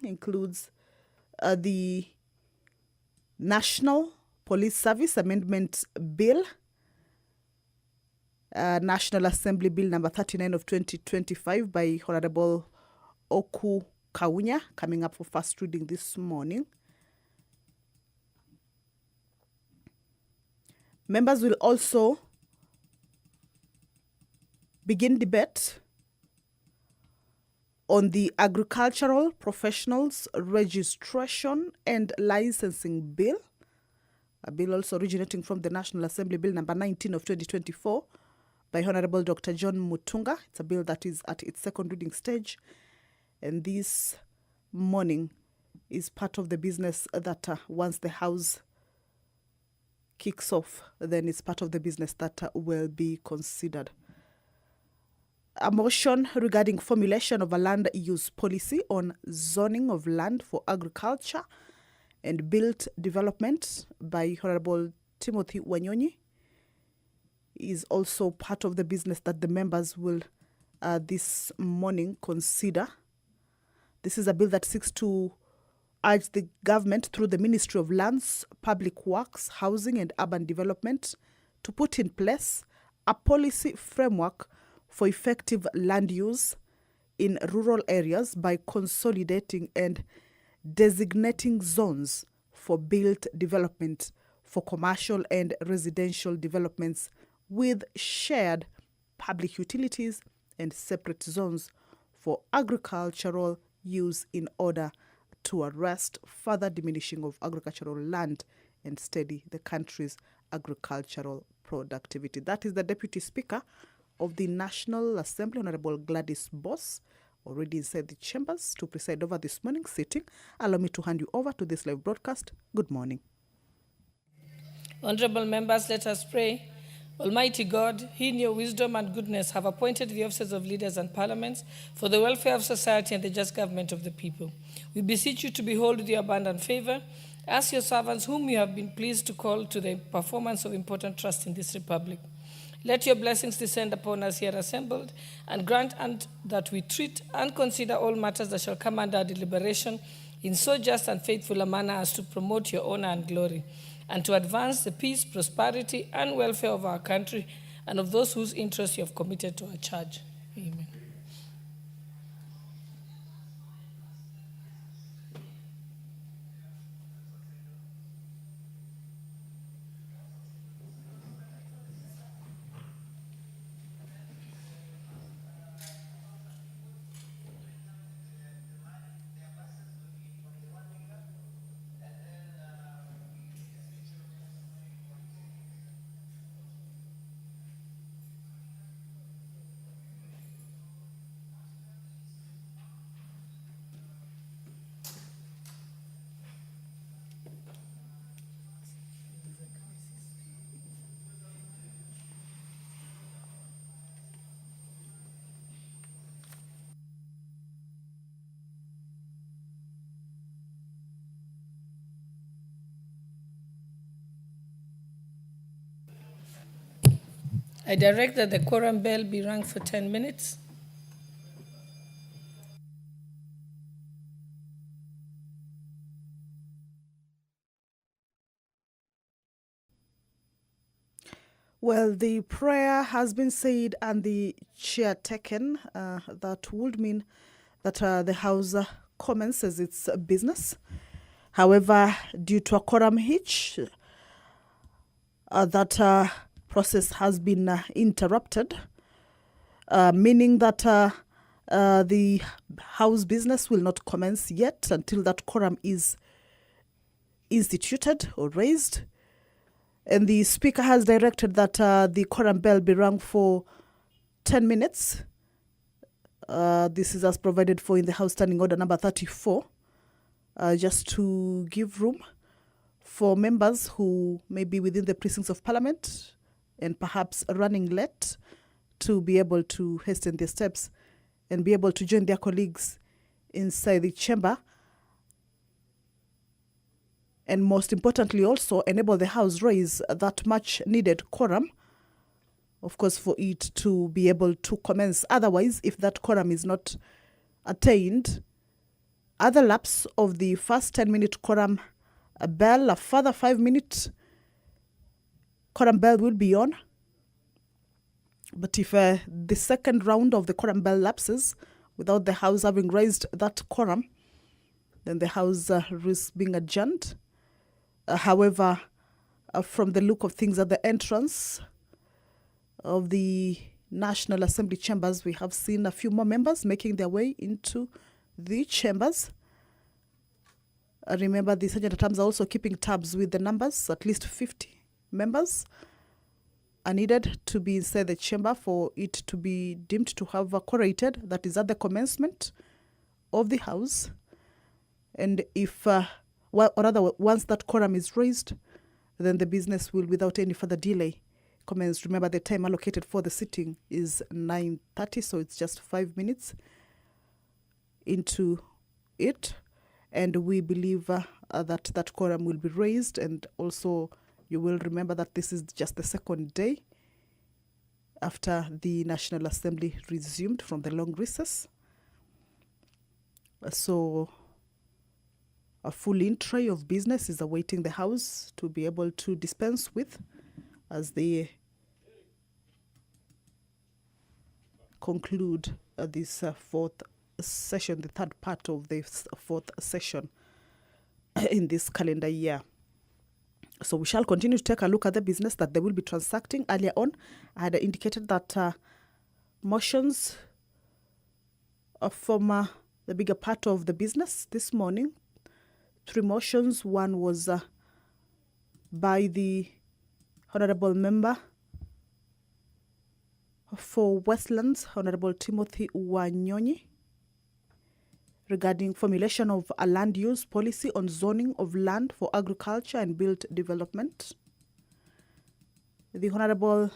includes the National Police Service Amendment Bill, National Assembly Bill number 39 of 2025 by Honorable Oku Kaunya, coming up for first reading this morning. Members will also begin debate on the Agricultural Professionals Registration and Licensing Bill, a bill also originating from the National Assembly Bill number 19 of 2024 by Honorable Dr. John Mutunga. It's a bill that is at its second reading stage, and this morning is part of the business that once the House kicks off, then it's part of the business that will be considered. A motion regarding formulation of a land use policy on zoning of land for agriculture and built development by Honorable Timothy Wanyonyi is also part of the business that the members will this morning consider. This is a bill that seeks to urge the government through the Ministry of Lands, Public Works, Housing and Urban Development to put in place a policy framework for effective land use in rural areas by consolidating and designating zones for built development for commercial and residential developments with shared public utilities and separate zones for agricultural use in order to arrest further diminishing of agricultural land and steady the country's agricultural productivity. That is the Deputy Speaker of the National Assembly, Honorable Gladys Boss, already inside the chambers to preside over this morning's sitting. Allow me to hand you over to this live broadcast. Good morning. Honorable members, let us pray. Almighty God, He in your wisdom and goodness have appointed the offices of leaders and parliaments for the welfare of society and the just government of the people. We beseech you to behold with your abundant favor as your servants whom you have been pleased to call to the performance of important trust in this republic. Let your blessings descend upon us here assembled, and grant and that we treat and consider all matters that shall come under our deliberation in so just and faithful a manner as to promote your honor and glory, and to advance the peace, prosperity, and welfare of our country and of those whose interests you have committed to our charge. Amen. I direct that the quorum bell be rung for 10 minutes. Well, the prayer has been said and the chair taken. That would mean that the House commences its business. However, due to a quorum hitch, that process has been interrupted, meaning that the House business will not commence yet until that quorum is instituted or raised. And the Speaker has directed that the quorum bell be rung for 10 minutes. This is as provided for in the House Standing Order number 34, just to give room for members who may be within the precincts of Parliament and perhaps running late to be able to hasten their steps and be able to join their colleagues inside the chamber. And most importantly, also enable the House raise that much needed quorum, of course, for it to be able to commence. Otherwise, if that quorum is not attained, Other lapse of the first 10-minute quorum bell, a further 5-minute quorum bell will be on. But if the second round of the quorum bell lapses without the House having raised that quorum, then the House risks being adjourned. However, from the look of things at the entrance of the National Assembly chambers, we have seen a few more members making their way into the chambers. Remember, the Sergeant at Arms are also keeping tabs with the numbers. At least 50 members are needed to be inside the chamber for it to be deemed to have quorated. That is at the commencement of the House. And if, once that quorum is raised, then the business will, without any further delay, commence. Remember, the time allocated for the sitting is 9:30, so it's just 5 minutes into it. And we believe that quorum will be raised. And also, you will remember that this is just the second day after the National Assembly resumed from the long recess. So a full in-tray of business is awaiting the House to be able to dispense with as they conclude this fourth session, the third part of this fourth session in this calendar year. So we shall continue to take a look at the business that they will be transacting. Earlier on, I had indicated that motions from the bigger part of the business this morning. 3 motions. One was by the Honorable Member for Westlands, Honorable Timothy Wanyonyi, regarding formulation of a land use policy on zoning of land for agriculture and built development. The Honorable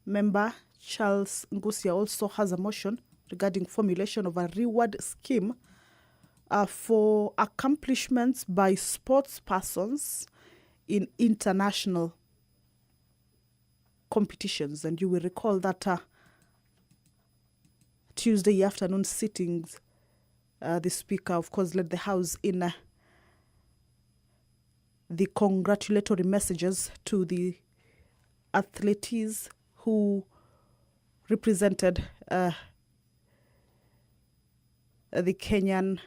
Member Charles Ngusia also has a motion regarding formulation of a reward scheme for accomplishments by sports persons in international competitions. And you will recall that Tuesday afternoon sittings, the Speaker, of course, led the House in the congratulatory messages to the athletes who represented the Kenyan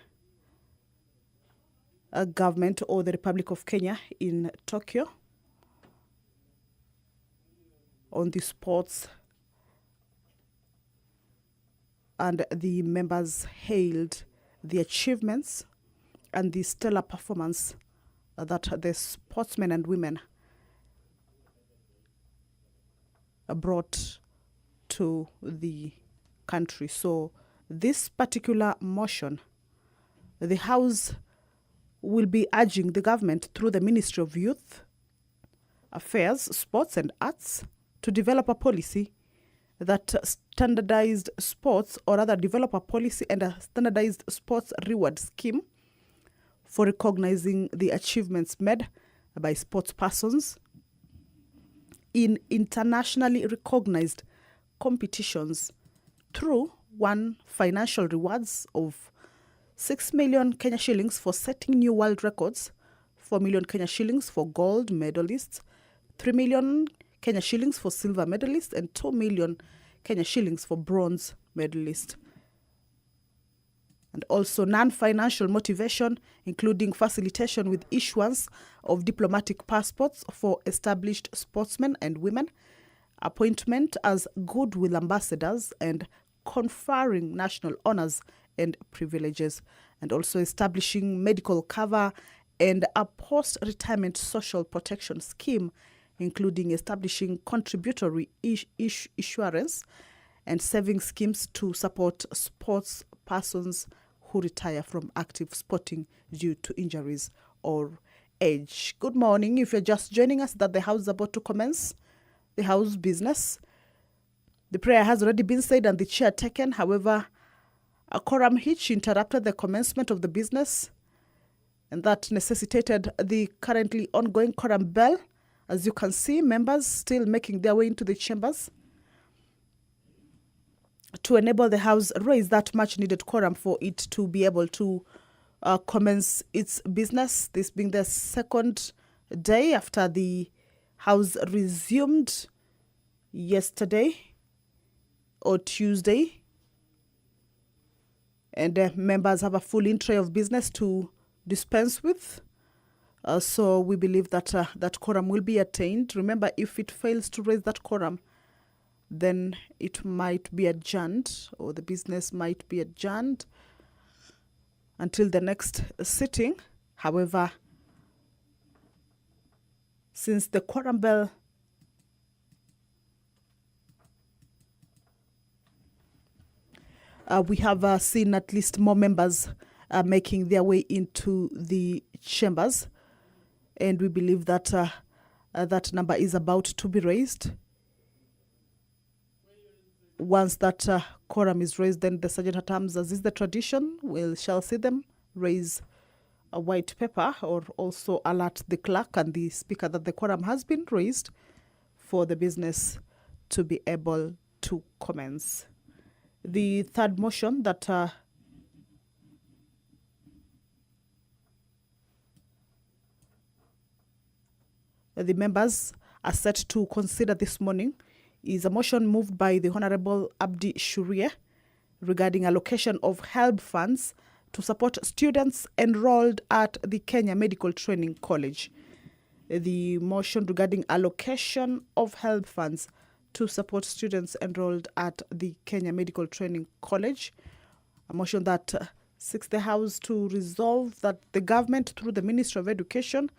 government or the Republic of Kenya in Tokyo on the sports, and the members hailed the achievements and the stellar performance that the sportsmen and women brought to the country. So this particular motion, the House will be urging the government through the Ministry of Youth Affairs, Sports and Arts to develop a policy that standardized sports, or rather develop a policy and a standardized sports reward scheme for recognizing the achievements made by sports persons in internationally recognized competitions through one, financial rewards of 6 million Kenya shillings for setting new world records, 4 million Kenya shillings for gold medalists, 3 million Kenya shillings for silver medalists, and 2 million Kenya shillings for bronze medalists. And also non-financial motivation, including facilitation with issuance of diplomatic passports for established sportsmen and women, appointment as goodwill ambassadors, and conferring national honors and privileges, and also establishing medical cover and a post-retirement social protection scheme, including establishing contributory insurance and saving schemes to support sports persons who retire from active sporting due to injuries or age. Good morning. If you're just joining us, that the House is about to commence the House business. The prayer has already been said and the chair taken. However, a quorum hitch interrupted the commencement of the business, and that necessitated the currently ongoing quorum bell. As you can see, members still making their way into the chambers to enable the House raise that much needed quorum for it to be able to commence its business, this being the second day after the House resumed yesterday or Tuesday. And members have a full entry of business to dispense with. So we believe that that quorum will be attained. Remember, if it fails to raise that quorum, then it might be adjourned, or the business might be adjourned until the next sitting. However, since the quorum bell we have seen at least more members making their way into the chambers, and we believe that that number is about to be raised. Once that quorum is raised, then the Sergeant at Arms, as is the tradition, shall see them raise a white paper or also alert the clerk and the speaker that the quorum has been raised for the business to be able to commence. The third motion that the members are set to consider this morning is a motion moved by the Honorable Abdi Shurie regarding allocation of HELB funds to support students enrolled at the Kenya Medical Training College. The motion regarding allocation of HELB funds to support students enrolled at the Kenya Medical Training College, a motion that seeks the House to resolve that the government, through the Ministry of Education,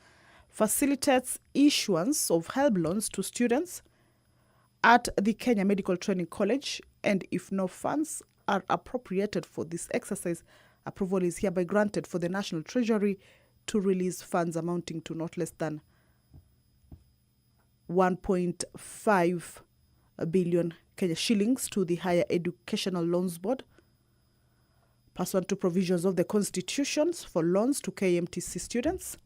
facilitates issuance of HELB loans to students at the Kenya Medical Training College, and if no funds are appropriated for this exercise, approval is hereby granted for the National Treasury to release funds amounting to not less than 1.5 billion Kenya shillings to the Higher Educational Loans Board, pursuant to provisions of the constitutions for loans to KMTC students,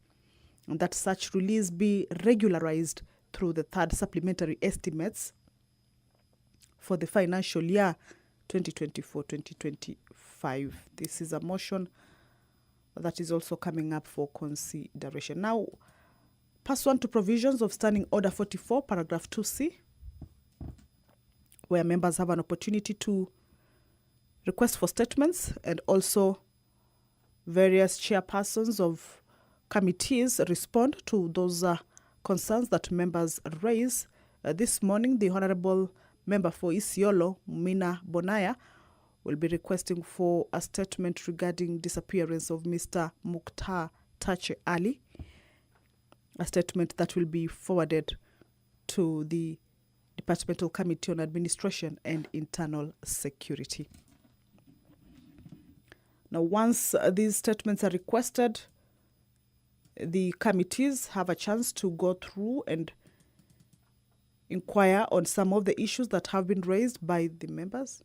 and that such release be regularized through the third supplementary estimates for the financial year 2024-2025. This is a motion that is also coming up for consideration. Now, pursuant to provisions of Standing Order 44, paragraph 2C, where members have an opportunity to request for statements, and also various chairpersons of committees respond to those concerns that members raise. This morning, the Honorable Member for Isiolo, Mina Bonaya, will be requesting for a statement regarding disappearance of Mr. Mukhtar Tache Ali, a statement that will be forwarded to the Departmental Committee on Administration and Internal Security. Now, once these statements are requested, the committees have a chance to go through and inquire on some of the issues that have been raised by the members.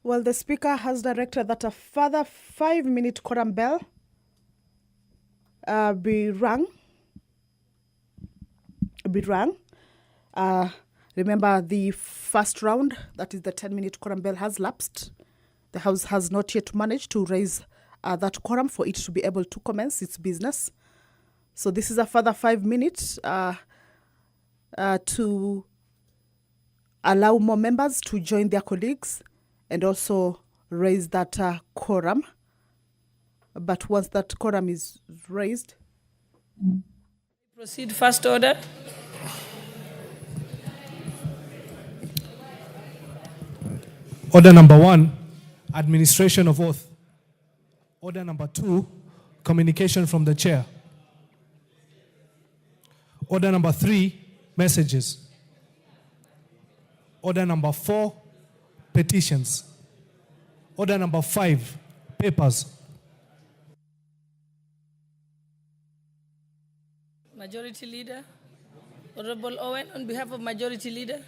Well, the Speaker has directed that a further 5-minute quorum bell be rung. Remember, the first round, that is the 10-minute quorum bell, has lapsed. The House has not yet managed to raise that quorum for it to be able to commence its business. So this is a further 5 minutes to allow more members to join their colleagues and also raise that quorum. But once that quorum is raised, Proceed first order. Order number 1, administration of oath. Order number 2, communication from the chair. Order number 3, messages. Order number 4, petitions. Order number 5, papers. Majority Leader. Honorable Owen, on behalf of Majority Leader.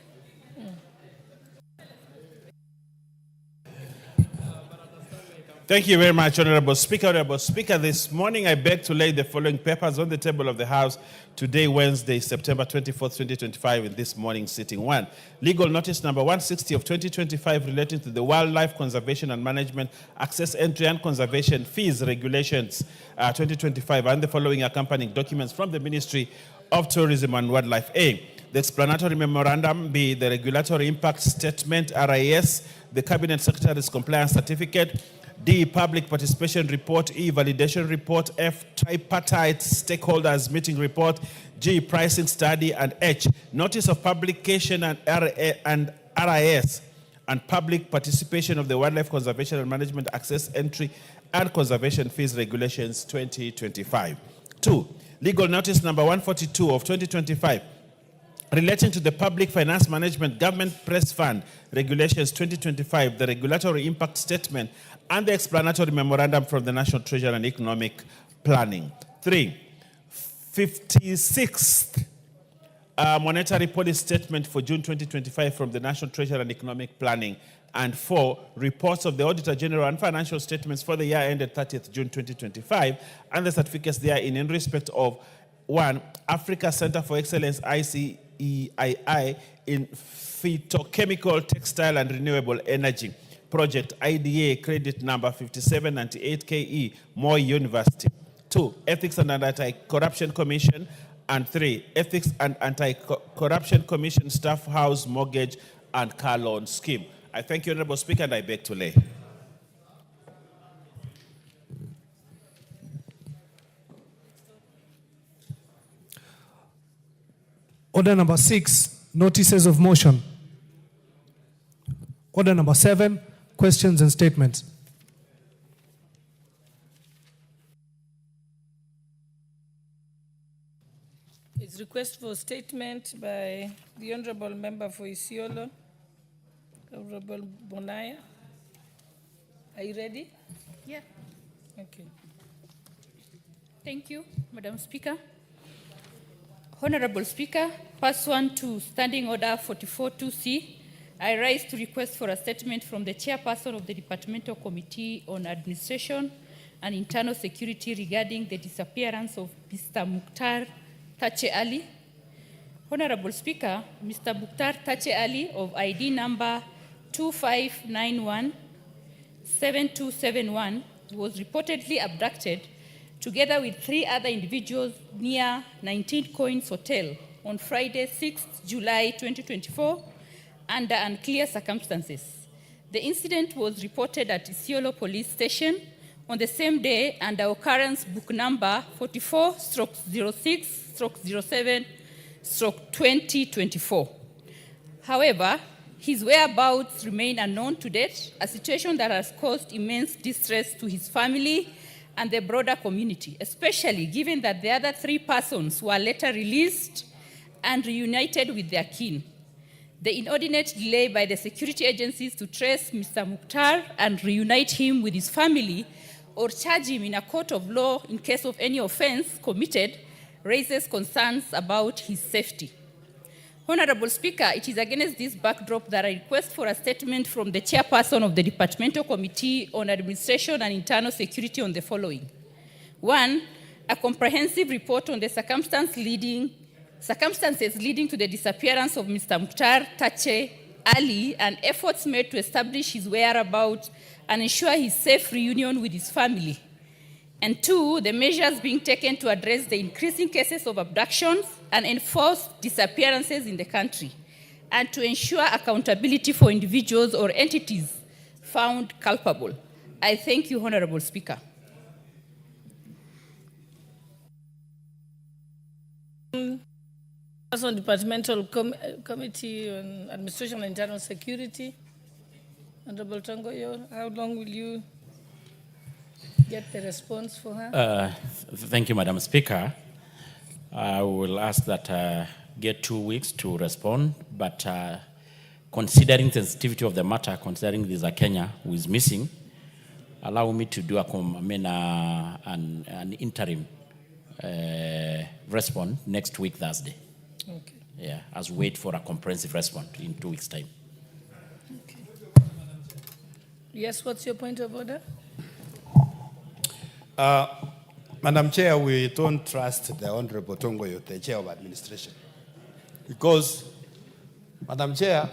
Thank you very much, Honorable Speaker. Honorable Speaker, this morning I beg to lay the following papers on the table of the House today, Wednesday, September 24th, 2025, in this morning's sitting. 1. Legal notice number 160 of 2025 relating to the Wildlife Conservation and Management Access, Entry and Conservation Fees Regulations 2025 and the following accompanying documents from the Ministry of Tourism and Wildlife. A. The explanatory memorandum. B. The regulatory impact statement, RIS. The Cabinet Secretary's compliance certificate. D. Public participation report. E. Validation report. F. Tripartite stakeholders meeting report. G. Pricing study. And H. Notice of publication and RIS and public participation of the Wildlife Conservation and Management Access, Entry and Conservation Fees Regulations 2025. 2. Legal notice number 142 of 2025 relating to the Public Finance Management Government Press Fund Regulations 2025, the regulatory impact statement, and the explanatory memorandum from the National Treasury and Economic Planning. 3. 56th monetary policy statement for June 2025 from the National Treasury and Economic Planning. And 4. Reports of the Auditor General and financial statements for the year ended 30th June 2025 and the certificates therein in respect of 1. Africa Center for Excellence ICEII in Phytochemical, Textile and Renewable Energy Project IDA credit number 5798KE, Moi University. 2. Ethics and Anti-Corruption Commission. And 3. Ethics and Anti-Corruption Commission Staff House Mortgage and Car Loan Scheme. I thank you, Honorable Speaker, and I beg to lay. Order number 6, notices of motion. Order number 7, questions and statements. It's request for statement by the Honorable Member for Isiolo, Honorable Bonaya. Are you ready? Yeah. Okay. Thank you, Madam Speaker. Honorable Speaker, pursuant to Standing Order 44.2c, I rise to request for a statement from the Chairperson of the Departmental Committee on Administration and Internal Security regarding the disappearance of Mr. Mukhtar Tache Ali. Honorable Speaker, Mr. Mukhtar Tache Ali of ID number 2591-7271 was reportedly abducted together with 3 other individuals near 19 Coins Hotel on Friday, 6th July 2024 under unclear circumstances. The incident was reported at Isiolo Police Station on the same day under occurrence book number 44/06/07/2024. However, his whereabouts remain unknown to date, a situation that has caused immense distress to his family and the broader community, especially given that the other 3 persons were later released and reunited with their kin. The inordinate delay by the security agencies to trace Mr. Mukhtar and reunite him with his family or charge him in a court of law in case of any offense committed raises concerns about his safety. Honorable Speaker, it is against this backdrop that I request for a statement from the Chairperson of the Departmental Committee on Administration and Internal Security on the following. 1. A comprehensive report on the circumstances leading to the disappearance of Mr. Mukhtar Tache Ali and efforts made to establish his whereabouts and ensure his safe reunion with his family. And 2, the measures being taken to address the increasing cases of abductions and enforced disappearances in the country, and to ensure accountability for individuals or entities found culpable. I thank you, Honorable Speaker. On Departmental Committee on Administration and Internal Security, Honorable Tongoyo, how long will you get the response for her? Thank you, Madam Speaker. I will ask that get 2 weeks to respond, but considering the sensitivity of the matter, considering this is a Kenya who is missing, allow me to do an interim response next week, Thursday. Okay. Yeah, as we wait for a comprehensive response in 2 weeks' time. Okay. Yes, what's your point of order? Madam Chair, we don't trust the Honorable Tongoyo, the Chair of Administration. Because, Madam Chair,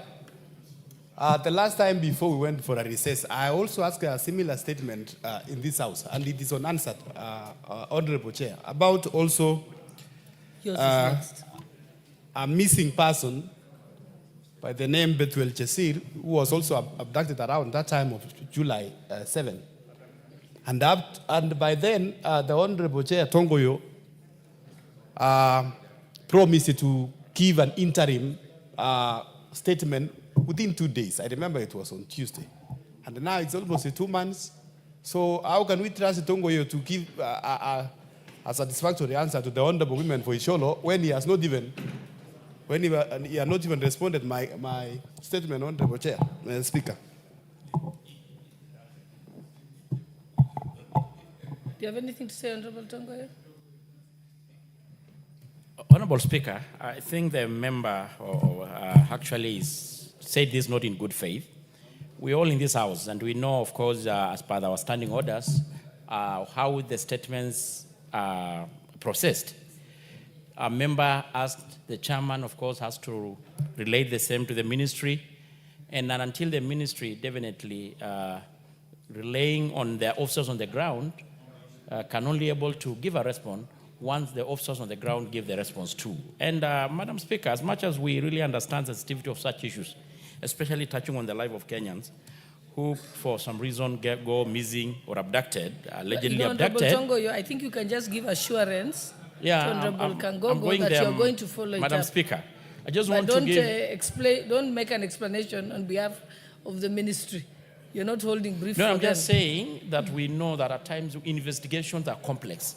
the last time before we went for a recess, I also asked a similar statement in this House, and it is unanswered, Honorable Chair, about also Yours is next. a missing person by the name Bethuel Chesir, who was also abducted around that time of July 7. And by then, the Honorable Chair Tongoyo promised to give an interim statement within 2 days. I remember it was on Tuesday. And now it's almost 2 months. So how can we trust Tongoyo to give a satisfactory answer to the Honorable Women for Isholo when he has not even responded my statement, Honorable Chair, Speaker? Do you have anything to say, Honorable Tongoyo? Honorable Speaker, I think the member actually said this not in good faith. We're all in this House, and we know, of course, as per our standing orders, how the statements are processed. A member asked the chairman, of course, has to relate the same to the ministry, and then until the ministry definitely relying on their officers on the ground, can only able to give a response once the officers on the ground give the response too. And Madam Speaker, as much as we really understand the sensitivity of such issues, especially touching on the life of Kenyans who for some reason go missing or abducted, allegedly abducted. Honorable Tongoyo, I think you can just give assurance to Honorable Kangogo that there, you're going to follow it Madam up. Speaker, I just But want to give... don't make an explanation on behalf of the ministry. You're not holding brief for No, I'm them. just saying that we know that at times investigations are complex.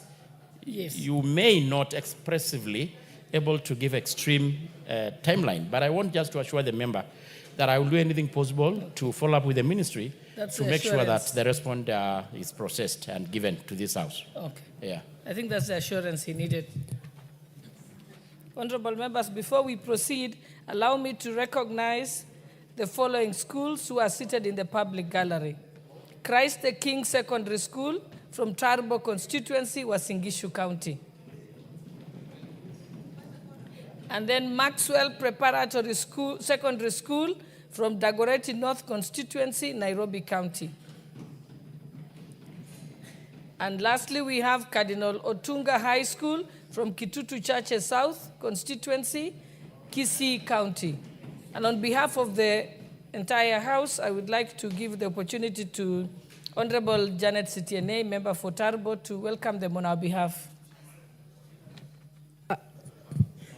Yes. You may not expressively able to give extreme timeline, but I want just to assure the member that I will do anything possible to follow up with the ministry to make sure that the response is processed and given to this House. Okay. Yeah. I think that's the assurance he needed. Honorable members, before we proceed, allow me to recognize the following schools who are seated in the public gallery. Christ the King Secondary School from Tarbo constituency, Wasingishu County. And then Maxwell Preparatory School, Secondary School from Dagoretti North constituency, Nairobi County. And lastly, we have Cardinal Otunga High School from Kitutu Churches South constituency, Kisii County. And on behalf of the entire House, I would like to give the opportunity to Honorable Janet Sitiene, member for Tarbo, to welcome them on our behalf.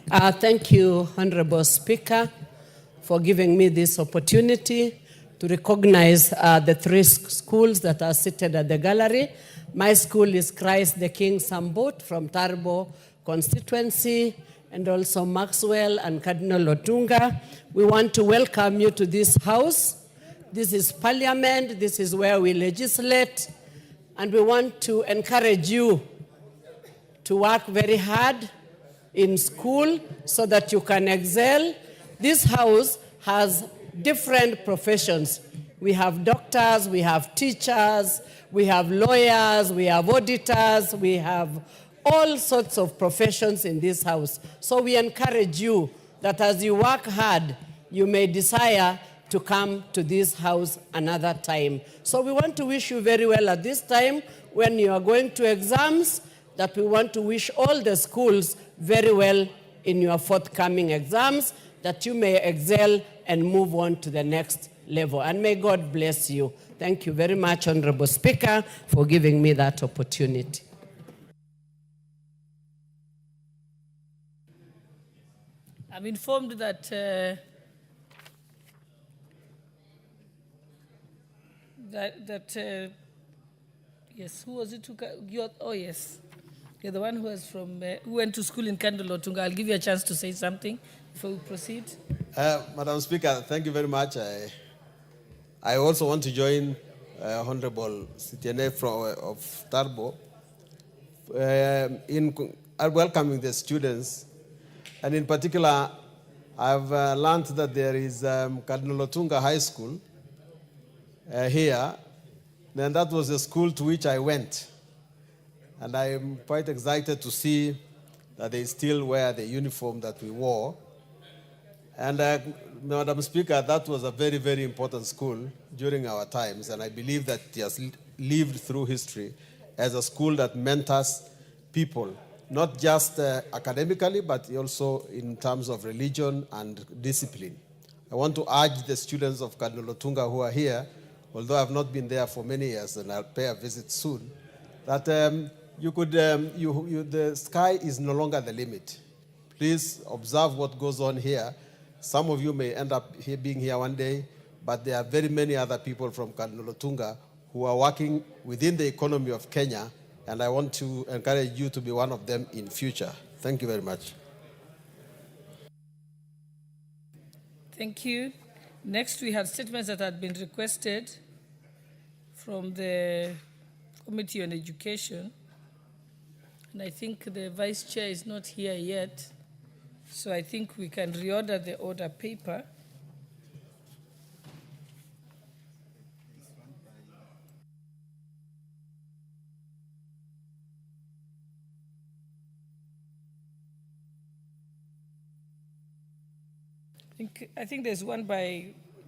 Thank you, Honorable Speaker, for giving me this opportunity to recognize the three schools that are seated at the gallery. My school is Christ the King Sambut from Tarbo constituency, and also Maxwell and Cardinal Otunga. We want to welcome you to this House. This is Parliament. This is where we legislate. And we want to encourage you to work very hard in school so that you can excel. This House has different professions. We have doctors, we have teachers, we have lawyers, we have auditors, we have all sorts of professions in this House. So we encourage you that as you work hard, you may desire to come to this House another time. So we want to wish you very well at this time when you are going to exams, that we want to wish all the schools very well in your forthcoming exams, that you may excel and move on to the next level. And may God bless you. Thank you very much, Honorable Speaker, for giving me that opportunity. I'm informed that yes, who was it? Yes, you're the one who was from who went to school in Cardinal Otunga. I'll give you a chance to say something before we proceed. Madam Speaker, thank you very much. I also want to join Honorable Sitiene of Tarbo, in welcoming the students. And in particular, I've learned that there is Cardinal Otunga High School here. Then that was the school to which I went. And I'm quite excited to see that they still wear the uniform that we wore. And Madam Speaker, that was a very, very important school during our times. And I believe that it has lived through history as a school that mentors people, not just academically, but also in terms of religion and discipline. I want to urge the students of Cardinal Otunga who are here, although I've not been there for many years and I'll pay a visit soon, that the sky is no longer the limit. Please observe what goes on here. Some of you may end up being here one day, but there are very many other people from Cardinal Otunga who are working within the economy of Kenya, and I want to encourage you to be one of them in future. Thank you very much. Thank you. Next, we have statements that had been requested from the Committee on Education. And I think the Vice Chair is not here yet, so I think we can reorder the order paper. I think there's one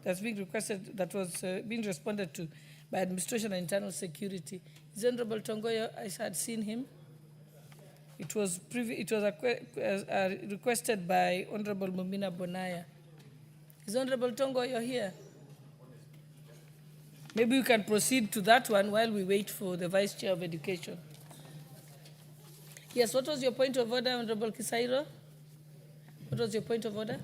that's being requested that was being responded to by Administration and Internal Security. Is Honorable Tongoyo? I had seen him. It was requested by Honorable Mumina Bonaya. Is Honorable Tongoyo here? Maybe we can proceed to that one while we wait for the Vice Chair of Education. Yes, what was your point of order, Honorable Kisairo? What was your point of order?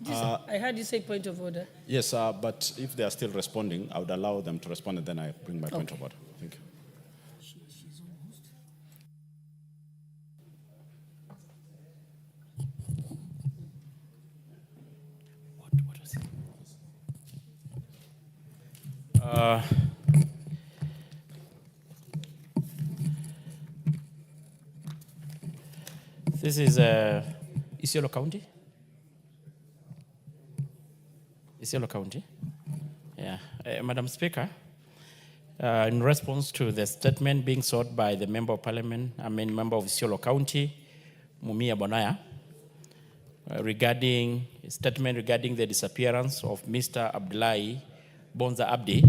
I heard you say point of order. Yes, but if they are still responding, I would allow them to respond, and then I bring my point of order. Thank you. What was it? This is Isiolo County. Isiolo County. Yeah. Madam Speaker, in response to the statement being sought by the Member of Parliament, member of Isiolo County, Mumia Bonaya, regarding the disappearance of Mr. Abdullahi Bonza Abdi,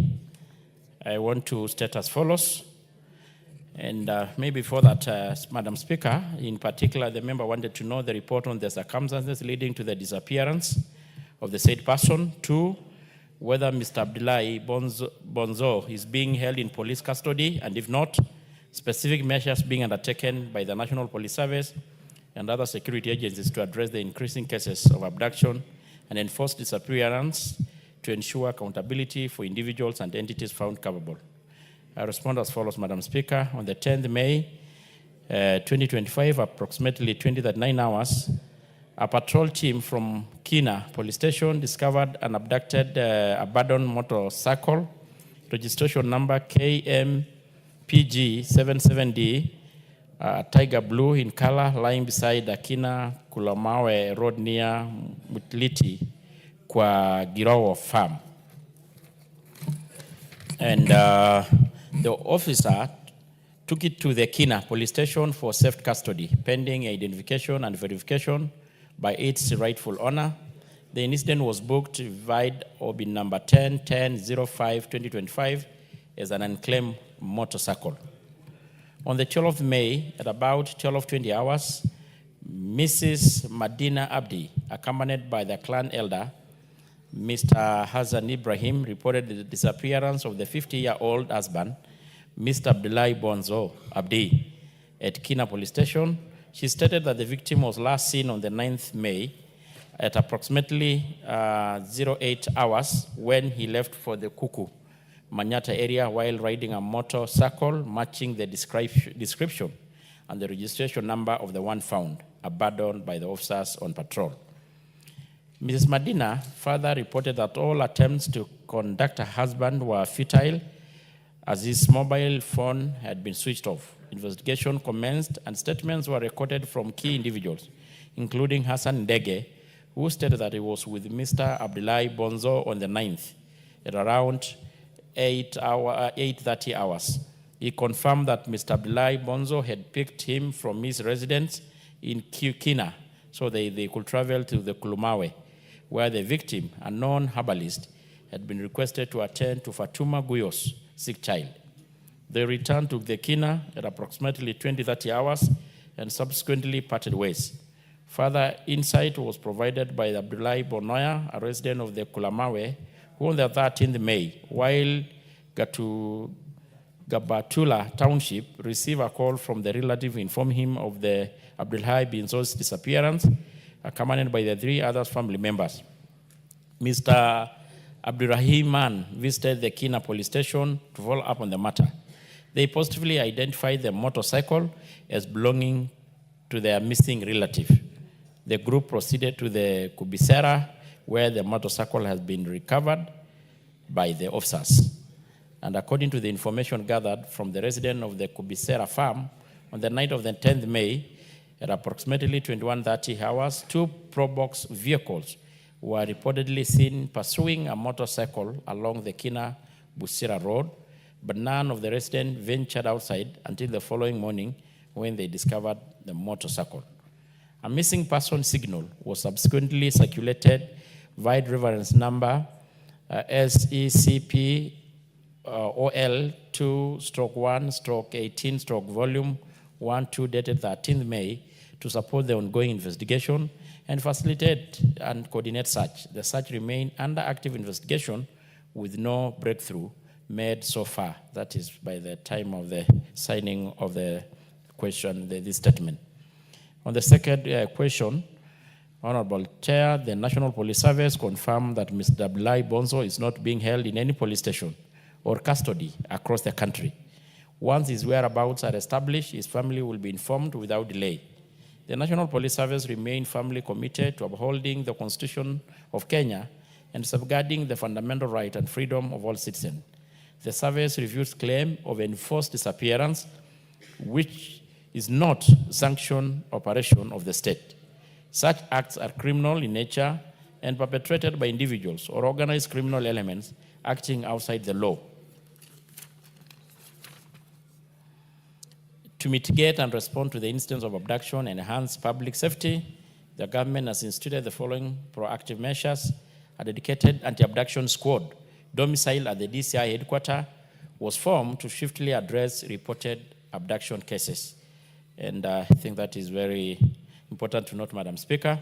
I want to state as follows. And maybe before that, Madam Speaker, in particular, the member wanted to know the report on the circumstances leading to the disappearance of the said person. 2, whether Mr. Abdullahi Bonzo is being held in police custody, and if not, specific measures being undertaken by the National Police Service and other security agencies to address the increasing cases of abduction and enforced disappearance to ensure accountability for individuals and entities found culpable. I respond as follows, Madam Speaker. On the 10th May 2025, approximately 20:39 hours, a patrol team from Kina Police Station discovered an abducted abandoned motorcycle, registration number KMPG77D, tiger blue in color, lying beside the Kina Kulamawe Road near Mutliti, Kwa Girowo Farm. And the officer took it to the Kina Police Station for safe custody, pending identification and verification by its rightful owner. The incident was booked vide OB number 10-05-2025 as an unclaimed motorcycle. On the 12th of May, at about 12:20 hours, Mrs. Madina Abdi, accompanied by the clan elder, Mr. Hassan Ibrahim, reported the disappearance of the 50-year-old husband, Mr. Abdullahi Bonzo Abdi, at Kina Police Station. She stated that the victim was last seen on the 9th May at approximately 08 hours when he left for the Kuku, Manyata area while riding a motorcycle matching the description and the registration number of the one found, abandoned by the officers on patrol. Mrs. Madina further reported that all attempts to conduct her husband were futile as his mobile phone had been switched off. Investigation commenced and statements were recorded from key individuals, including Hassan Ndege, who stated that he was with Mr. Abdullahi Bonzo on the 9th at around 8:30 hours. He confirmed that Mr. Abdullahi Bonzo had picked him from his residence in Kina so they could travel to the Kulumawe, where the victim, a known herbalist, had been requested to attend to Fatuma Guyos' sick child. They returned to the Kina at approximately 20:30 hours and subsequently parted ways. Further insight was provided by Abdullahi Bonoya, a resident of the Kulamawe, who on the 13th May, while Gabatula Township received a call from the relative informing him of the Abdullahi Binzo's disappearance, accompanied by the 3 other family members. Mr. Abdurrahman visited the Kina police station to follow up on the matter. They positively identified the motorcycle as belonging to their missing relative. The group proceeded to the Kubisera, where the motorcycle has been recovered by the officers. And according to the information gathered from the resident of the Kubisera farm, on the night of the 10th May, at approximately 21:30 hours, 2 Probox vehicles were reportedly seen pursuing a motorcycle along the Kina Busira Road, but none of the residents ventured outside until the following morning when they discovered the motorcycle. A missing person signal was subsequently circulated via reference number SECP OL 2/1/18/volume 12 dated 13th May to support the ongoing investigation and facilitate and coordinate search. The search remained under active investigation with no breakthrough made so far. That is by the time of the signing of the question, this statement. On the second question, Honorable Chair, the National Police Service confirmed that Mr. Abdullahi Bonzo is not being held in any police station or custody across the country. Once his whereabouts are established, his family will be informed without delay. The National Police Service remains firmly committed to upholding the Constitution of Kenya and safeguarding the fundamental right and freedom of all citizens. The service reviews claim of enforced disappearance, which is not sanctioned operation of the state. Such acts are criminal in nature and perpetrated by individuals or organized criminal elements acting outside the law. To mitigate and respond to the instance of abduction and enhance public safety, the government has instituted the following proactive measures. A dedicated anti-abduction squad domiciled at the DCI headquarters was formed to swiftly address reported abduction cases. And I think that is very important to note, Madam Speaker.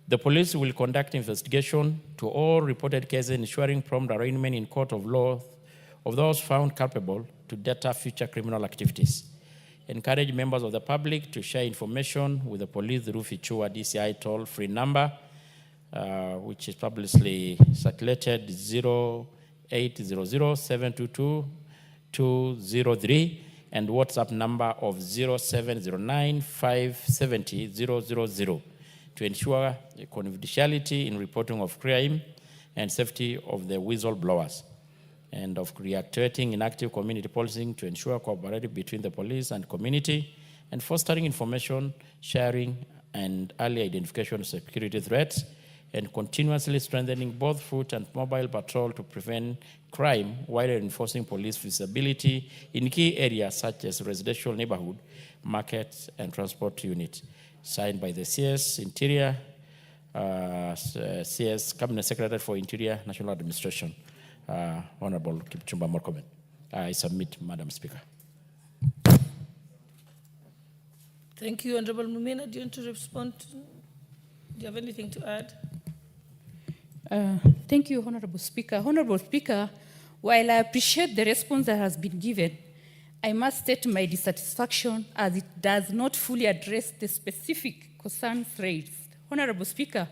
The police will conduct investigation to all reported cases, ensuring prompt arraignment in court of law of those found culpable to deter future criminal activities. Encourage members of the public to share information with the police through Fichua DCI toll-free number, which is publicly circulated 0800-722-203, and WhatsApp number of 0709-570-000 to ensure confidentiality in reporting of crime and safety of the whistleblowers, and of reactivating inactive community policing to ensure cooperation between the police and community, and fostering information sharing and early identification of security threats, and continuously strengthening both foot and mobile patrol to prevent crime while enforcing police visibility in key areas such as residential neighborhood, markets, and transport units. Signed by the CS Interior, CS Cabinet Secretary for Interior, National Administration, Honorable Kipchumba Murkomen. I submit, Madam Speaker. Thank you, Honorable Mumina. Do you want to respond? Do you have anything to add? Thank you, Honorable Speaker. Honorable Speaker, while I appreciate the response that has been given, I must state my dissatisfaction as it does not fully address the specific concerns raised. Honorable Speaker,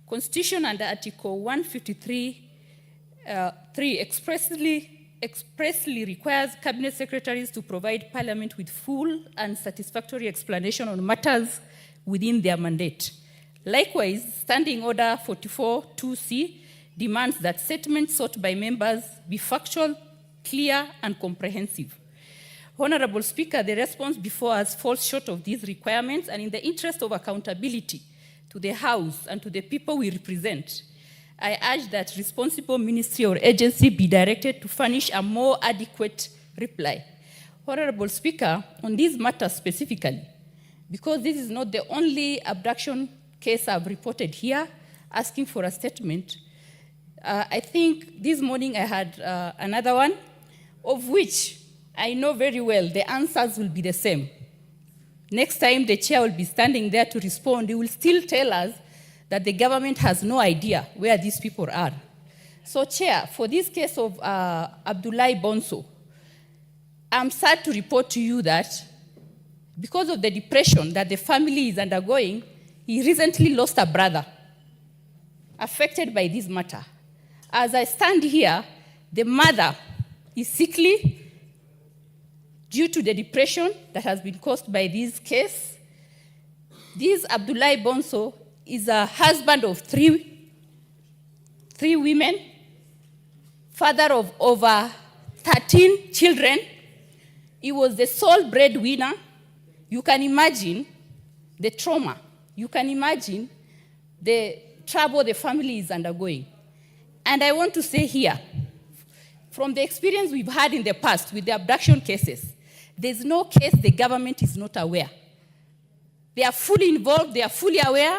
Constitution under Article 153(3) expressly requires Cabinet Secretaries to provide Parliament with full and satisfactory explanation on matters within their mandate. Likewise, Standing Order 44(2)C demands that statements sought by members be factual, clear, and comprehensive. Honorable Speaker, the response before us falls short of these requirements, and in the interest of accountability to the House and to the people we represent, I urge that responsible ministry or agency be directed to furnish a more adequate reply. Honorable Speaker, on this matter specifically, because this is not the only abduction case I've reported here, asking for a statement, I think this morning I had another one, of which I know very well the answers will be the same. Next time the chair will be standing there to respond, he will still tell us that the government has no idea where these people are. So, Chair, for this case of Abdullahi Bonso, I'm sad to report to you that because of the depression that the family is undergoing, he recently lost a brother affected by this matter. As I stand here, the mother is sickly due to the depression that has been caused by this case. This Abdullahi Bonso is a husband of three women, father of over 13 children. He was the sole breadwinner. You can imagine the trauma. You can imagine the trouble the family is undergoing. And I want to say here, from the experience we've had in the past with the abduction cases, there's no case the government is not aware. They are fully involved, they are fully aware,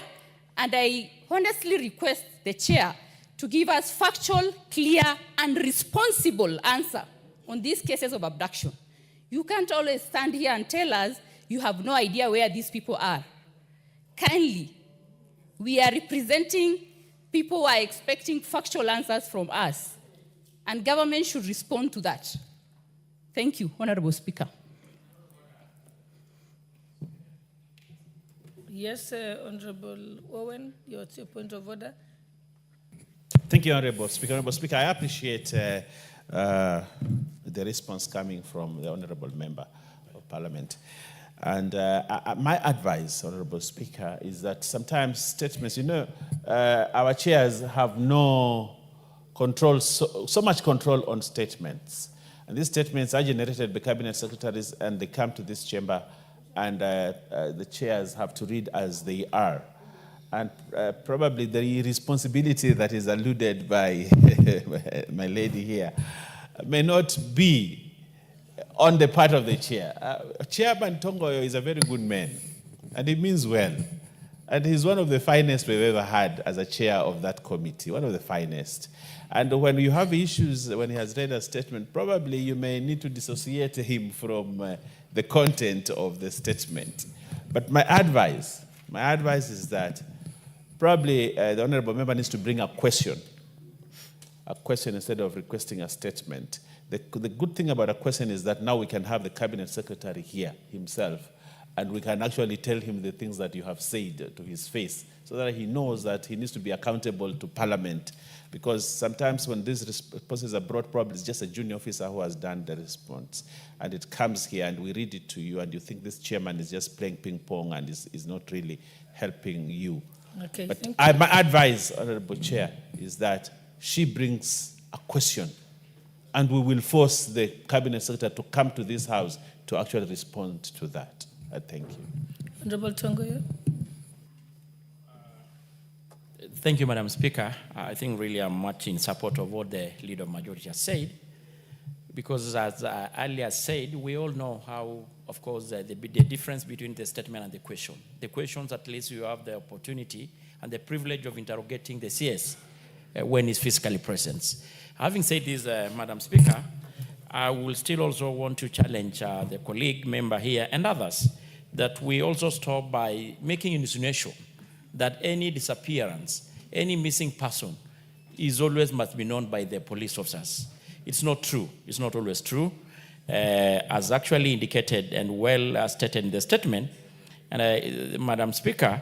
and I honestly request the chair to give us factual, clear, and responsible answer on these cases of abduction. You can't always stand here and tell us you have no idea where these people are. Kindly, we are representing people who are expecting factual answers from us, and government should respond to that. Thank you, Honorable Speaker. Yes, Honorable Owen, your point of order. Thank you, Honorable Speaker. Honorable Speaker, I appreciate the response coming from the Honorable Member of Parliament. And my advice, Honorable Speaker, is that sometimes statements, our chairs have no control, so much control on statements. And these statements are generated by cabinet secretaries, and they come to this chamber, and the chairs have to read as they are. And probably the responsibility that is alluded by my lady here may not be on the part of the chair. Chairman Tongoyo is a very good man, and he means well. And he's one of the finest we've ever had as a chair of that committee, one of the finest. And when you have issues, when he has read a statement, probably you may need to dissociate him from the content of the statement. But my advice is that probably the honorable member needs to bring a question instead of requesting a statement. The good thing about a question is that now we can have the cabinet secretary here himself, and we can actually tell him the things that you have said to his face, so that he knows that he needs to be accountable to Parliament. Because sometimes when these responses are brought, probably it's just a junior officer who has done the response. And it comes here and we read it to you, and you think this chairman is just playing ping pong and is not really helping you. Okay, but thank you. my advice, Honorable Chair, is that she brings a question, and we will force the cabinet secretary to come to this house to actually respond to that. Thank you. Honorable Tongoyo. Thank you, Madam Speaker. I think really I'm much in support of what the Leader of Majority has said, because as I earlier said, we all know how, of course, the difference between the statement and the question. The questions, at least you have the opportunity and the privilege of interrogating the CS when he's physically present. Having said this, Madam Speaker, I will still also want to challenge the colleague member here and others that we also stop by making insinuation that any disappearance, any missing person is always must be known by the police officers. It's not true. It's not always true. As actually indicated and well stated in the statement, and Madam Speaker,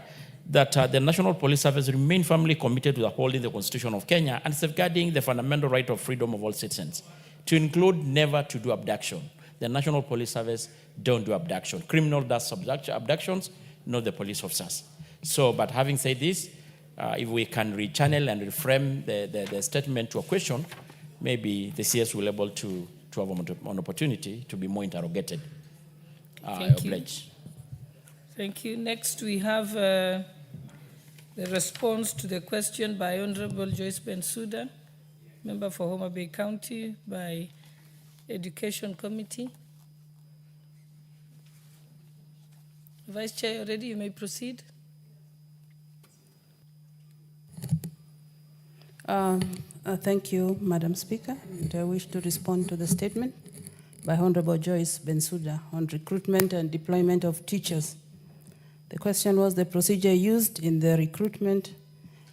that the National Police Service remain firmly committed to upholding the Constitution of Kenya and safeguarding the fundamental right of freedom of all citizens, to include never to do abduction. The National Police Service don't do abduction. Criminal does abductions, not the police officers. So, but having said this, if we can rechannel and reframe the statement to a question, maybe the CS will be able to have an opportunity to be more interrogated. Thank you. Thank you. Next, we have the response to the question by Honorable Joyce Bensouda, member for Homa Bay County by Education Committee. Vice Chair, already you may proceed. Thank you, Madam Speaker. And I wish to respond to the statement by Honorable Joyce Bensouda on recruitment and deployment of teachers. The question was the procedure used in the recruitment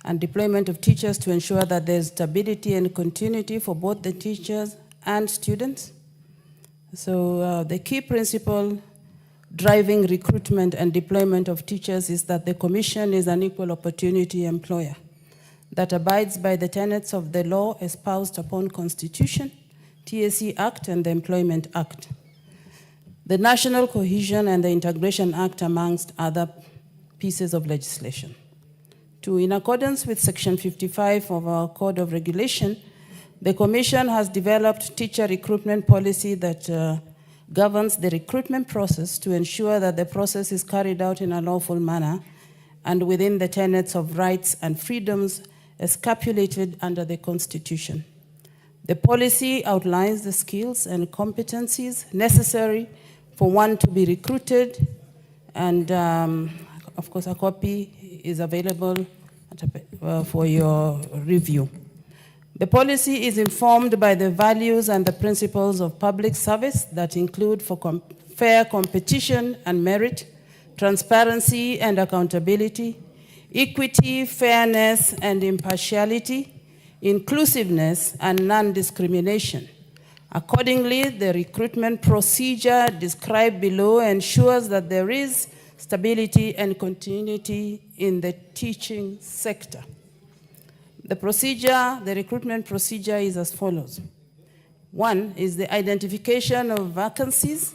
and deployment of teachers to ensure that there's stability and continuity for both the teachers and students. So the key principle driving recruitment and deployment of teachers is that the Commission is an equal opportunity employer that abides by the tenets of the law espoused upon Constitution, TSC Act, and the Employment Act, the National Cohesion and the Integration Act, amongst other pieces of legislation. Two, in accordance with Section 55 of our Code of Regulation, the Commission has developed teacher recruitment policy that governs the recruitment process to ensure that the process is carried out in a lawful manner and within the tenets of rights and freedoms as stipulated under the Constitution. The policy outlines the skills and competencies necessary for one to be recruited, and of course a copy is available for your review. The policy is informed by the values and the principles of public service that include fair competition and merit, transparency and accountability, equity, fairness and impartiality, inclusiveness and non-discrimination. Accordingly, the recruitment procedure described below ensures that there is stability and continuity in the teaching sector. The recruitment procedure is as follows. One is the identification of vacancies.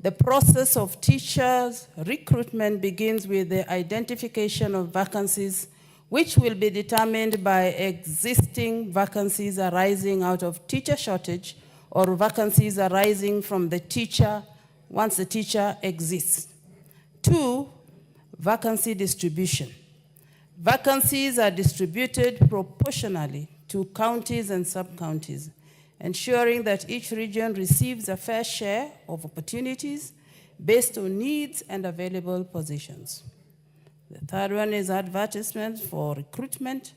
The process of teachers' recruitment begins with the identification of vacancies, which will be determined by existing vacancies arising out of teacher shortage or vacancies arising from the teacher once the teacher exists. Two, vacancy distribution. Vacancies are distributed proportionally to counties and sub-counties, ensuring that each region receives a fair share of opportunities based on needs and available positions. The third one is advertisements for recruitment.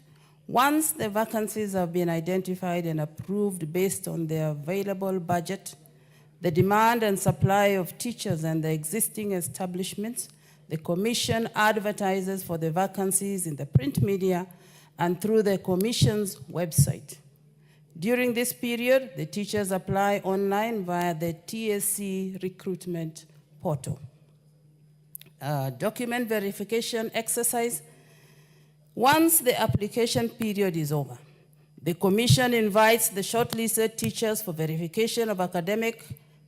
Once the vacancies have been identified and approved based on the available budget, the demand and supply of teachers and the existing establishments, the Commission advertises for the vacancies in the print media and through the Commission's website. During this period, the teachers apply online via the TSC recruitment portal. Document verification exercise. Once the application period is over, the Commission invites the shortlisted teachers for verification of academic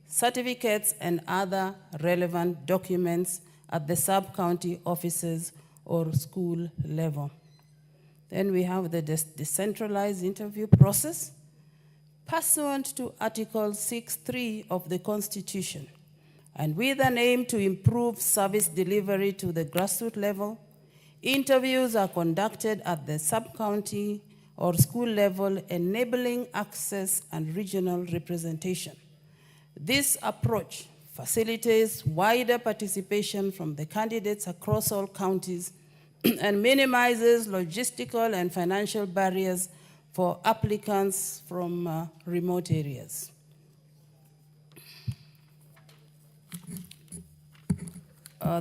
certificates and other relevant documents at the sub-county offices or school level. Then we have the decentralized interview process. Pursuant to Article 6.3 of the Constitution, and with an aim to improve service delivery to the grassroots level, interviews are conducted at the sub-county or school level, enabling access and regional representation. This approach facilitates wider participation from the candidates across all counties and minimizes logistical and financial barriers for applicants from remote areas.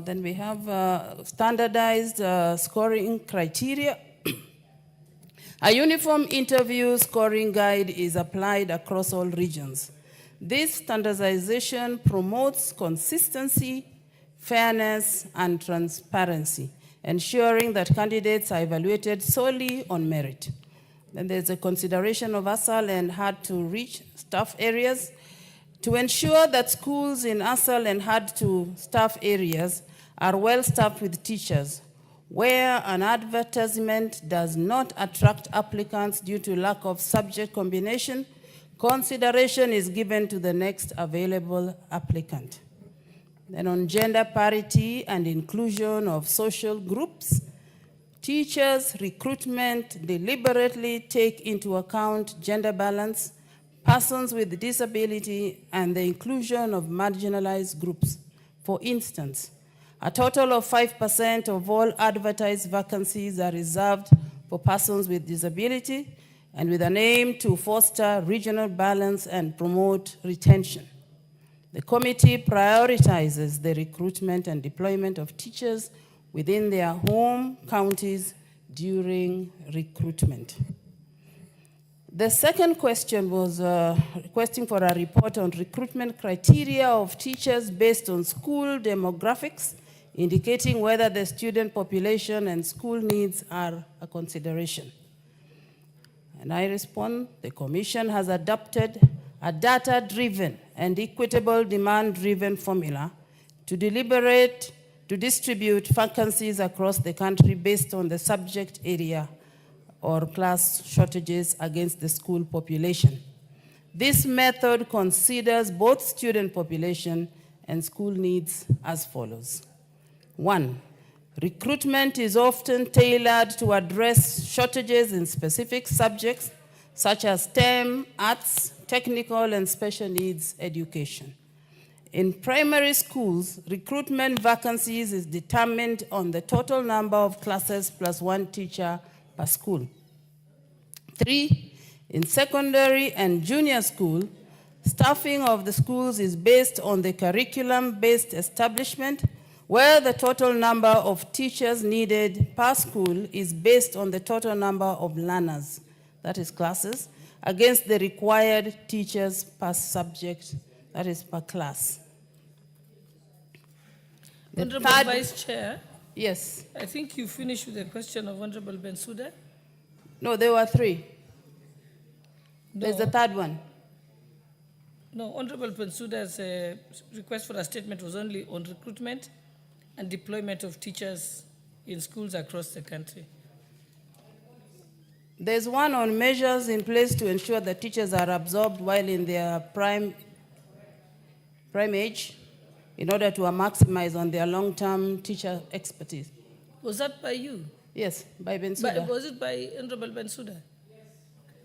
Then we have standardized scoring criteria. A uniform interview scoring guide is applied across all regions. This standardization promotes consistency, fairness, and transparency, ensuring that candidates are evaluated solely on merit. Then there's a consideration of ASAL and hard-to-reach staff areas. To ensure that schools in ASAL and hard-to-staff areas are well-staffed with teachers, Where an advertisement does not attract applicants due to lack of subject combination, consideration is given to the next available applicant. Then on gender parity and inclusion of social groups, teachers' recruitment deliberately take into account gender balance, persons with disability, and the inclusion of marginalized groups. For instance, a total of 5% of all advertised vacancies are reserved for persons with disability and with an aim to foster regional balance and promote retention. The committee prioritizes the recruitment and deployment of teachers within their home counties during recruitment. The second question was requesting for a report on recruitment criteria of teachers based on school demographics, indicating whether the student population and school needs are a consideration. And I respond, the Commission has adopted a data-driven and equitable demand-driven formula to distribute vacancies across the country based on the subject area or class shortages against the school population. This method considers both student population and school needs as follows. 1, recruitment is often tailored to address shortages in specific subjects such as STEM, arts, technical, and special needs education. In primary schools, recruitment vacancies is determined on the total number of classes plus 1 teacher per school. 3, in secondary and junior school, staffing of the schools is based on the curriculum-based establishment, where the total number of teachers needed per school is based on the total number of learners, that is classes, against the required teachers per subject, that is per class. The Honorable third- Vice Chair, Yes. I think you finished with the question of Honorable Bensouda. No, there were 3. There's the No. third one. No, Honorable Bensouda's request for a statement was only on recruitment and deployment of teachers in schools across the country. There's one on measures in place to ensure that teachers are absorbed while in their prime age in order to maximize on their long-term teacher expertise. Was that by you? Yes, by Bensouda. Was it by Honorable Bensouda? Yes.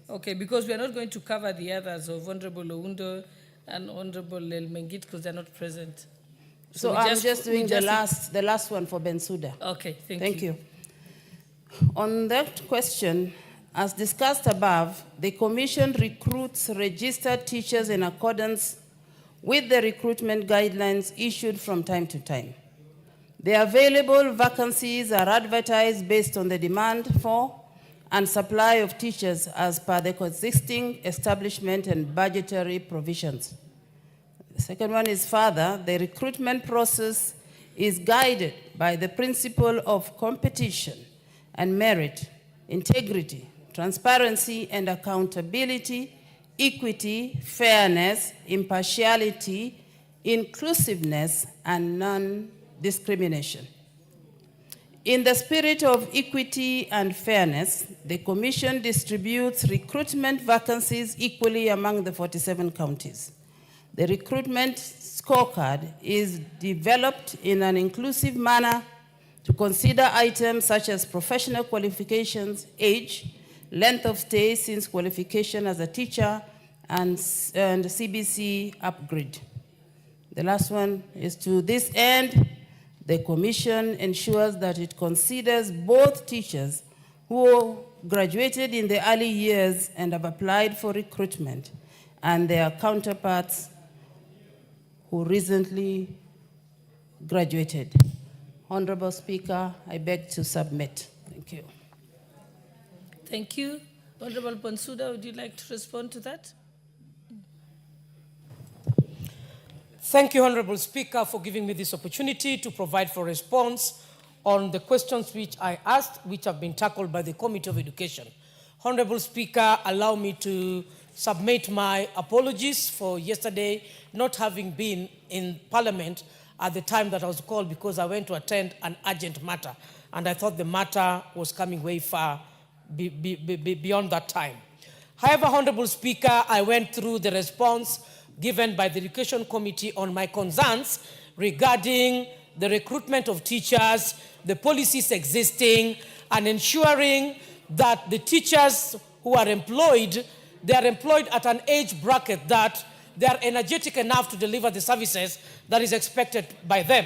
Okay, because we are not going to cover the others of Honorable Oundo and Honorable El Mengit because they're not present. So we I'm just we doing the last one for Bensouda. Okay, Thank you. On that question, as discussed above, the Commission recruits registered teachers in accordance with the recruitment guidelines issued from time to time. The available vacancies are advertised based on the demand for and supply of teachers as per the existing establishment and budgetary provisions. The second one is further, the recruitment process is guided by the principle of competition and merit, integrity, transparency and accountability, equity, fairness, impartiality, inclusiveness, and non-discrimination. In the spirit of equity and fairness, the Commission distributes recruitment vacancies equally among the 47 counties. The recruitment scorecard is developed in an inclusive manner to consider items such as professional qualifications, age, length of stay since qualification as a teacher, and CBC upgrade. The last one is to this end, the Commission ensures that it considers both teachers who graduated in the early years and have applied for recruitment and their counterparts who recently graduated. Honorable Speaker, I beg to submit. Thank you. Thank you. Honorable Bensouda, would you like to respond to that? Thank you, Honorable Speaker, for giving me this opportunity to provide for response on the questions which I asked, which have been tackled by the Committee of Education. Honorable Speaker, allow me to submit my apologies for yesterday not having been in Parliament at the time that I was called because I went to attend an urgent matter. and I thought the matter was coming way far beyond that time. However, Honorable Speaker, I went through the response given by the Education Committee on my concerns regarding the recruitment of teachers, the policies existing, and ensuring that the teachers who are employed, they are employed at an age bracket that they are energetic enough to deliver the services that is expected by them.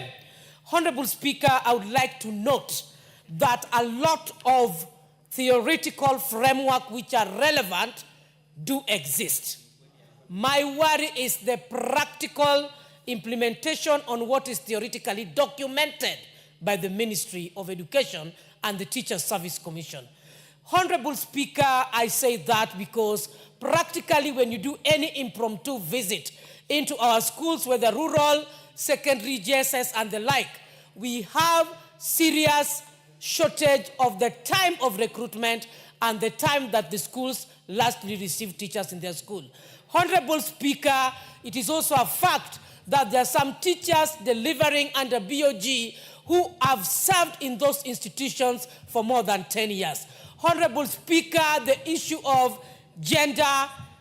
Honorable Speaker, I would like to note that a lot of theoretical framework which are relevant do exist. My worry is the practical implementation on what is theoretically documented by the Ministry of Education and the Teachers Service Commission. Honorable Speaker, I say that because practically when you do any impromptu visit into our schools, whether rural, secondary, JSS, and the like, we have serious shortage of the time of recruitment and the time that the schools lastly receive teachers in their school. Honorable Speaker, it is also a fact that there are some teachers delivering under BOG who have served in those institutions for more than 10 years. Honorable Speaker, the issue of gender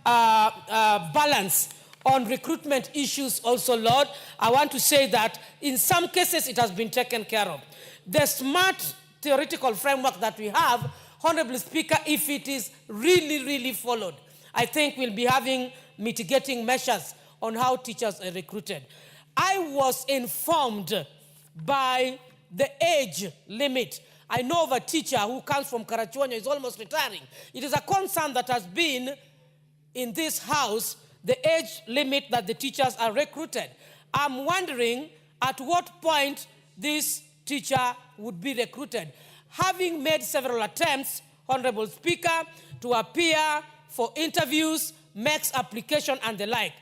balance on recruitment issues also, Lord, I want to say that in some cases it has been taken care of. The smart theoretical framework that we have, Honorable Speaker, if it is really followed, I think we'll be having mitigating measures on how teachers are recruited. I was informed by the age limit. I know of a teacher who comes from Karachuonyo, is almost retiring. It is a concern that has been in this house, the age limit that the teachers are recruited. I'm wondering at what point this teacher would be recruited. Having made several attempts, Honorable Speaker, to appear for interviews, makes application and the like.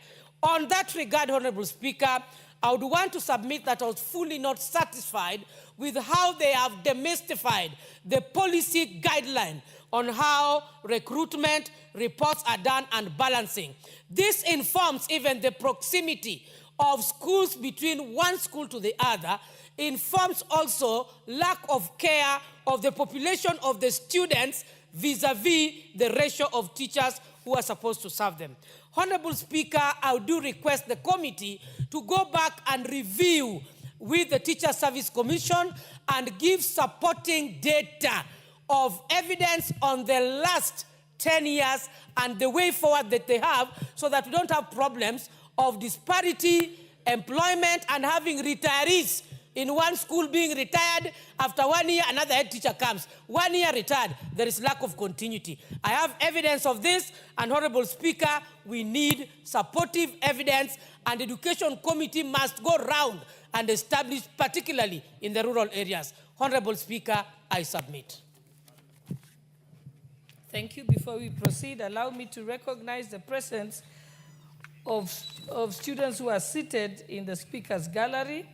On that regard, Honorable Speaker, I would want to submit that I was fully not satisfied with how they have demystified the policy guideline on how recruitment reports are done and balancing. This informs even the proximity of schools between one school to the other, informs also lack of care of the population of the students vis-a-vis the ratio of teachers who are supposed to serve them. Honorable Speaker, I do request the committee to go back and review with the Teacher Service Commission and give supporting data of evidence on the last 10 years and the way forward that they have so that we don't have problems of disparity, employment, and having retirees in one school being retired, after 1 year, another head teacher comes. 1 year retired, there is lack of continuity. I have evidence of this, and Honorable Speaker, we need supportive evidence, and the Education Committee must go round and establish, particularly in the rural areas. Honorable Speaker, I submit. Thank you. Before we proceed, allow me to recognize the presence of students who are seated in the Speaker's Gallery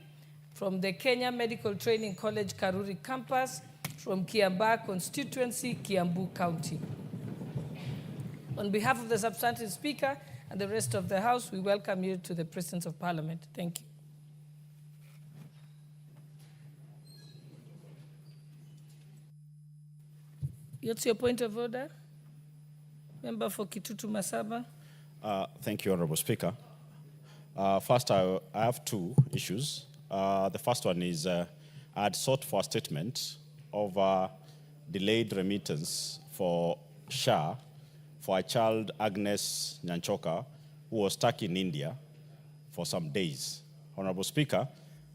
from the Kenya Medical Training College Karuri campus, from Kiambaa constituency, Kiambu County. On behalf of the substantive Speaker and the rest of the House, we welcome you to the presence of Parliament. Thank you. What's your point of order? Member for Kitutu Masaba. Thank you, Honorable Speaker. First, I have two issues. The first one is I had sought for a statement of delayed remittance for SHA for a child, Agnes Nyanchoka, who was stuck in India for some days. Honorable Speaker,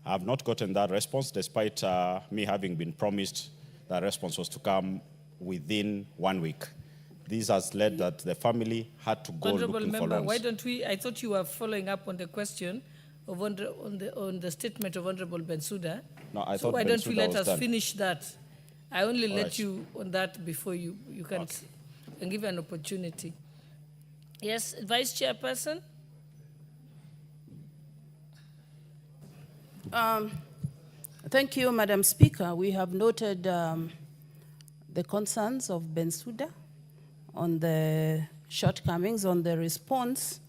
I have not gotten that response despite me having been promised that response was to come within 1 week. This has led that the family had to go Honorable looking Member, for loans. why don't we, I thought you were following up on the question of on the statement of Honorable Bensouda. No, I so thought why don't we Bensouda let was us done. finish that? I only All let right. you on that before you can, Okay. can give an opportunity. Yes, Vice Chairperson? Thank you, Madam Speaker. We have noted the concerns of Bensouda on the shortcomings on the response.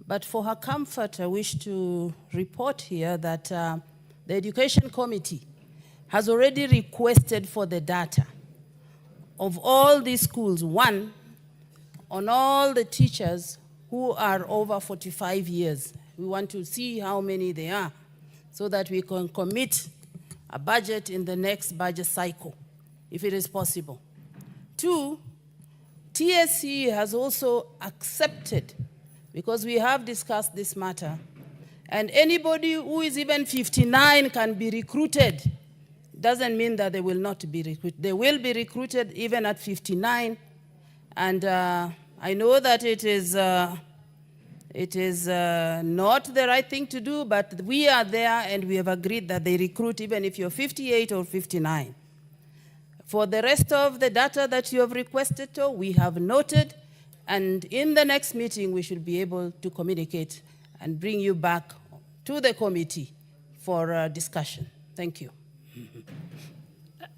But for her comfort, I wish to report here that the Education Committee has already requested for the data of all these schools, one, on all the teachers who are over 45 years. We want to see how many they are so that we can commit a budget in the next budget cycle, if it is possible. Two, TSC has also accepted, because we have discussed this matter, and anybody who is even 59 can be recruited. Doesn't mean that they will not be recruited. They will be recruited even at 59. And I know that it is not the right thing to do, but we are there and we have agreed that they recruit even if you're 58 or 59. For the rest of the data that you have requested, we have noted, and in the next meeting we should be able to communicate and bring you back to the committee for discussion. Thank you.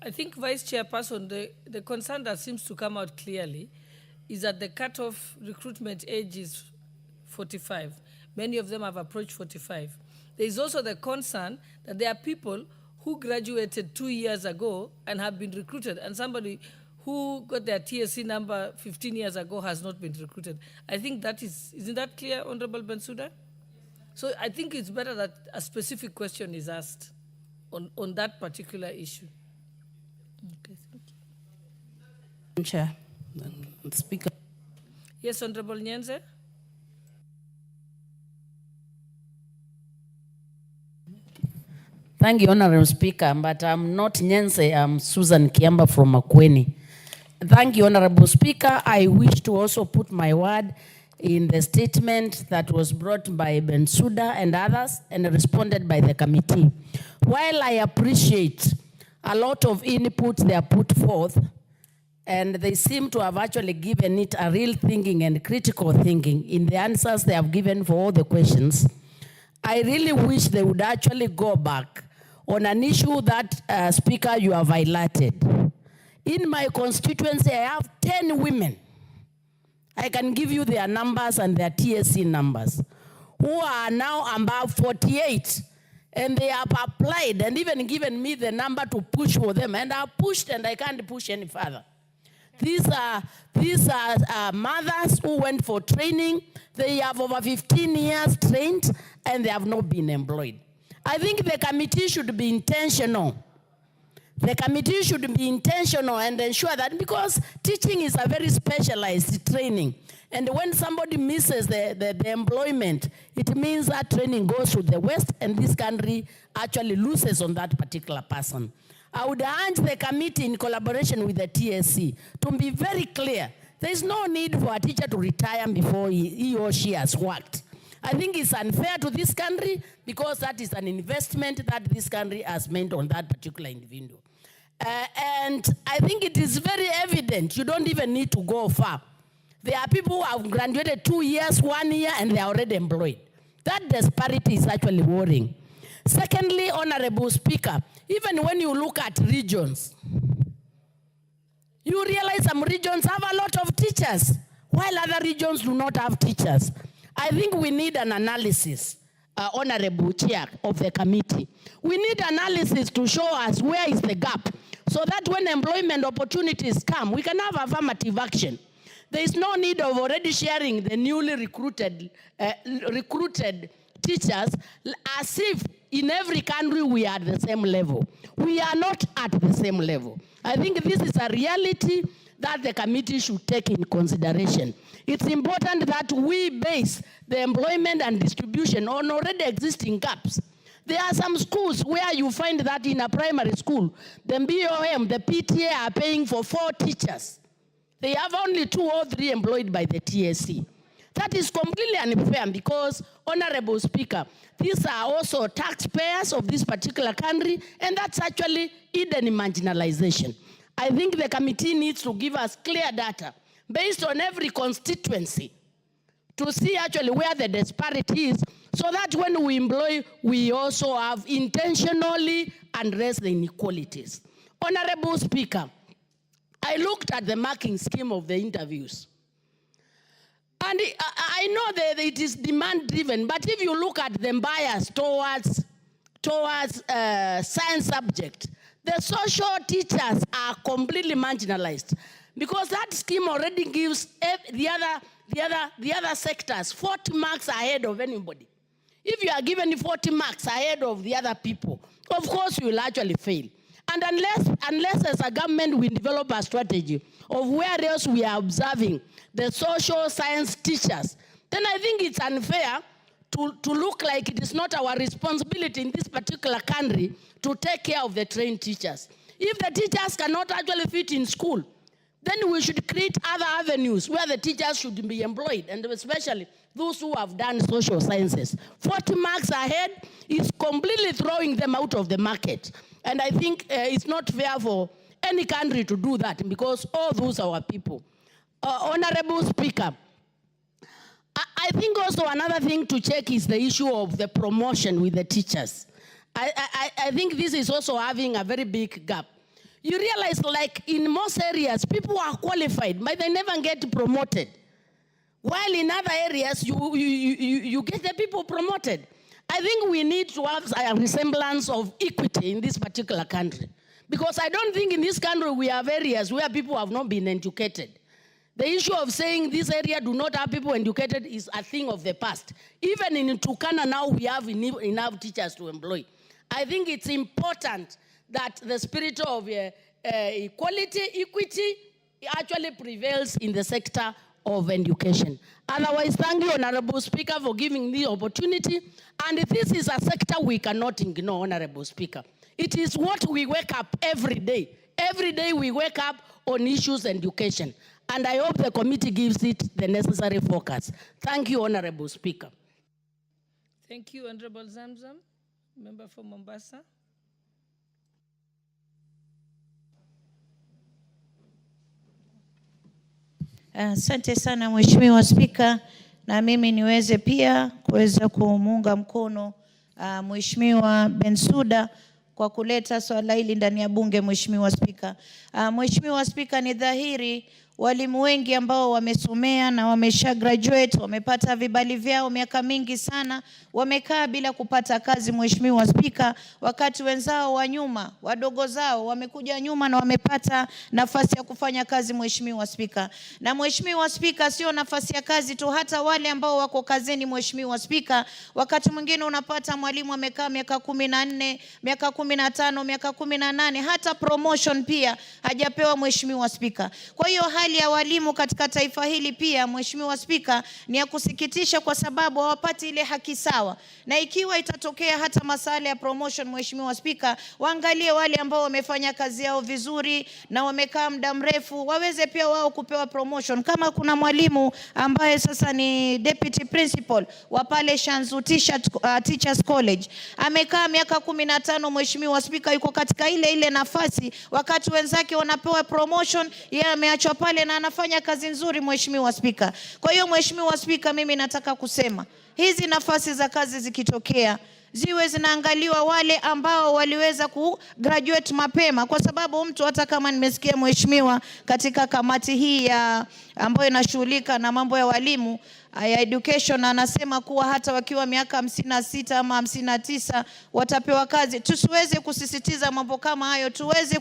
I think, Vice Chairperson, the concern that seems to come out clearly is that the cutoff recruitment age is 45. Many of them have approached 45. There is also the concern that there are people who graduated 2 years ago and have been recruited, and somebody who got their TSC number 15 years ago has not been recruited. I think that isn't that clear, Honorable Bensouda? So I think it's better that a specific question is asked on that particular issue. Okay, thank you. Chair, Speaker. Yes, Honorable Nyenze. Thank you, Honorable Speaker, but I'm not Nyense, I'm Susan Kiamba from Makueni. Thank you, Honorable Speaker. I wish to also put my word in the statement that was brought by Bensouda and others and responded by the committee. While I appreciate a lot of input they are put forth, and they seem to have actually given it a real thinking and critical thinking in the answers they have given for all the questions, I really wish they would actually go back on an issue that, Speaker, you have highlighted. In my constituency, I have 10 women. I can give you their numbers and their TSC numbers, who are now above 48. And they have applied and even given me the number to push for them. And I've pushed and I can't push any further. These are mothers who went for training. They have over 15 years trained and they have not been employed. I think the committee should be intentional. The committee should be intentional and ensure that, because teaching is a very specialized training. And when somebody misses the employment, it means that training goes to the West and this country actually loses on that particular person. I would urge the committee in collaboration with the TSC to be very clear. There is no need for a teacher to retire before he or she has worked. I think it's unfair to this country because that is an investment that this country has made on that particular individual. And I think it is very evident. You don't even need to go far. There are people who have graduated 2 years, 1 year, and they are already employed. That disparity is actually worrying. Secondly, Honorable Speaker, even when you look at regions, you realize some regions have a lot of teachers, while other regions do not have teachers. I think we need an analysis, Honorable Chair of the committee. We need analysis to show us where is the gap, so that when employment opportunities come, we can have affirmative action. There is no need of already sharing the newly recruited teachers as if in every country we are at the same level. We are not at the same level. I think this is a reality that the committee should take in consideration. It's important that we base the employment and distribution on already existing gaps. There are some schools where you find that in a primary school, the BOM, the PTA are paying for 4 teachers. They have only 2 or 3 employed by the TSC. That is completely unfair because, Honorable Speaker, these are also taxpayers of this particular country, and that's actually hidden marginalization. I think the committee needs to give us clear data based on every constituency to see actually where the disparity is, so that when we employ, we also have intentionally addressed the inequalities. Honorable Speaker, I looked at the marking scheme of the interviews. And I know that it is demand-driven, but if you look at the bias towards science subject, The social teachers are completely marginalized because that scheme already gives the other sectors 40 marks ahead of anybody. If you are given 40 marks ahead of the other people, of course you will actually fail. And unless as a government we develop a strategy of where else we are observing the social science teachers, then I think it's unfair to look like it is not our responsibility in this particular country to take care of the trained teachers. If the teachers cannot actually fit in school, then we should create other avenues where the teachers should be employed, and especially those who have done social sciences. 40 marks ahead is completely throwing them out of the market. And I think it's not fair for any country to do that because all those are our people. Honorable Speaker, I think also another thing to check is the issue of the promotion with the teachers. I think this is also having a very big gap. You realize, like in most areas, people are qualified, but they never get promoted. While in other areas, you get the people promoted. I think we need to have a resemblance of equity in this particular country. Because I don't think in this country we have areas where people have not been educated. The issue of saying this area do not have people educated is a thing of the past. Even in Turkana now we have enough teachers to employ. I think it's important that the spirit of equality, equity actually prevails in the sector of education. Otherwise, thank you, Honorable Speaker, for giving me the opportunity. And this is a sector we cannot ignore, Honorable Speaker. It is what we wake up every day. Every day we wake up on issues and education. And I hope the committee gives it the necessary focus. Thank you, Honorable Speaker. Thank you, Honorable Zamzam. Member for Mombasa. Asante sana Mheshimiwa Spika, na mimi niweze pia kuweza kumuunga mkono Mheshimiwa Bensouda kwa kuleta swala hili ndani ya bunge. Mheshimiwa Spika, Mheshimiwa Spika, ni dhahiri walimu wengi ambao wamesomea na wamesha graduate, wamepata vibali vyao miaka mingi sana, wamekaa bila kupata kazi. Mheshimiwa Spika, wakati wenzao wa nyuma, wadogo zao wamekuja nyuma na wamepata nafasi ya kufanya kazi. Mheshimiwa Spika, na Mheshimiwa Spika, sio nafasi ya kazi tu, hata wale ambao wako kazini. Mheshimiwa Spika, wakati mwingine unapata mwalimu amekaa miaka 14, miaka 15, miaka 18, hata promotion pia hajapewa. Mheshimiwa Spika, kwa hiyo hali ya walimu katika taifa hili pia, Mheshimiwa Spika, ni ya kusikitisha kwa sababu hawapati ile haki sawa. Na ikiwa itatokea hata masala ya promotion, Mheshimiwa Spika, waangalie wale ambao wamefanya kazi yao vizuri na wamekaa muda mrefu, waweze pia wao kupewa promotion. Kama kuna mwalimu ambaye sasa ni deputy principal wa pale Shanzu Teachers College, amekaa miaka 15, Mheshimiwa Spika, yuko katika ile nafasi, wakati wenzake wanapewa promotion, yeye ameachwa pale na anafanya kazi nzuri. Mheshimiwa Spika, kwa hiyo Mheshimiwa Spika, mimi nataka kusema hizi nafasi za kazi zikitokea, ziwe zinaangaliwa wale ambao waliweza kugraduate mapema, kwa sababu mtu, hata kama nimesikia Mheshimiwa katika kamati hii ya ambayo inashughulika na mambo ya walimu ya education, anasema kuwa hata wakiwa miaka 56 ama 59 watapewa kazi. Tusiweze kusisitiza mambo kama hayo, tuweze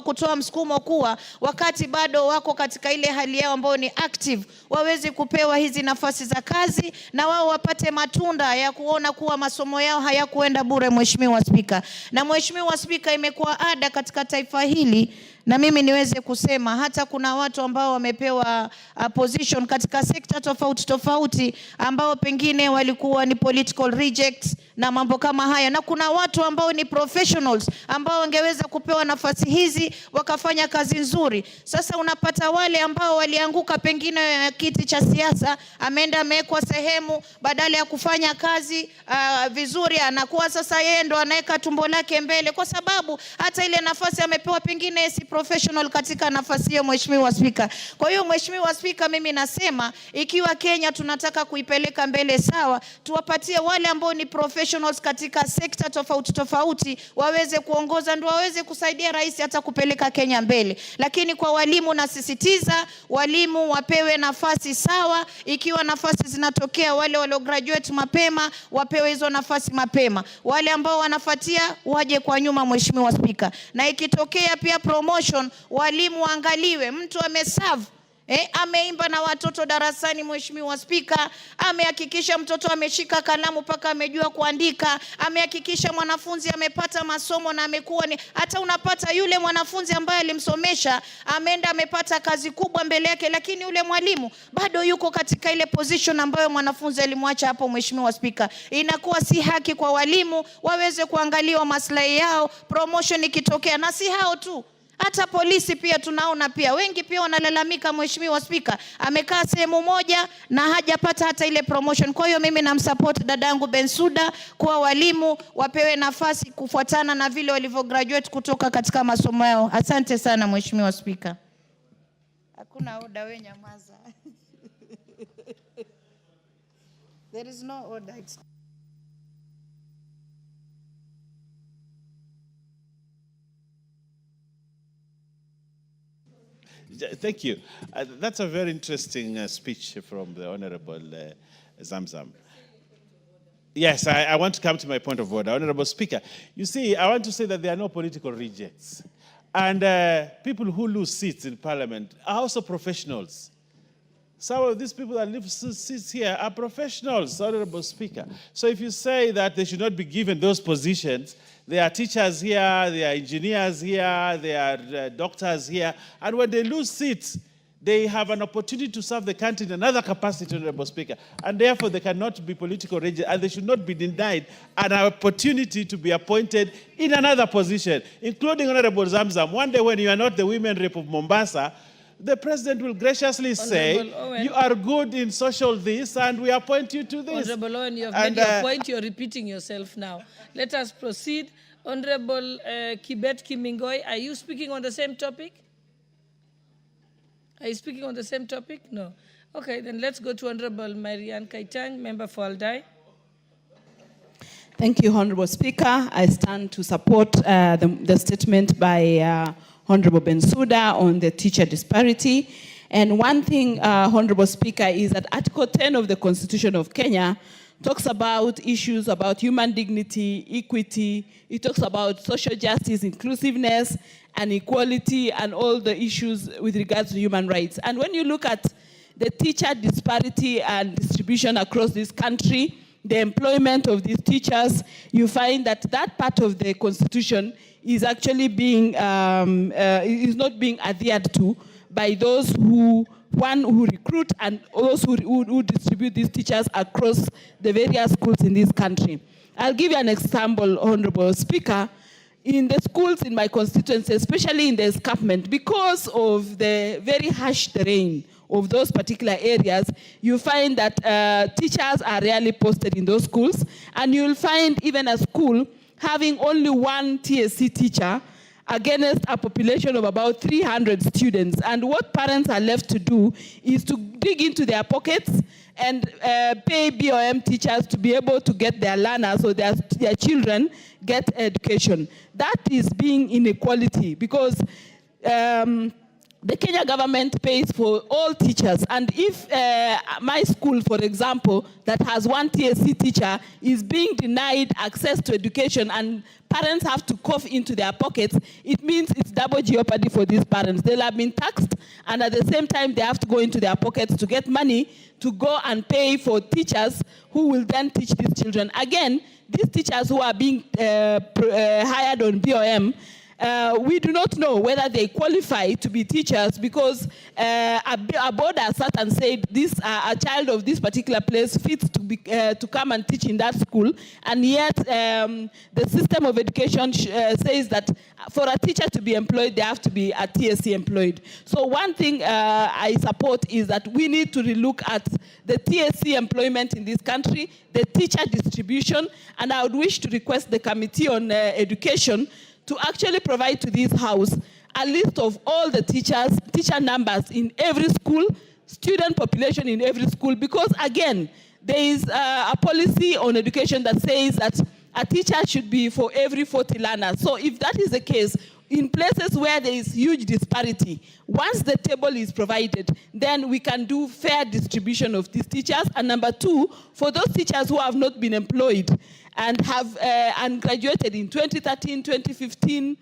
kutoa msukumo kuwa wakati bado wako katika ile hali yao ambayo ni active, waweze kupewa hizi nafasi za kazi na wao wapate matunda ya kuona kuwa masomo yao hayakuenda bure. Mheshimiwa Spika, na Mheshimiwa Spika, imekuwa ada katika taifa hili, na mimi niweze kusema hata kuna watu ambao wamepewa position katika sekta tofauti ambao pengine walikuwa ni political rejects na mambo kama haya, na kuna watu ambao ni professionals ambao wangeweza kupewa nafasi hizi wakafanya kazi nzuri. Sasa unapata wale ambao walianguka pengine kiti cha siasa, ameenda amewekwa sehemu, badala ya kufanya kazi vizuri, anakuwa sasa yeye ndo anaweka tumbo lake mbele, kwa sababu hata ile nafasi amepewa pengine si professional katika nafasi hiyo, Mheshimiwa Spika. Kwa hiyo Mheshimiwa Spika, mimi nasema ikiwa Kenya tunataka kuipeleka mbele sawa, tuwapatie wale ambao ni professionals katika sekta tofauti tofauti waweze kuongoza, ndio waweze kusaidia rais hata kupeleka Kenya mbele. Lakini kwa walimu nasisitiza walimu wapewe nafasi sawa. Ikiwa nafasi zinatokea, wale walio graduate mapema wapewe hizo nafasi mapema, wale ambao wanafuatia waje kwa nyuma, Mheshimiwa Spika. Na ikitokea pia promotion, walimu waangaliwe, mtu ameserve ameimba na watoto darasani, Mheshimiwa Spika, amehakikisha mtoto ameshika kalamu paka amejua kuandika, amehakikisha mwanafunzi amepata masomo na amekuwa ni hata unapata yule mwanafunzi ambaye alimsomesha ameenda amepata kazi kubwa mbele yake, lakini yule mwalimu bado yuko katika ile position ambayo mwanafunzi alimwacha hapo. Mheshimiwa Spika, inakuwa si haki kwa walimu, waweze kuangaliwa maslahi yao promotion ikitokea. Na si hao tu, hata polisi pia tunaona pia wengi pia wanalalamika, Mheshimiwa Spika, amekaa sehemu moja na hajapata hata ile promotion. Kwa hiyo mimi namsupport dadangu Bensouda kwa walimu wapewe nafasi kufuatana na vile walivyo graduate kutoka katika masomo yao. Asante sana Mheshimiwa Spika. Hakuna order, we nyamaza. There is no order. Thank you. That's a very interesting speech from the Honorable Zamzam. Yes, I want to come to my point of order. Honorable Speaker, you see, I want to say that there are no political rejects. And people who lose seats in Parliament are also professionals. Some of these people that leave seats here are professionals, Honorable Speaker. So if you say that they should not be given those positions, there are teachers here, there are engineers here, there are doctors here, and when they lose seats, they have an opportunity to serve the country in another capacity, Honorable Speaker, and therefore they cannot be political rejects, and they should not be denied an opportunity to be appointed in another position, including Honorable Zamzam. One day when you are not the women rep of Mombasa, the president will graciously say, you are good in social this, and we appoint you to this. Honorable Owen, you have made your point. You're repeating yourself now. Let us proceed. Honorable Kibet Kimingoi, are you speaking on the same topic? Are you speaking on the same topic? No. Okay, then let's go to Honorable Marianne Kaitang, member for Aldai. Thank you, Honorable Speaker. I stand to support the statement by Honorable Bensouda on the teacher disparity. And one thing, Honorable Speaker, is that Article 10 of the Constitution of Kenya talks about issues about human dignity, equity. It talks about social justice, inclusiveness, and equality, and all the issues with regards to human rights. And when you look at the teacher disparity and distribution across this country, the employment of these teachers, you find that that part of the Constitution is actually being, is not being adhered to by those who recruit and those who distribute these teachers across the various schools in this country. I'll give you an example, Honorable Speaker. In the schools in my constituency, especially in the escarpment, because of the very harsh terrain of those particular areas, you find that teachers are rarely posted in those schools, and you'll find even a school having only one TSC teacher against a population of about 300 students. And what parents are left to do is to dig into their pockets and pay BOM teachers to be able to get their learners so their children get education. That is being inequality, because the Kenya government pays for all teachers, and if my school, for example, that has one TSC teacher is being denied access to education and parents have to cough into their pockets, it means it's double jeopardy for these parents. They'll have been taxed, and at the same time they have to go into their pockets to get money to go and pay for teachers who will then teach these children. Again, these teachers who are being hired on BOM, we do not know whether they qualify to be teachers, because a board has sat and said a child of this particular place fits to come and teach in that school, and yet the system of education says that for a teacher to be employed, they have to be a TSC employed. So one thing I support is that we need to relook at the TSC employment in this country, the teacher distribution, and I would wish to request the Committee on Education to actually provide to this House a list of all the teachers, teacher numbers in every school, student population in every school, because again, there is a policy on education that says that a teacher should be for every 40 learners. So if that is the case, in places where there is huge disparity, once the table is provided, then we can do fair distribution of these teachers. And number two, for those teachers who have not been employed and have and graduated in 2013, 2015,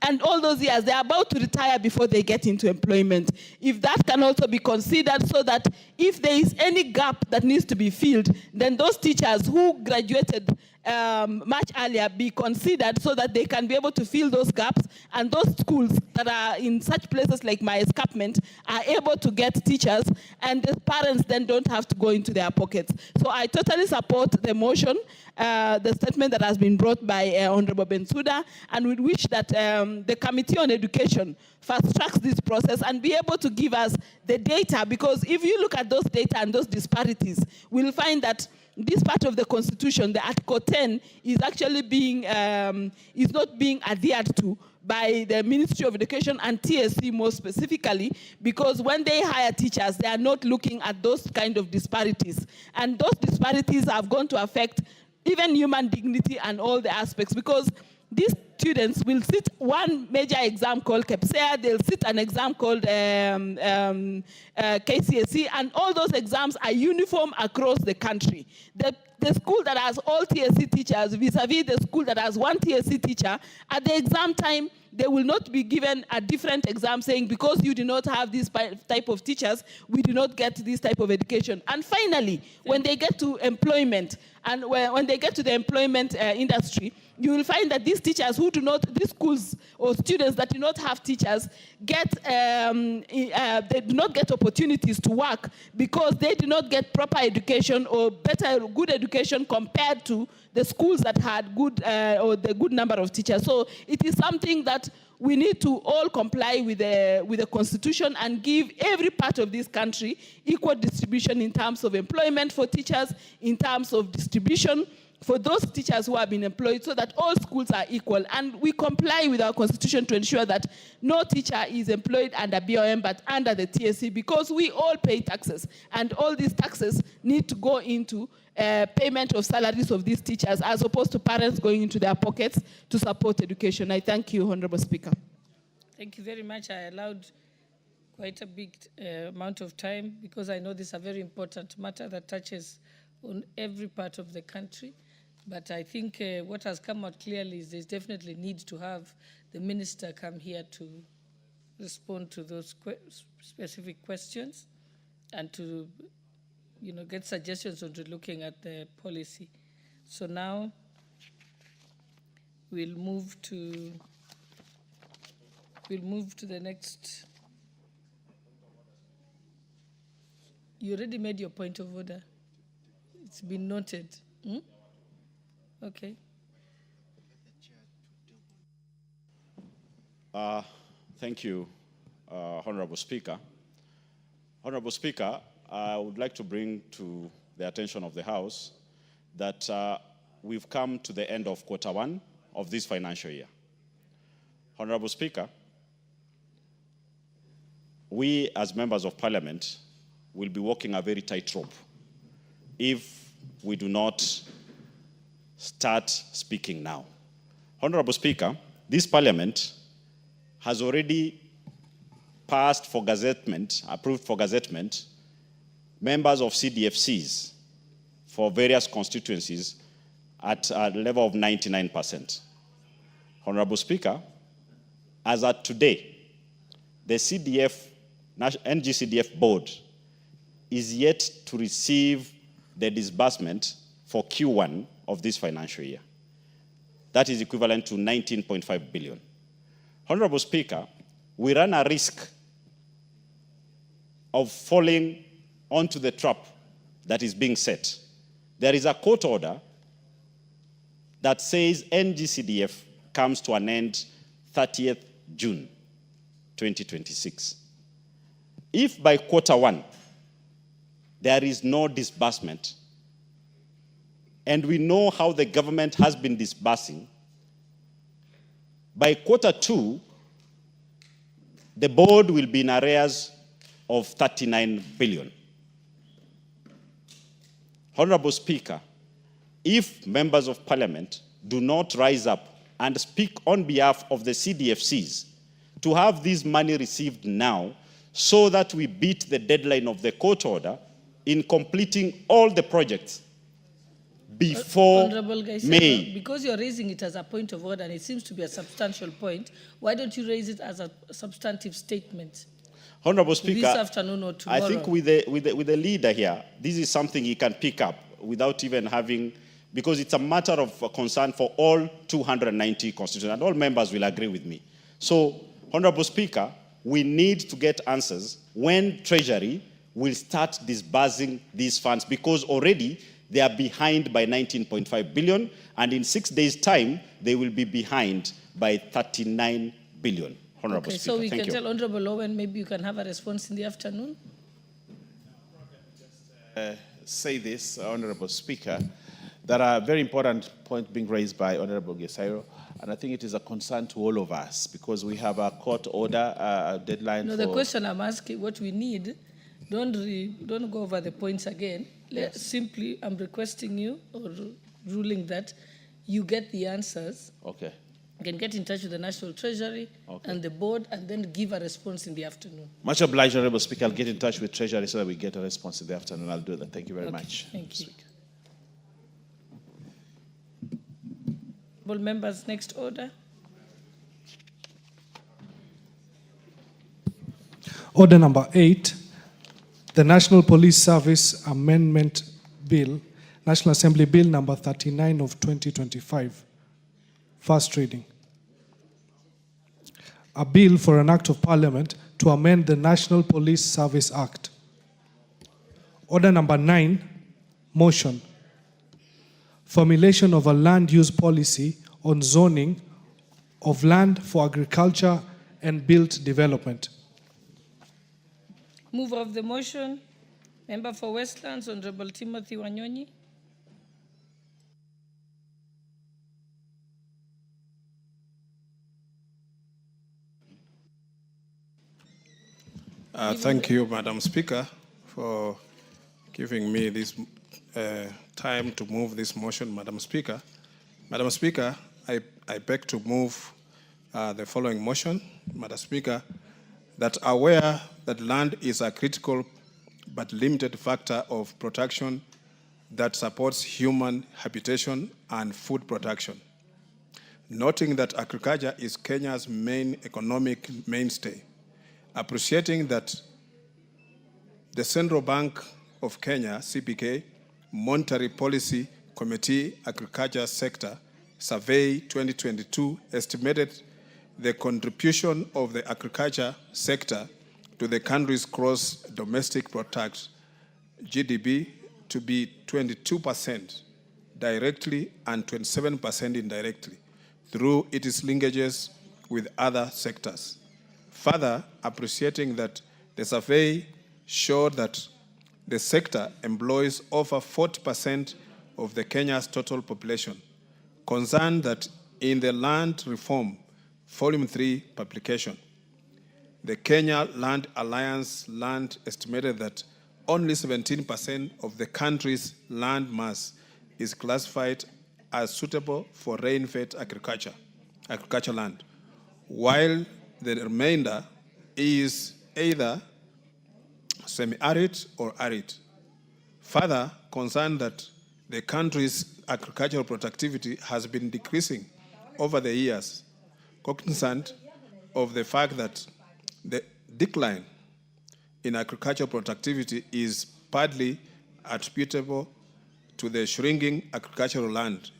and all those years, they're about to retire before they get into employment. If that can also be considered, so that if there is any gap that needs to be filled, then those teachers who graduated much earlier be considered, so that they can be able to fill those gaps, and those schools that are in such places like my escarpment are able to get teachers, and the parents then don't have to go into their pockets. So I totally support the motion, the statement that has been brought by Honorable Bensouda, and we wish that the Committee on Education fast-tracks this process and be able to give us the data, because if you look at those data and those disparities, we'll find that this part of the Constitution, the Article 10, is actually being, is not being adhered to by the Ministry of Education and TSC more specifically, because when they hire teachers, they are not looking at those kind of disparities. And those disparities have gone to affect even human dignity and all the aspects, because these students will sit one major exam called KPSEA, they'll sit an exam called KCSE, and all those exams are uniform across the country. The school that has all TSC teachers vis-a-vis the school that has one TSC teacher, at the exam time, they will not be given a different exam saying, because you do not have this type of teachers, we do not get this type of education. And finally, when they get to employment, and when they get to the employment industry, you will find that these teachers who do not, these schools or students that do not have teachers, they do not get opportunities to work, because they do not get proper education or good education compared to the schools that had good or the good number of teachers. So it is something that we need to all comply with the Constitution and give every part of this country equal distribution in terms of employment for teachers, in terms of distribution for those teachers who have been employed, so that all schools are equal. And we comply with our Constitution to ensure that no teacher is employed under BOM but under the TSC, because we all pay taxes, and all these taxes need to go into payment of salaries of these teachers, as opposed to parents going into their pockets to support education. I thank you, Honorable Speaker. Thank you very much. I allowed quite a big amount of time, because I know this is a very important matter that touches on every part of the country. But I think what has come out clearly is there's definitely need to have the minister come here to respond to those specific questions, and to get suggestions on looking at the policy. So now we'll move to the next. You already made your point of order. It's been noted. Okay. Thank you, Honorable Speaker. Honorable Speaker, I would like to bring to the attention of the House that we've come to the end of Q1 of this financial year. Honorable Speaker, we as members of Parliament will be walking a very tight rope if we do not start speaking now. Honorable Speaker, this Parliament has already passed for gazettement, approved for gazettement, members of CDFCs for various constituencies at a level of 99%. Honorable Speaker, as at today, the NGCDF board is yet to receive the disbursement for Q1 of this financial year. That is equivalent to 19.5 billion. Honorable Speaker, we run a risk of falling onto the trap that is being set. There is a court order that says NGCDF comes to an end 30th June 2026. If by Q1 there is no disbursement, and we know how the government has been disbursing, by Q2, the board will be in arrears of 39 billion. Honorable Speaker, if members of parliament do not rise up and speak on behalf of the CDFCs to have this money received now so that we beat the deadline of the court order in completing all the projects before Honorable Gaisero, May. because you're raising it as a point of order and it seems to be a substantial point, why don't you raise it as a substantive statement? Honorable Speaker, This afternoon or tomorrow? I think with the leader here, this is something he can pick up without even having, because it's a matter of concern for all 290 constituents, and all members will agree with me. So, Honorable Speaker, we need to get answers when Treasury will start disbursing these funds, because already they are behind by 19.5 billion, and in 6 days' time, they will be behind by 39 billion. Honorable Okay, Speaker, so we thank can you. tell Honorable Owen, maybe you can have a response in the afternoon? Say this, Honorable Speaker. There are very important points being raised by Honorable Gaisero, and I think it is a concern to all of us because we have a court order, a deadline No, for... the question I'm asking, what we need, don't go over the points again. Yes. Simply, I'm requesting you, or ruling that you get the answers. Okay. You can get in touch with the National Treasury and the board and then give a response in the afternoon. Much obliged, Honorable Speaker. I'll get in touch with Treasury so that we get a response in the afternoon. I'll do that. Thank you very much. Thank you. Honorable members, next order. Order number 8, the National Police Service Amendment Bill, National Assembly Bill number 39 of 2025. First reading. A bill for an act of parliament to amend the National Police Service Act. Order number 9, motion. Formulation of a land use policy on zoning of land for agriculture and built development. Mover of the motion, Member for Westlands, Honorable Timothy Wanyonyi. Thank you, Madam Speaker, for giving me this time to move this motion, Madam Speaker. Madam Speaker, I beg to move the following motion, Madam Speaker, that aware that land is a critical but limited factor of protection that supports human habitation and food production. Noting that agriculture is Kenya's main economic mainstay, appreciating that the Central Bank of Kenya, CBK, Monetary Policy Committee Agriculture Sector Survey 2022 estimated the contribution of the agriculture sector to the country's gross domestic product, GDP, to be 22% directly and 27% indirectly through its linkages with other sectors. Further, appreciating that the survey showed that the sector employs over 40% of the Kenya's total population, concerned that in the Land Reform Volume 3 publication, the Kenya Land Alliance land estimated that only 17% of the country's land mass is classified as suitable for rain-fed agriculture land, while the remainder is either semi-arid or arid. Further, concerned that the country's agricultural productivity has been decreasing over the years, cognizant of the fact that the decline in agricultural productivity is partly attributable to the shrinking agricultural land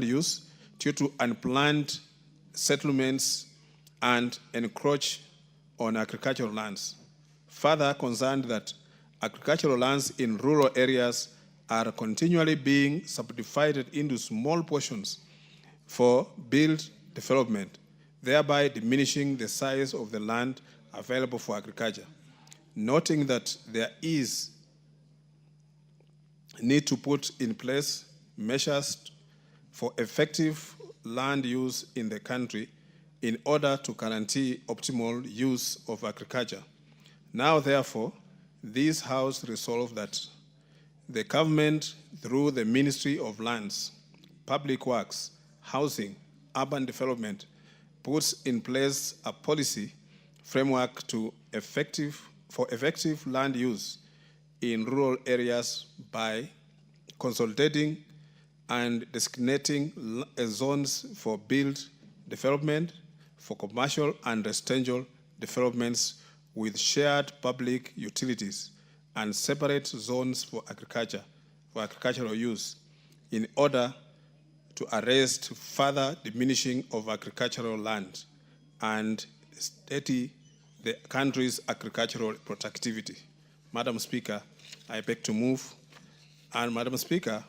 use due to unplanned settlements and encroach on agricultural lands. Further, concerned that agricultural lands in rural areas are continually being subdivided into small portions for built development, thereby diminishing the size of the land available for agriculture. Noting that there is need to put in place measures for effective land use in the country, in order to guarantee optimal use of agriculture. Now, therefore, this House resolved that the government, through the Ministry of Lands, Public Works, Housing, Urban Development, puts in place a policy framework for effective land use in rural areas by consolidating and designating zones for build development, for commercial and residential developments with shared public utilities, and separate zones for agricultural use, in order to arrest further diminishing of agricultural land and steady the country's agricultural productivity. Madam Speaker, I beg to move. And Madam Speaker,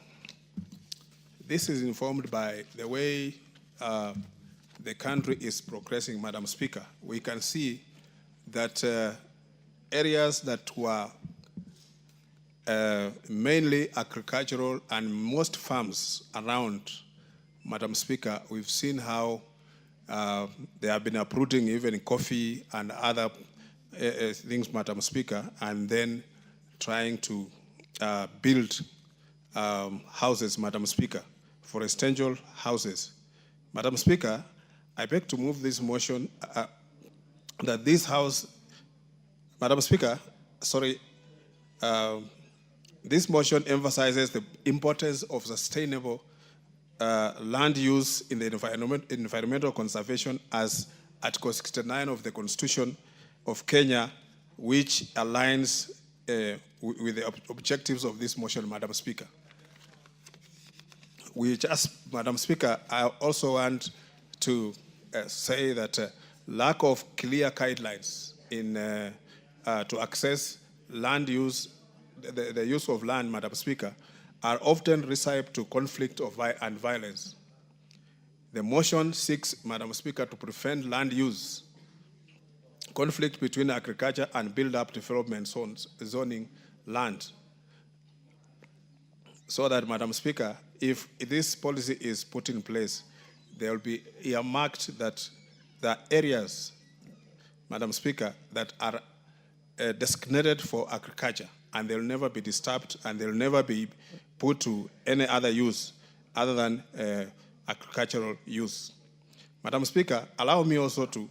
this is informed by the way the country is progressing, Madam Speaker. We can see that areas that were mainly agricultural and most farms around, Madam Speaker, we've seen how they have been uprooting even coffee and other things, Madam Speaker, and then trying to build houses, Madam Speaker, for residential houses. Madam Speaker, I beg to move this motion that this House, Madam Speaker, sorry, this motion emphasizes the importance of sustainable land use in the environmental conservation as Article 69 of the Constitution of Kenya, which aligns with the objectives of this motion, Madam Speaker. Madam Speaker, I also want to say that lack of clear guidelines to access land use, the use of land, Madam Speaker, are often recipe to conflict and violence. The motion seeks, Madam Speaker, to prevent land use, conflict between agriculture and build-up development zoning land, so that, Madam Speaker, if this policy is put in place, there will be earmarked that the areas, Madam Speaker, that are designated for agriculture, and they'll never be disturbed, and they'll never be put to any other use other than agricultural use. Madam Speaker, allow me also to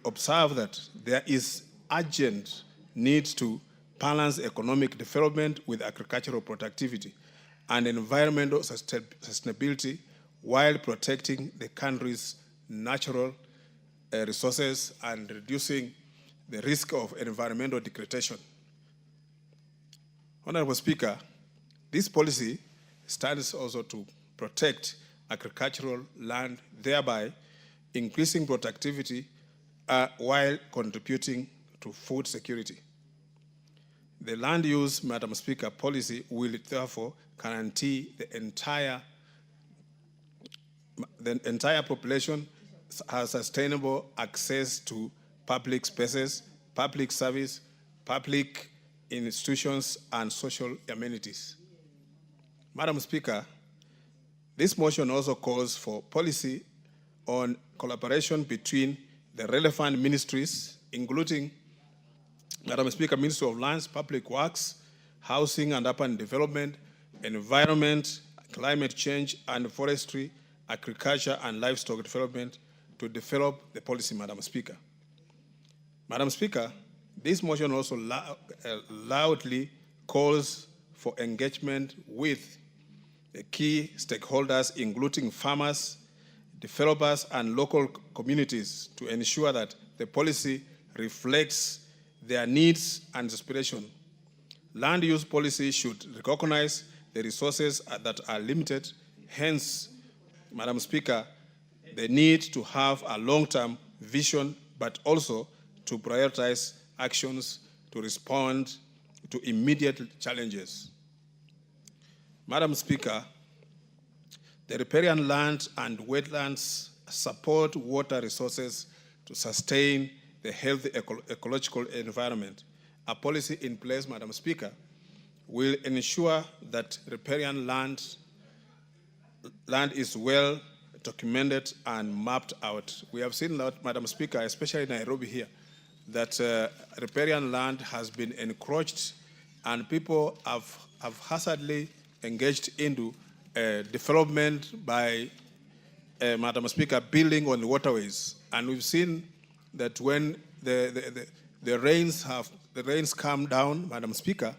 observe that there is urgent need to balance economic development with agricultural productivity and environmental sustainability while protecting the country's natural resources and reducing the risk of environmental degradation. Honorable Speaker, this policy stands also to protect agricultural land, thereby increasing productivity while contributing to food security. The land use, Madam Speaker, policy will therefore guarantee the entire population has sustainable access to public spaces, public service, public institutions, and social amenities. Madam Speaker, this motion also calls for policy on collaboration between the relevant ministries, including, Madam Speaker, Ministry of Lands, Public Works, Housing and Urban Development, Environment, Climate Change and Forestry, Agriculture and Livestock Development to develop the policy, Madam Speaker. Madam Speaker, this motion also loudly calls for engagement with the key stakeholders, including farmers, developers, and local communities to ensure that the policy reflects their needs and aspirations. Land use policy should recognize the resources that are limited. Hence, Madam Speaker, the need to have a long-term vision, but also to prioritize actions to respond to immediate challenges. Madam Speaker, the riparian land and wetlands support water resources to sustain the healthy ecological environment. A policy in place, Madam Speaker, will ensure that riparian land is well documented and mapped out. We have seen that, Madam Speaker, especially in Nairobi here, that riparian land has been encroached and people have haphazardly engaged into development by, Madam Speaker, building on the waterways. And we've seen that when the rains come down, Madam Speaker,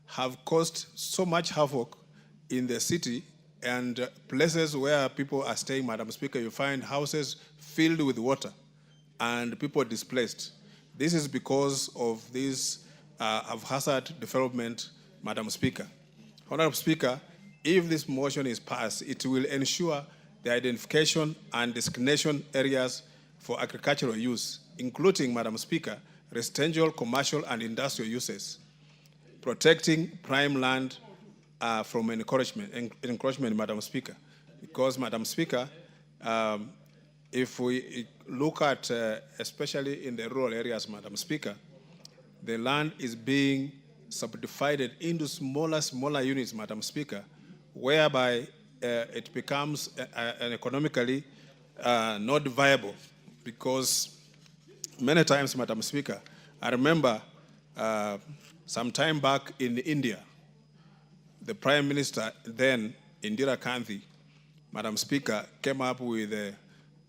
have caused so much havoc in the city and places where people are staying, Madam Speaker, you find houses filled with water and people displaced. This is because of this haphazard development, Madam Speaker. Honorable Speaker, if this motion is passed, it will ensure the identification and designation areas for agricultural use, including, Madam Speaker, residential, commercial, and industrial uses, protecting prime land from encroachment, Madam Speaker. Because, Madam Speaker, if we look at, especially in the rural areas, Madam Speaker, the land is being subdivided into smaller units, Madam Speaker, whereby it becomes economically not viable. Because many times, Madam Speaker, I remember some time back in India, the Prime Minister then, Indira Gandhi, Madam Speaker, came up with the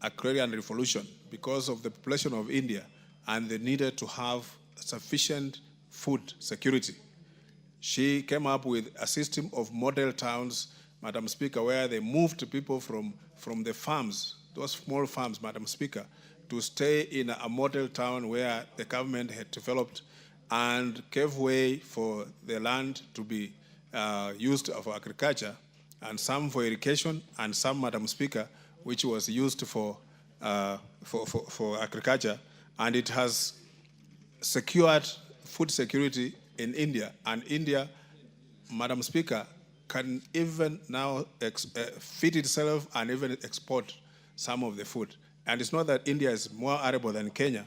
agrarian revolution because of the population of India, and they needed to have sufficient food security. She came up with a system of model towns, Madam Speaker, where they moved people from the farms, those small farms, Madam Speaker, to stay in a model town where the government had developed and gave way for the land to be used for agriculture, and some for irrigation, and some, Madam Speaker, which was used for agriculture, and it has secured food security in India. And India, Madam Speaker, can even now feed itself and even export some of the food. And it's not that India is more arable than Kenya,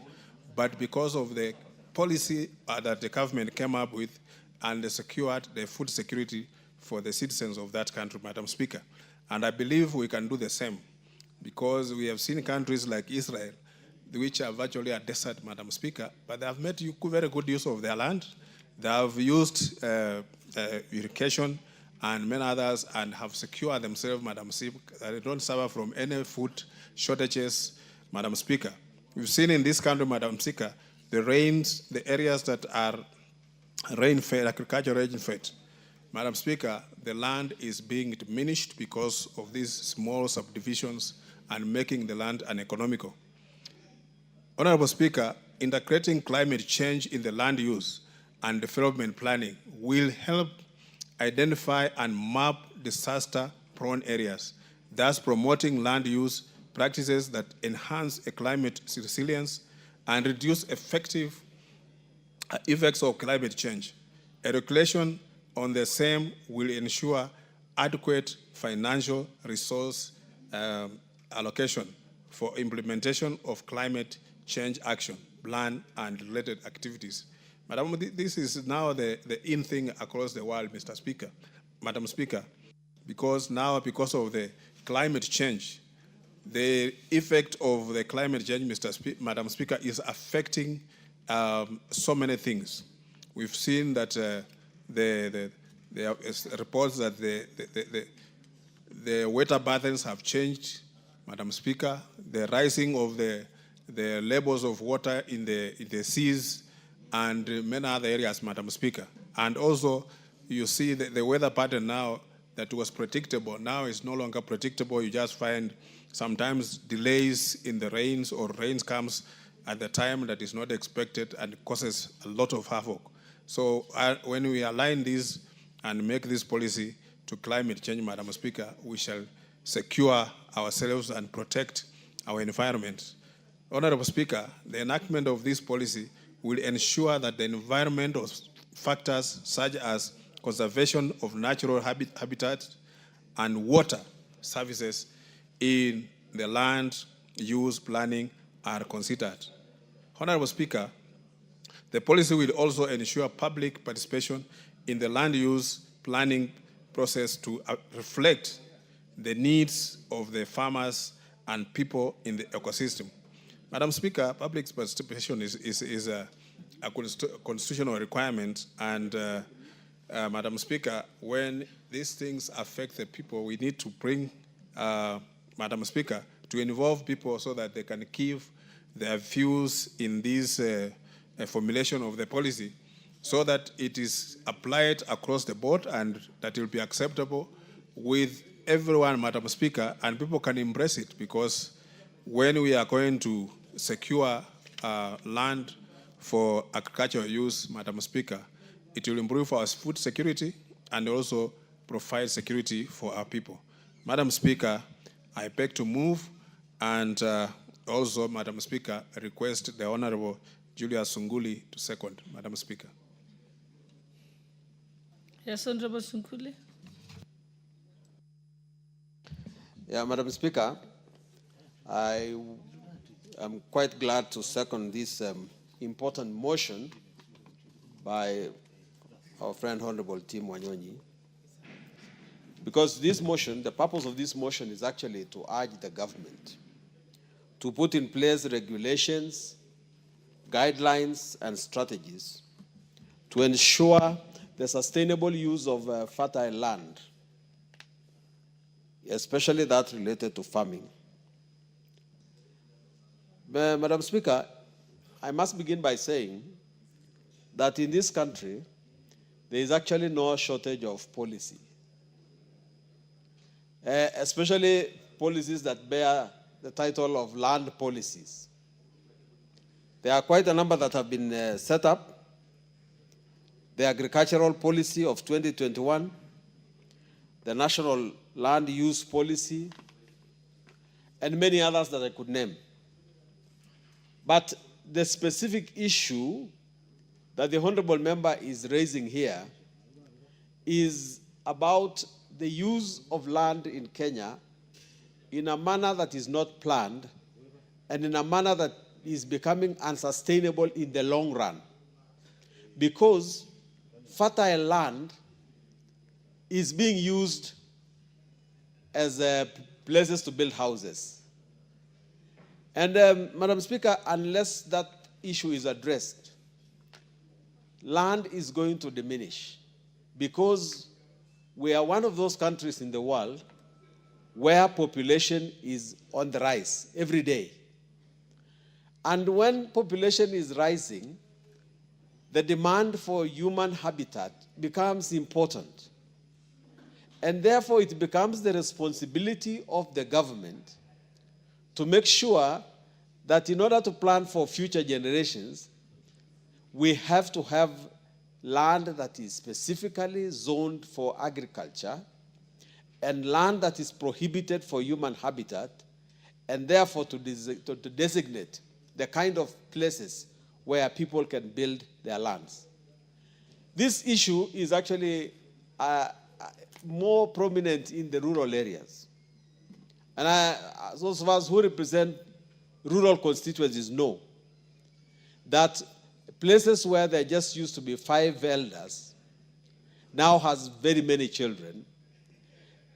but because of the policy that the government came up with, and they secured the food security for the citizens of that country, Madam Speaker. And I believe we can do the same, because we have seen countries like Israel, which are virtually a desert, Madam Speaker, but they have made very good use of their land. They have used irrigation and many others, and have secured themselves, Madam Speaker, that they don't suffer from any food shortages, Madam Speaker. We've seen in this country, Madam Speaker, the rains, the areas that are rain-fed, agriculture rain-fed. Madam Speaker, the land is being diminished because of these small subdivisions and making the land uneconomical. Honorable Speaker, integrating climate change in the land use and development planning will help identify and map disaster-prone areas, thus promoting land use practices that enhance climate resilience and reduce effective effects of climate change. A regulation on the same will ensure adequate financial resource allocation for implementation of climate change action plan and related activities. Madam, this is now the in thing across the world, Mr. Speaker, Madam Speaker, because now, because of the climate change, the effect of the climate change, Madam Speaker, is affecting so many things. We've seen that there are reports that the weather patterns have changed, Madam Speaker. The rising of the levels of water in the seas and many other areas, Madam Speaker. And also, you see the weather pattern now that was predictable, now is no longer predictable. You just find sometimes delays in the rains, or rains comes at the time that is not expected and causes a lot of havoc. So when we align this and make this policy to climate change, Madam Speaker, we shall secure ourselves and protect our environment. Honorable Speaker, the enactment of this policy will ensure that the environmental factors such as conservation of natural habitat and water services in the land use planning are considered. Honorable Speaker, the policy will also ensure public participation in the land use planning process to reflect the needs of the farmers and people in the ecosystem. Madam Speaker, public participation is a constitutional requirement, and Madam Speaker, when these things affect the people, we need to bring, Madam Speaker, to involve people so that they can give their views in this formulation of the policy, so that it is applied across the board and that it will be acceptable with everyone, Madam Speaker, and people can embrace it, because when we are going to secure land for agricultural use, Madam Speaker, it will improve our food security and also provide security for our people. Madam Speaker, I beg to move, and also, Madam Speaker, request the Honorable Julius Sunguli to second. Madam Speaker. Yes, Honorable Sunguli. Yeah, Madam Speaker, I am quite glad to second this important motion by our friend Honorable Tim Wanyonyi, because this motion, the purpose of this motion is actually to urge the government to put in place regulations, guidelines, and strategies to ensure the sustainable use of fertile land, especially that related to farming. Madam Speaker, I must begin by saying that in this country, there is actually no shortage of policy, especially policies that bear the title of land policies. There are quite a number that have been set up. The agricultural policy of 2021, the national land use policy, and many others that I could name. But the specific issue that the honorable member is raising here is about the use of land in Kenya in a manner that is not planned and in a manner that is becoming unsustainable in the long run, because fertile land is being used as places to build houses. And Madam Speaker, unless that issue is addressed, land is going to diminish, because we are one of those countries in the world where population is on the rise every day. And when population is rising, the demand for human habitat becomes important. And therefore, it becomes the responsibility of the government to make sure that in order to plan for future generations, we have to have land that is specifically zoned for agriculture and land that is prohibited for human habitat, and therefore to designate the kind of places where people can build their lands. This issue is actually more prominent in the rural areas. And those of us who represent rural constituencies know that places where there just used to be 5 elders now has very many children,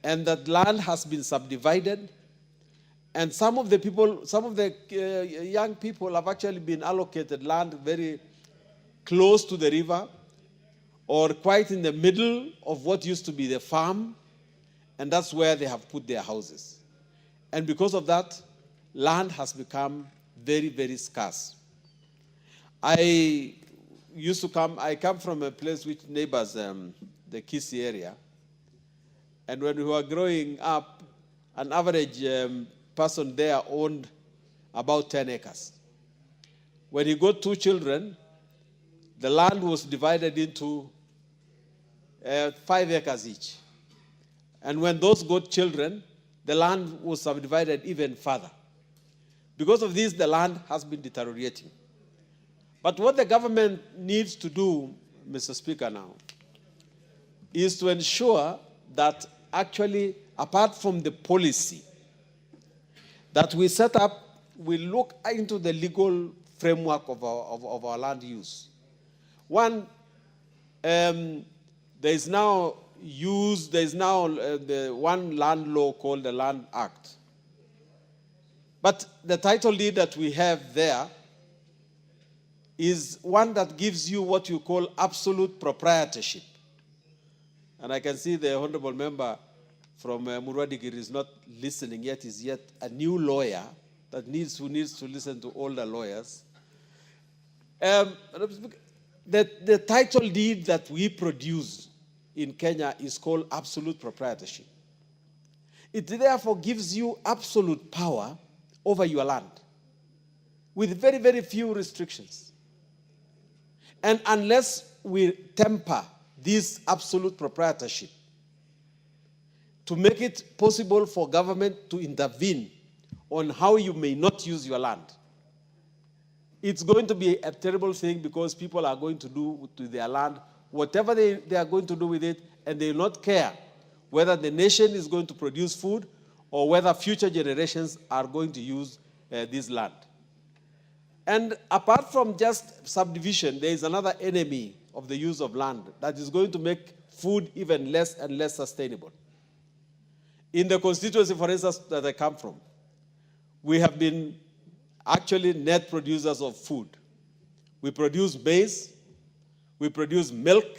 and that land has been subdivided, and some of the young people have actually been allocated land very close to the river or quite in the middle of what used to be the farm, and that's where they have put their houses. And because of that, land has become very, very scarce. I come from a place which neighbors the Kisii area. And when we were growing up, an average person there owned about 10 acres. When he got 2 children, the land was divided into 5 acres each. And when those got children, the land was subdivided even further. Because of this, the land has been deteriorating. But what the government needs to do, Mr. Speaker, now, is to ensure that actually, apart from the policy that we set up, we look into the legal framework of our land use. One, there is now use, there is now the one land law called the Land Act. But the title deed that we have there is one that gives you what you call absolute proprietorship. And I can see the honorable member from Murwadigiri is not listening yet, is yet a new lawyer that needs to listen to older lawyers. The title deed that we produce in Kenya is called absolute proprietorship. It therefore gives you absolute power over your land with very, very few restrictions. And unless we temper this absolute proprietorship to make it possible for government to intervene on how you may not use your land, it's going to be a terrible thing, because people are going to do to their land whatever they are going to do with it, and they will not care whether the nation is going to produce food or whether future generations are going to use this land. And apart from just subdivision, there is another enemy of the use of land that is going to make food even less and less sustainable. In the constituency, for instance, that I come from, we have been actually net producers of food. We produce maize, we produce milk,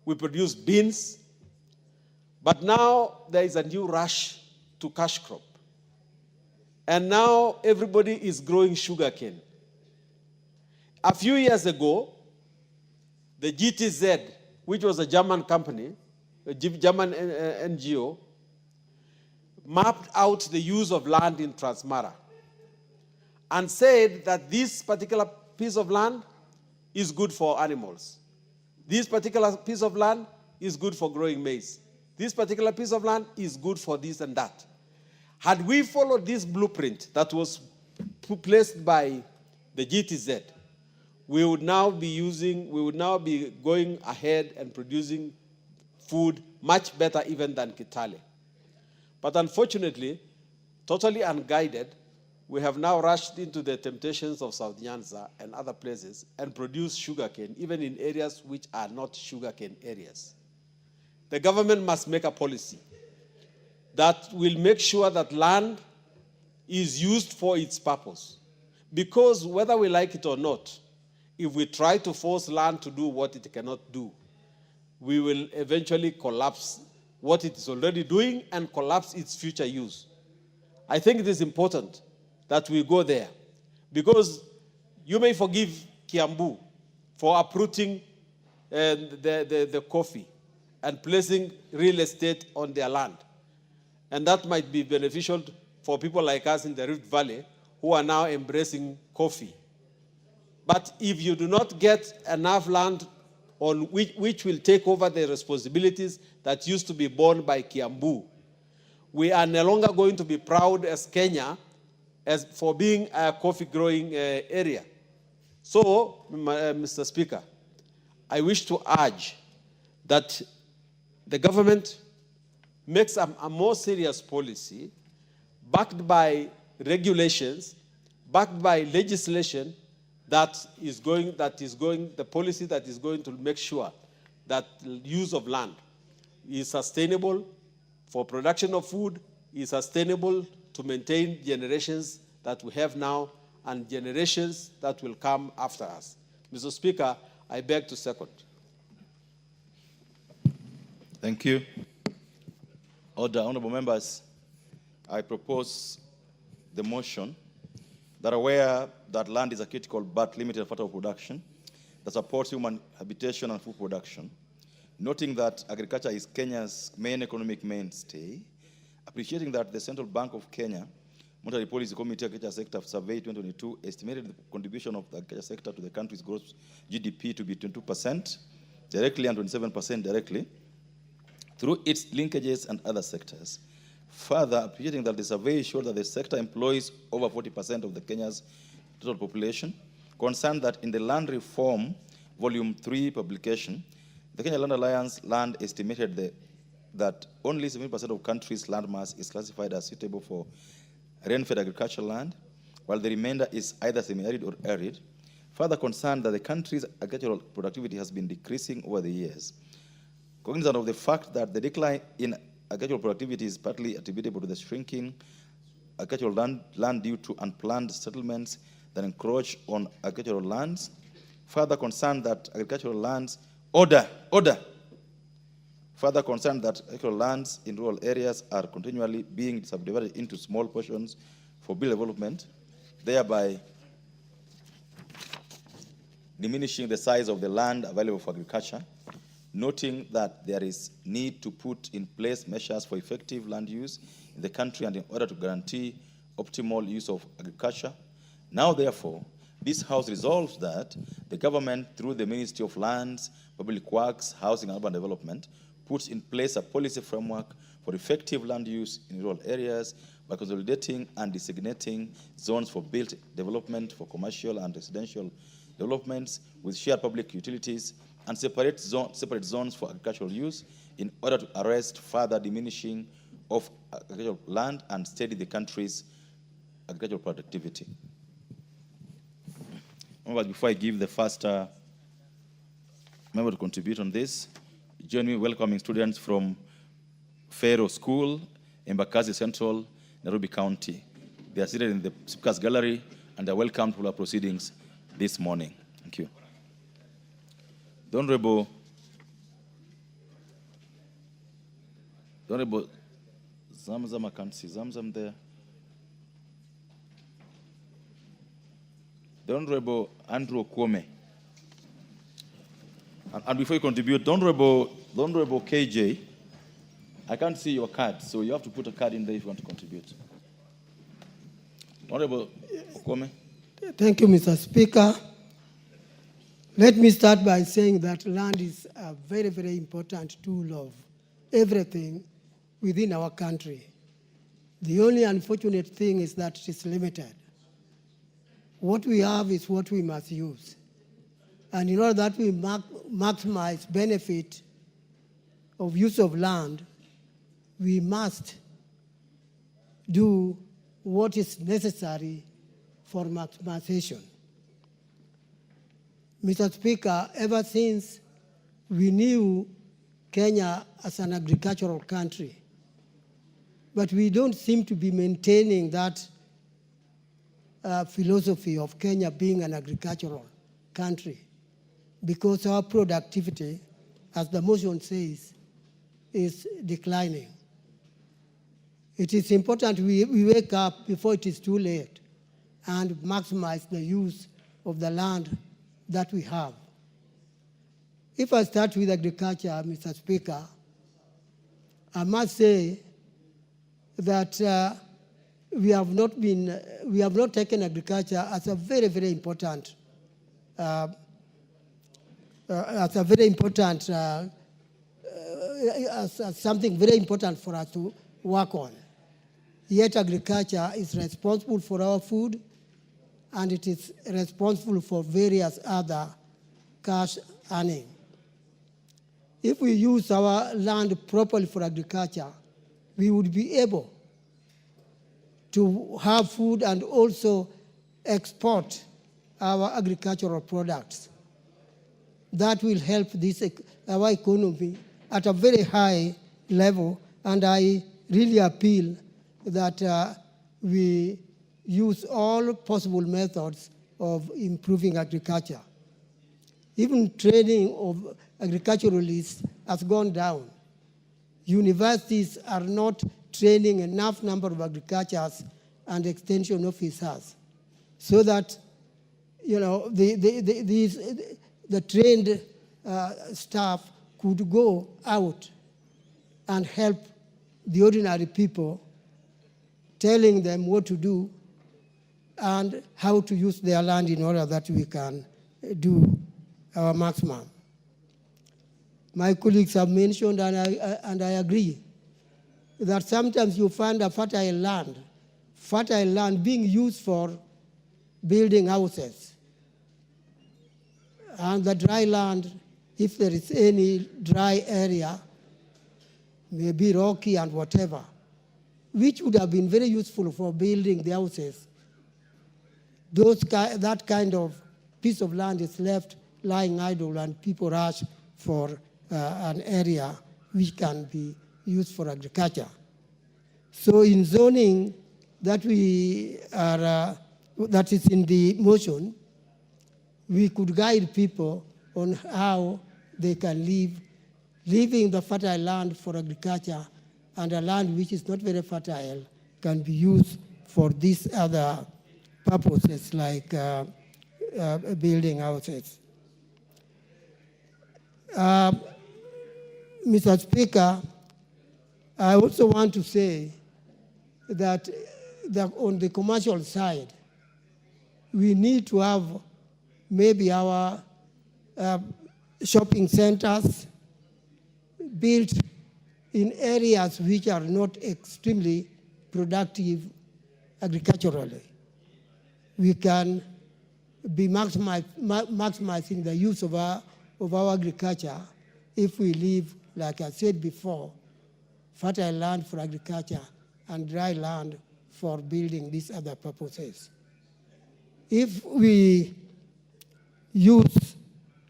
we produce beans, but now there is a new rush to cash crop. And now everybody is growing sugarcane. A few years ago, the GTZ, which was a German company, a German NGO, mapped out the use of land in Transmara and said that this particular piece of land is good for animals. This particular piece of land is good for growing maize. This particular piece of land is good for this and that. Had we followed this blueprint that was placed by the GTZ, we would now be going ahead and producing food much better even than Kitale. But unfortunately, totally unguided, we have now rushed into the temptations of South Nyanza and other places and produced sugarcane, even in areas which are not sugarcane areas. The government must make a policy that will make sure that land is used for its purpose. Because whether we like it or not, if we try to force land to do what it cannot do, we will eventually collapse what it is already doing and collapse its future use. I think it is important that we go there, because you may forgive Kiambu for uprooting the coffee and placing real estate on their land. And that might be beneficial for people like us in the Rift Valley who are now embracing coffee. But if you do not get enough land on which will take over the responsibilities that used to be borne by Kiambu, we are no longer going to be proud as Kenya for being a coffee growing area. So, Mr. Speaker, I wish to urge that the government makes a more serious policy backed by regulations, backed by legislation the policy that is going to make sure that use of land is sustainable for production of food, is sustainable to maintain generations that we have now and generations that will come after us. Mr. Speaker, I beg to second. Thank you. Order, honorable members, I propose the motion that aware that land is a critical but limited factor of production that supports human habitation and food production, noting that agriculture is Kenya's main economic mainstay, appreciating that the Central Bank of Kenya Monetary Policy Committee Agriculture Sector Survey 2022 estimated the contribution of the agriculture sector to the country's gross GDP to be 22% directly and 27% directly through its linkages and other sectors. Further, appreciating that the survey showed that the sector employs over 40% of the Kenya's total population, concerned that in the Land Reform Volume 3 publication, the Kenya Land Alliance land estimated that only 70% of country's land mass is classified as suitable for rain-fed agricultural land, while the remainder is either semi-arid or arid. Further concerned that the country's agricultural productivity has been decreasing over the years. Cognizant of the fact that the decline in agricultural productivity is partly attributable to the shrinking agricultural land due to unplanned settlements that encroach on agricultural lands. Further concerned that agricultural lands, Further concerned that agricultural lands in rural areas are continually being subdivided into small portions for build development, thereby diminishing the size of the land available for agriculture, noting that there is need to put in place measures for effective land use in the country and in order to guarantee optimal use of agriculture. Now, therefore, this House resolves that the government, through the Ministry of Lands, Public Works, Housing and Urban Development, puts in place a policy framework for effective land use in rural areas by consolidating and designating zones for built development for commercial and residential developments with shared public utilities and separate zones for agricultural use in order to arrest further diminishing of agricultural land and steady the country's agricultural productivity. Before I give the first member to contribute on this, join me in welcoming students from Faro School, Embakasi Central, Nairobi County. They are seated in the Speaker's Gallery and are welcome to our proceedings this morning. Thank you. The Honorable Zamzam, I can't see Zamzam there. The Honorable Andrew Kwome. And before you contribute, the Honorable KJ, I can't see your card, so you have to put a card in there if you want to contribute. Honorable Kwome. Thank you, Mr. Speaker. Let me start by saying that land is a very, very important tool of everything within our country. The only unfortunate thing is that it is limited. What we have is what we must use. And in order that we maximize benefit of use of land, we must do what is necessary for maximization. Mr. Speaker, ever since we knew Kenya as an agricultural country, but we don't seem to be maintaining that philosophy of Kenya being an agricultural country, because our productivity, as the motion says, is declining. It is important we wake up before it is too late and maximize the use of the land that we have. If I start with agriculture, Mr. Speaker, I must say that we have not taken agriculture as a very, very important, as something very important for us to work on. Yet agriculture is responsible for our food, and it is responsible for various other cash earning. If we use our land properly for agriculture, we would be able to have food and also export our agricultural products. That will help our economy at a very high level, and I really appeal that we use all possible methods of improving agriculture. Even training of agriculturalists has gone down. Universities are not training enough number of agriculturists and extension officers, so that the trained staff could go out and help the ordinary people, telling them what to do and how to use their land in order that we can do our maximum. My colleagues have mentioned, and I agree, that sometimes you find a fertile land being used for building houses. And the dry land, if there is any dry area, may be rocky and whatever, which would have been very useful for building the houses. That kind of piece of land is left lying idle, and people rush for an area which can be used for agriculture. So in zoning that that is in the motion, we could guide people on how they can live, leaving the fertile land for agriculture, and a land which is not very fertile can be used for these other purposes like building houses. Mr. Speaker, I also want to say that on the commercial side, we need to have maybe our shopping centers built in areas which are not extremely productive agriculturally. We can be maximizing the use of our agriculture if we leave, like I said before, fertile land for agriculture and dry land for building these other purposes. If we use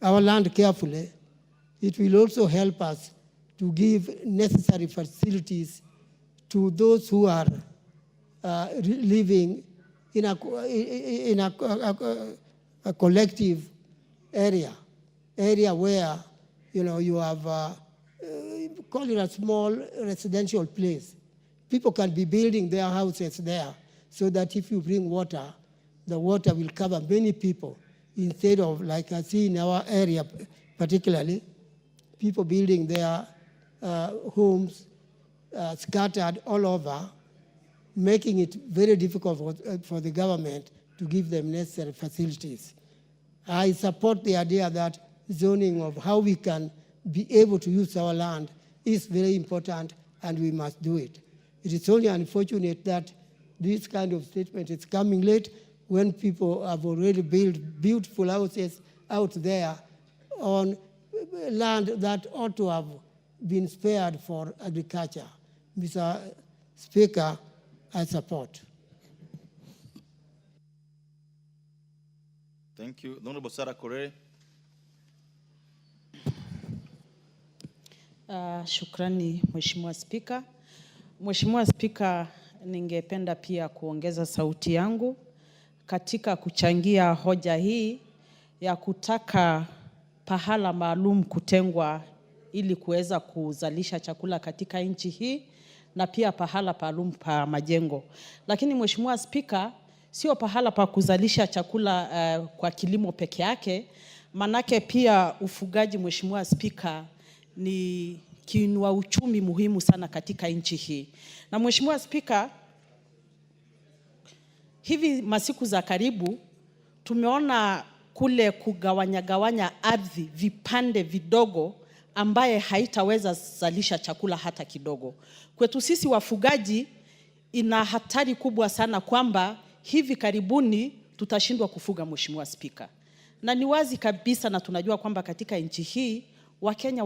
our land carefully, it will also help us to give necessary facilities to those who are living in a collective area where you have call it a small residential place. People can be building their houses there so that if you bring water, the water will cover many people instead of, like I see in our area particularly, people building their homes scattered all over, making it very difficult for the government to give them necessary facilities. I support the idea that zoning of how we can be able to use our land is very important, and we must do it. It is only unfortunate that this kind of statement is coming late when people have already built beautiful houses out there on land that ought to have been spared for agriculture. Mr. Speaker, I support. Thank you. The Honorable Sarah Korere. Shukrani Mheshimiwa Spika. Mheshimiwa Spika, ningependa pia kuongeza sauti yangu katika kuchangia hoja hii ya kutaka pahala maalum kutengwa ili kuweza kuzalisha chakula katika nchi hii na pia pahala maalum pa majengo. Lakini Mheshimiwa Spika, sio pahala pa kuzalisha chakula kwa kilimo peke yake, manake pia ufugaji Mheshimiwa Spika ni kiinua uchumi muhimu sana katika nchi hii. Na Mheshimiwa Spika, hivi masiku za karibu tumeona kule kugawanya ardhi vipande vidogo ambaye haitaweza zalisha chakula hata kidogo. Kwetu sisi wafugaji ina hatari kubwa sana kwamba hivi karibuni tutashindwa kufuga Mheshimiwa Spika. Na ni wazi kabisa na tunajua kwamba katika nchi hii Wakenya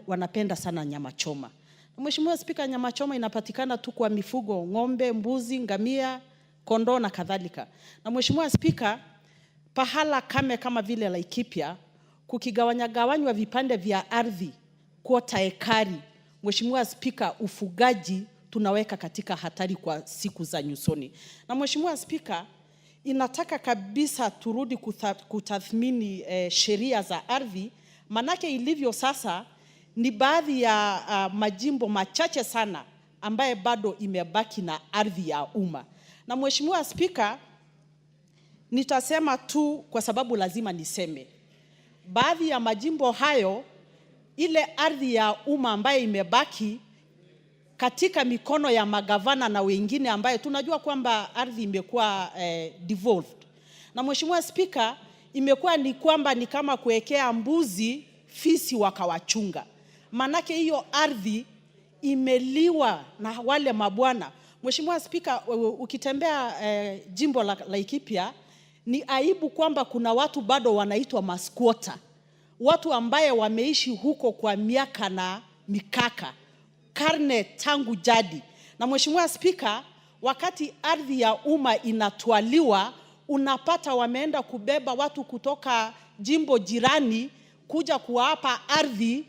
wanapenda sana nyama choma. Mheshimiwa Spika, nyama choma inapatikana tu kwa mifugo, ng'ombe, mbuzi, ngamia, kondoo na kadhalika. Na Mheshimiwa Spika, pahala kama vile Laikipia kukigawanywa vipande vya ardhi kwota ekari, Mheshimiwa Spika, ufugaji tunaweka katika hatari kwa siku za nyusoni. Na Mheshimiwa Spika, inataka kabisa turudi kutathmini sheria za ardhi, manake ilivyo sasa ni baadhi ya majimbo machache sana ambaye bado imebaki na ardhi ya umma. Na Mheshimiwa Spika, nitasema tu kwa sababu lazima niseme. Baadhi ya majimbo hayo, ile ardhi ya umma ambaye imebaki katika mikono ya magavana na wengine ambaye tunajua kwamba ardhi imekuwa devolved. Na Mheshimiwa Spika, imekuwa ni kwamba ni kama kuwekea mbuzi fisi wakawachunga. Manake hiyo ardhi imeliwa na wale mabwana. Mheshimiwa Spika, ukitembea jimbo la Laikipia, ni aibu kwamba kuna watu bado wanaitwa masquatter. Watu ambaye wameishi huko kwa miaka na mikaka, karne tangu jadi. Na Mheshimiwa Spika, wakati ardhi ya umma inatwaliwa, unapata wameenda kubeba watu kutoka jimbo jirani kuja kuwapa ardhi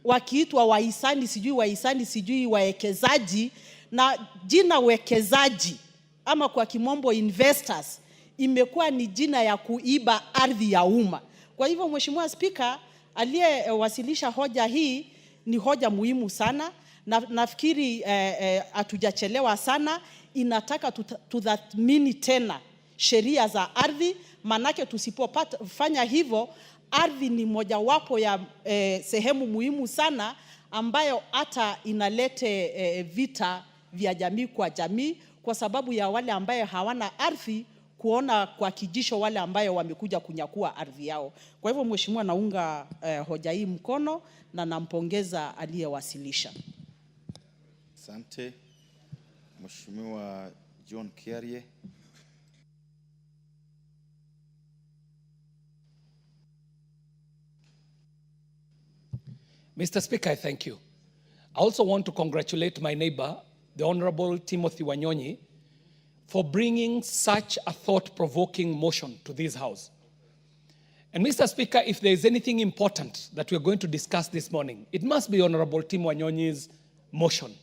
wakiitwa wahisani sijui wawekezaji, na jina wekezaji ama kwa kimombo investors imekuwa ni jina ya kuiba ardhi ya umma. Kwa hivyo Mheshimiwa Spika, aliyewasilisha hoja hii ni hoja muhimu sana, na nafikiri hatujachelewa sana. Inataka tudhathmini tena sheria za ardhi, manake tusipofanya hivyo, ardhi ni mojawapo ya sehemu muhimu sana ambayo hata inalete vita vya jamii kwa jamii, kwa sababu ya wale ambaye hawana ardhi kuona kwa kijisho wale ambayo wamekuja kunyakua ardhi yao. Kwa hivyo Mheshimiwa, naunga hoja hii mkono na nampongeza aliyewasilisha. Asante. Mheshimiwa John Kiarie. Mr. Speaker, I thank you. I also want to congratulate my neighbor, the Honorable Timothy Wanyonyi, for bringing such a thought-provoking motion to this House. And Mr. Speaker, if there is anything important that we're going to discuss this morning, it must be Honorable Tim Wanyonyi's motion.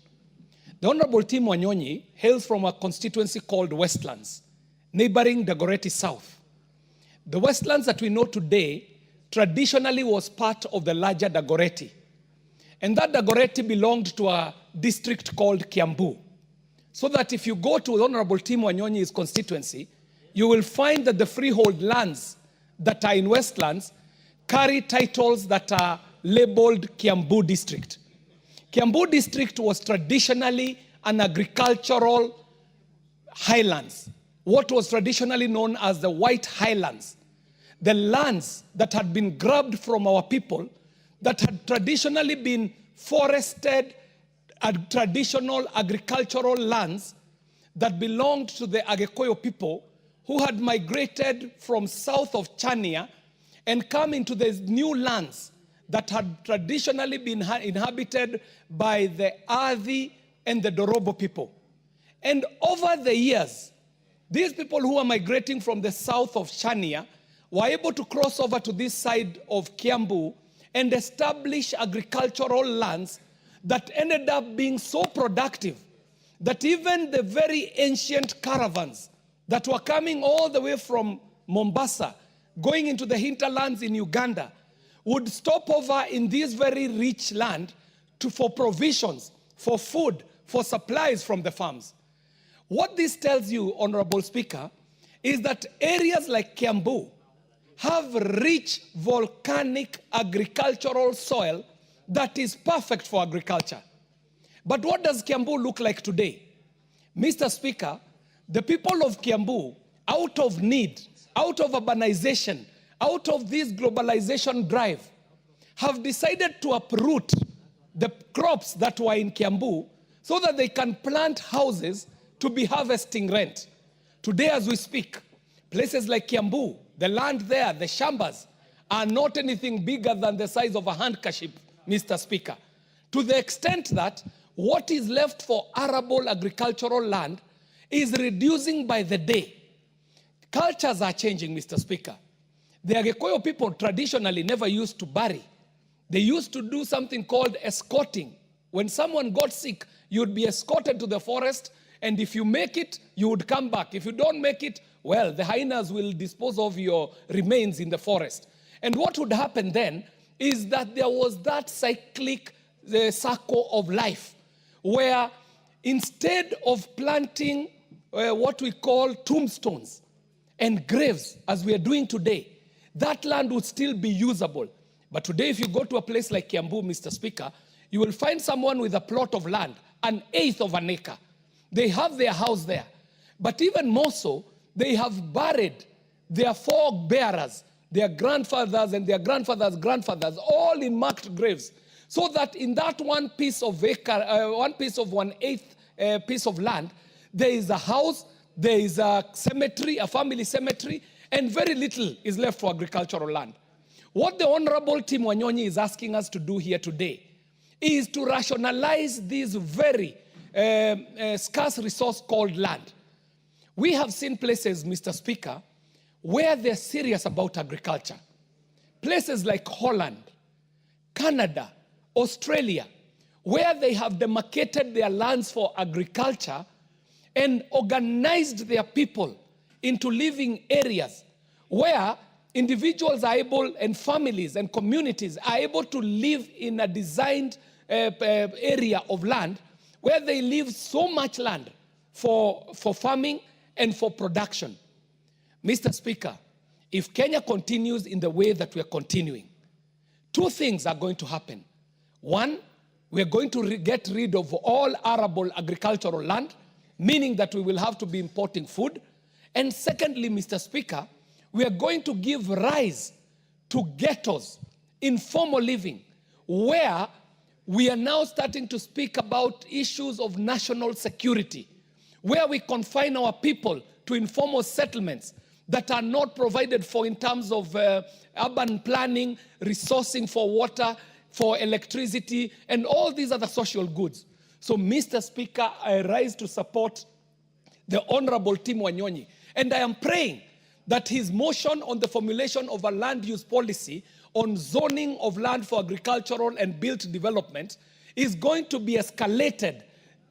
The Honorable Tim Wanyonyi hails from a constituency called Westlands, neighboring Dagoretti South. The Westlands that we know today traditionally was part of the larger Dagoretti. And that Dagoretti belonged to a district called Kiambu. So that if you go to Honorable Tim Wanyonyi's constituency, you will find that the freehold lands that are in Westlands carry titles that are labeled Kiambu District. Kiambu District was traditionally an agricultural highlands, what was traditionally known as the White Highlands. The lands that had been grabbed from our people, that had traditionally been forested, traditional agricultural lands that belonged to the Agekoyo people who had migrated from south of Chania and come into these new lands that had traditionally been inhabited by the Adi and the Dorobo people. And over the years, these people who are migrating from the south of Chania were able to cross over to this side of Kiambu and establish agricultural lands that ended up being so productive that even the very ancient caravans that were coming all the way from Mombasa, going into the hinterlands in Uganda, would stop over in this very rich land for provisions, for food, for supplies from the farms. What this tells you, Honorable Speaker, is that areas like Kiambu have rich volcanic agricultural soil that is perfect for agriculture. But what does Kiambu look like today? Mr. Speaker, the people of Kiambu, out of need, out of urbanization, out of this globalization drive, have decided to uproot the crops that were in Kiambu so that they can plant houses to be harvesting rent. Today as we speak, places like Kiambu, the land there, the shambas, are not anything bigger than the size of a handkerchief, Mr. Speaker. To the extent that what is left for arable agricultural land is reducing by the day. Cultures are changing, Mr. Speaker. The Agekoyo people traditionally never used to bury. They used to do something called escorting. When someone got sick, you'd be escorted to the forest, and if you make it, you would come back. If you don't make it, well, the hyenas will dispose of your remains in the forest. And what would happen then is that there was that cyclic circle of life, where instead of planting what we call tombstones and graves, as we are doing today, that land would still be usable. But today, if you go to a place like Kiambu, Mr. Speaker, you will find someone with a plot of land, 1/8 of an acre. They have their house there. But even more so, they have buried their forebearers, their grandfathers and their grandfathers' grandfathers, all in marked graves. So that in that one piece of acre, 1/8 piece of land, there is a house, there is a cemetery, a family cemetery, and very little is left for agricultural land. What the Honorable Tim Wanyonyi is asking us to do here today is to rationalize this very scarce resource called land. We have seen places, Mr. Speaker, where they're serious about agriculture. Places like Holland, Canada, Australia, where they have demarcated their lands for agriculture and organized their people into living areas where individuals are able, and families and communities are able to live in a designed area of land where they leave so much land for farming and for production. Mr. Speaker, if Kenya continues in the way that we are continuing, two things are going to happen. One, we are going to get rid of all arable agricultural land, meaning that we will have to be importing food. And secondly, Mr. Speaker, we are going to give rise to ghettos, informal living, where we are now starting to speak about issues of national security, where we confine our people to informal settlements that are not provided for in terms of urban planning, resourcing for water, for electricity, and all these other social goods. So, Mr. Speaker, I rise to support the Honorable Tim Wanyonyi, and I am praying that his motion on the formulation of a land use policy on zoning of land for agricultural and built development is going to be escalated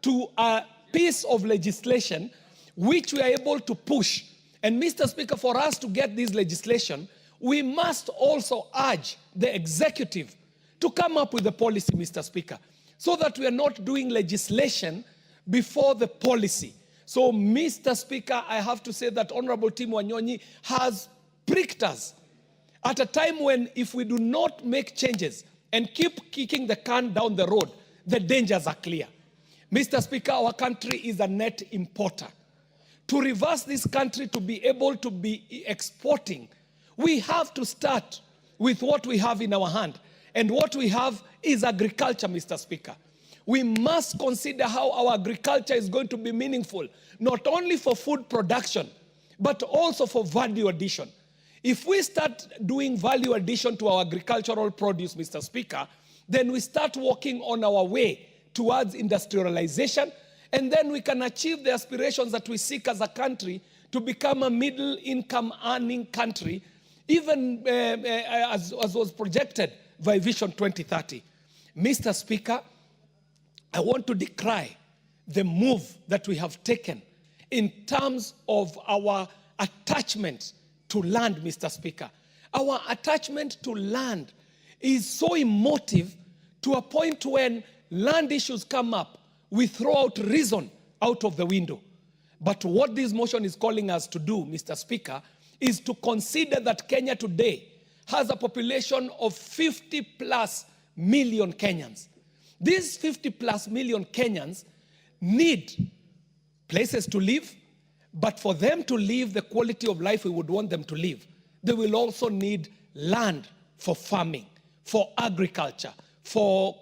to a piece of legislation which we are able to push. And Mr. Speaker, for us to get this legislation, we must also urge the executive to come up with a policy, Mr. Speaker, so that we are not doing legislation before the policy. So, Mr. Speaker, I have to say that Honorable Tim Wanyonyi has pricked us at a time when, if we do not make changes and keep kicking the can down the road, the dangers are clear. Mr. Speaker, our country is a net importer. To reverse this country to be able to be exporting, we have to start with what we have in our hand. And what we have is agriculture, Mr. Speaker. We must consider how our agriculture is going to be meaningful, not only for food production, but also for value addition. If we start doing value addition to our agricultural produce, Mr. Speaker, then we start walking on our way towards industrialization, and then we can achieve the aspirations that we seek as a country to become a middle-income earning country, even as was projected by Vision 2030. Mr. Speaker, I want to decry the move that we have taken in terms of our attachment to land, Mr. Speaker. Our attachment to land is so emotive to a point when land issues come up, we throw out reason out of the window. But what this motion is calling us to do, Mr. Speaker, is to consider that Kenya today has a population of 50 plus million Kenyans. These 50 plus million Kenyans need places to live, but for them to live the quality of life we would want them to live, they will also need land for farming, for agriculture, for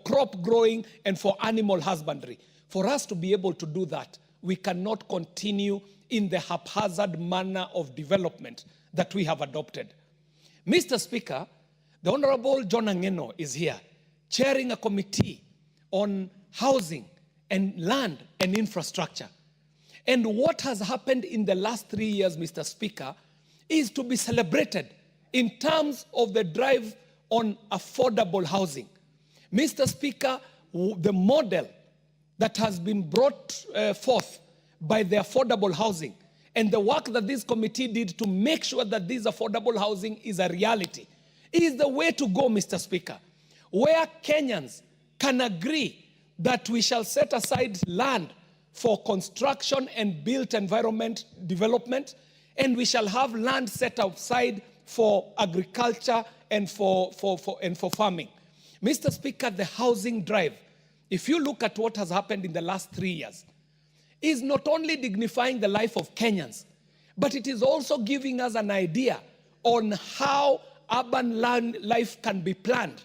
crop growing, and for animal husbandry. For us to be able to do that, we cannot continue in the haphazard manner of development that we have adopted. Mr. Speaker, the Honorable John Angeno is here, chairing a committee on housing and land and infrastructure. And what has happened in the last 3 years, Mr. Speaker, is to be celebrated in terms of the drive on affordable housing. Mr. Speaker, the model that has been brought forth by the affordable housing and the work that this committee did to make sure that this affordable housing is a reality is the way to go, Mr. Speaker, where Kenyans can agree that we shall set aside land for construction and built environment development, and we shall have land set aside for agriculture and for farming. Mr. Speaker, the housing drive, if you look at what has happened in the last 3 years, is not only dignifying the life of Kenyans, but it is also giving us an idea on how urban land life can be planned.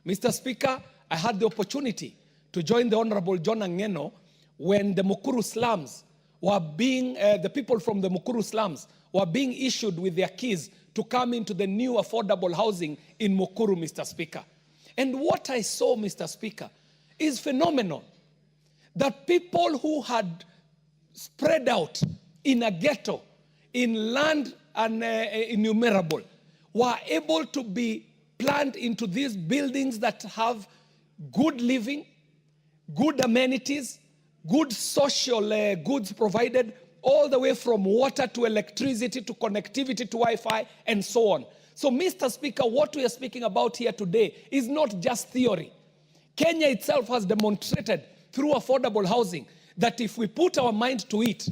Mr. Speaker, I had the opportunity to join the Honorable John Angeno when the Mukuru slums were being, the people from the Mukuru slums were being issued with their keys to come into the new affordable housing in Mukuru, Mr. Speaker. And what I saw, Mr. Speaker, is phenomenal. That people who had spread out in a ghetto, in land innumerable, were able to be planned into these buildings that have good living, good amenities, good social goods provided, all the way from water to electricity to connectivity to Wi-Fi and so on. So, Mr. Speaker, what we are speaking about here today is not just theory. Kenya itself has demonstrated through affordable housing that if we put our mind to it,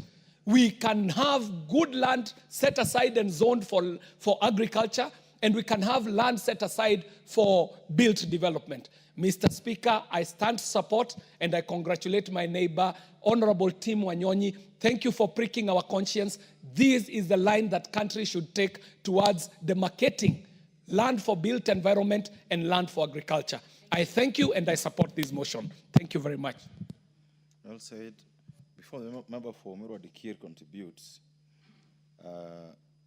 we can have good land set aside and zoned for agriculture, and we can have land set aside for built development. Mr. Speaker, I stand to support and I congratulate my neighbor, Honorable Tim Wanyonyi. Thank you for pricking our conscience. This is the line that country should take towards demarcating land for built environment and land for agriculture. I thank you and I support this motion. Thank you very much. Well said. Before the member for Murwa Dikir contributes,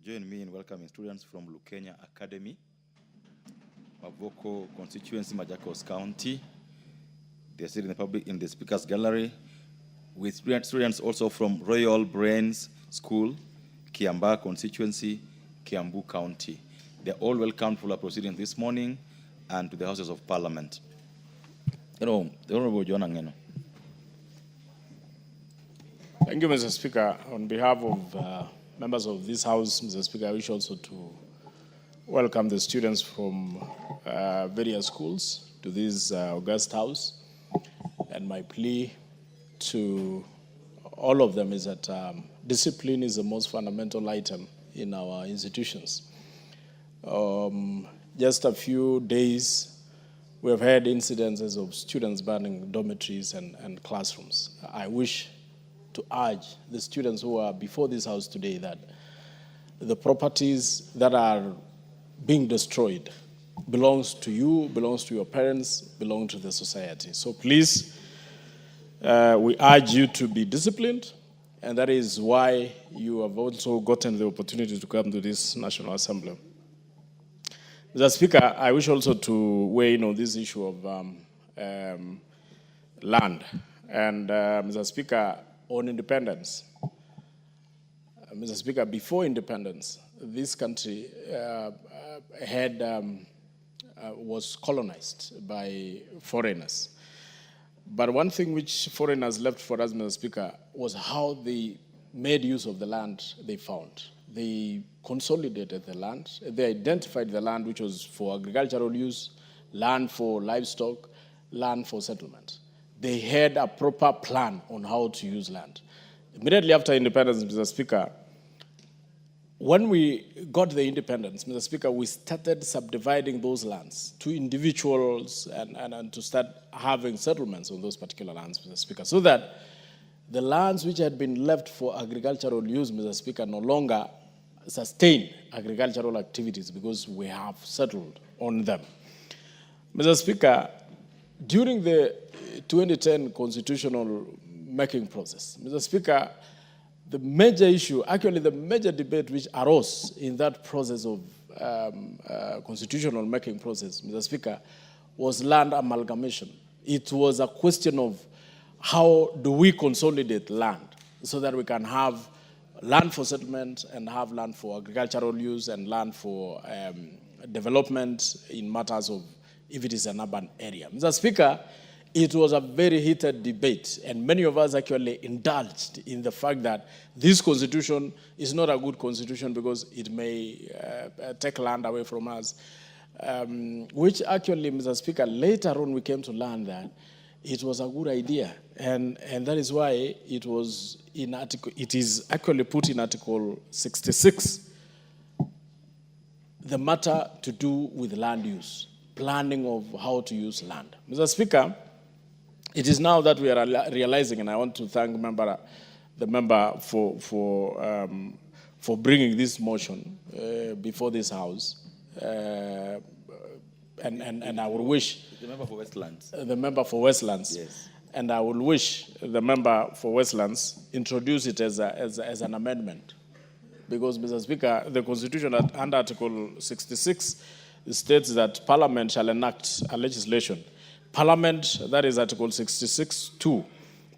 join me in welcoming students from Lukenya Academy, Mavoko constituency, Machakos County. They're sitting in the speaker's gallery with students also from Royal Brains School, Kiambaa constituency, Kiambu County. They're all welcome for the proceedings this morning and to the Houses of Parliament. The Honorable John Angeno. Thank you, Mr. Speaker. On behalf of members of this House, Mr. Speaker, I wish also to welcome the students from various schools to this august House. And my plea to all of them is that discipline is the most fundamental item in our institutions. Just a few days, we have had incidences of students burning dormitories and classrooms. I wish to urge the students who are before this House today that the properties that are being destroyed belongs to you, belongs to your parents, belong to the society. So please, we urge you to be disciplined, and that is why you have also gotten the opportunity to come to this National Assembly. Mr. Speaker, I wish also to weigh in on this issue of land. And Mr. Speaker, on independence. Mr. Speaker, before independence, this country was colonized by foreigners. But one thing which foreigners left for us, Mr. Speaker, was how they made use of the land they found. They consolidated the land. They identified the land which was for agricultural use, land for livestock, land for settlement. They had a proper plan on how to use land. Immediately after independence, Mr. Speaker, when we got the independence, Mr. Speaker, we started subdividing those lands to individuals and to start having settlements on those particular lands, Mr. Speaker, so that the lands which had been left for agricultural use, Mr. Speaker, no longer sustain agricultural activities because we have settled on them. Mr. Speaker, during the 2010 constitutional making process, Mr. Speaker, the major issue, actually the major debate which arose in that process of constitutional making process, Mr. Speaker, was land amalgamation. It was a question of how do we consolidate land so that we can have land for settlement and have land for agricultural use and land for development in matters of if it is an urban area. Mr. Speaker, it was a very heated debate, and many of us actually indulged in the fact that this constitution is not a good constitution because it may take land away from us, which actually, Mr. Speaker, later on we came to learn that it was a good idea, and that is why it was in article. It is actually put in Article 66, the matter to do with land use, planning of how to use land. Mr. Speaker, it is now that we are realizing, and I want to thank the member for bringing this motion before this House, and I will wish the member for Westlands. The member for Westlands, yes. And I will wish the member for Westlands introduce it as an amendment, because, Mr. Speaker, the Constitution under Article 66 states that Parliament shall enact a legislation. Parliament, that is Article 66(2).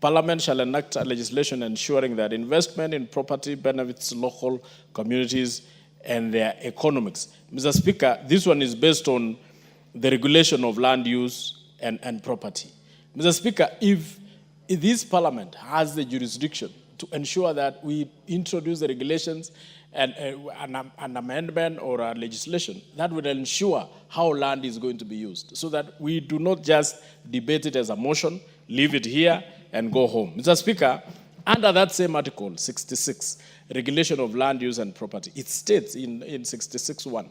Parliament shall enact a legislation ensuring that investment in property benefits local communities and their economics. Mr. Speaker, this one is based on the regulation of land use and property. Mr. Speaker, if this parliament has the jurisdiction to ensure that we introduce the regulations and an amendment or a legislation that would ensure how land is going to be used, so that we do not just debate it as a motion, leave it here, and go home. Mr. Speaker, under that same article, 66, regulation of land use and property, it states in 66.1,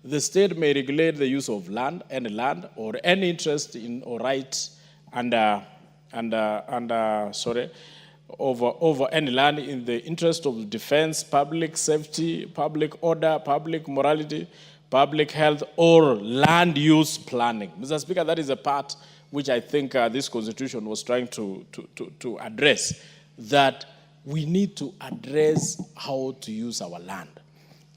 the state may regulate the use of land, any land, or any interest in or right over any land in the interest of defense, public safety, public order, public morality, public health, or land use planning. Mr. Speaker, that is a part which I think this constitution was trying to address, that we need to address how to use our land.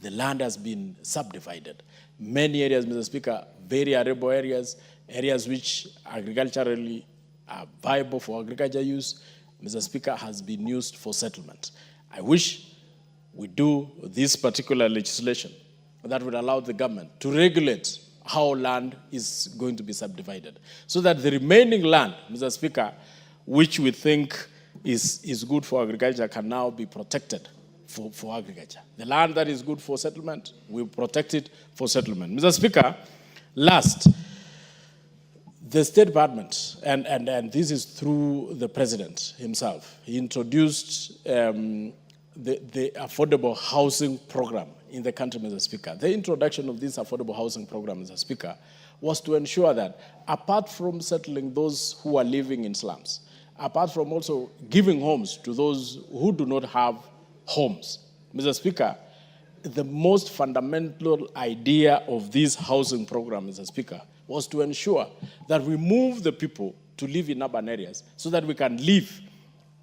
The land has been subdivided. Many areas, Mr. Speaker, very arable areas, areas which agriculturally are viable for agriculture use, Mr. Speaker, has been used for settlement. I wish we do this particular legislation that would allow the government to regulate how land is going to be subdivided, so that the remaining land, Mr. Speaker, which we think is good for agriculture, can now be protected for agriculture. The land that is good for settlement, we protect it for settlement. Mr. Speaker, last, the State Department, and this is through the President himself, he introduced the affordable housing program in the country, Mr. Speaker. The introduction of this affordable housing program, Mr. Speaker, was to ensure that apart from settling those who are living in slums, apart from also giving homes to those who do not have homes, Mr. Speaker, the most fundamental idea of this housing program, Mr. Speaker, was to ensure that we move the people to live in urban areas so that we can leave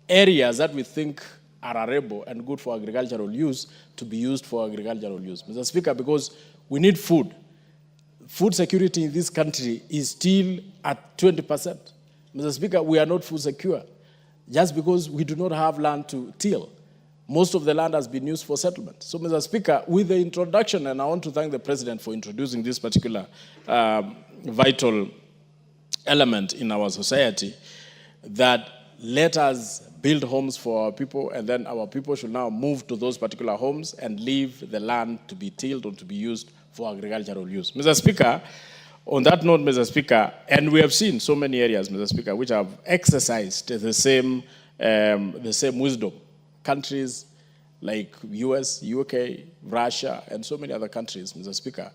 areas that we think are arable and good for agricultural use to be used for agricultural use. Mr. Speaker, because we need food. Food security in this country is still at 20%. Mr. Speaker, we are not food secure just because we do not have land to till. Most of the land has been used for settlement. So, Mr. Speaker, with the introduction, and I want to thank the President for introducing this particular vital element in our society, that let us build homes for our people, and then our people should now move to those particular homes and leave the land to be tilled or to be used for agricultural use. Mr. Speaker, on that note, Mr. Speaker, and we have seen so many areas, Mr. Speaker, which have exercised the same wisdom. Countries like US, UK, Russia, and so many other countries, Mr. Speaker,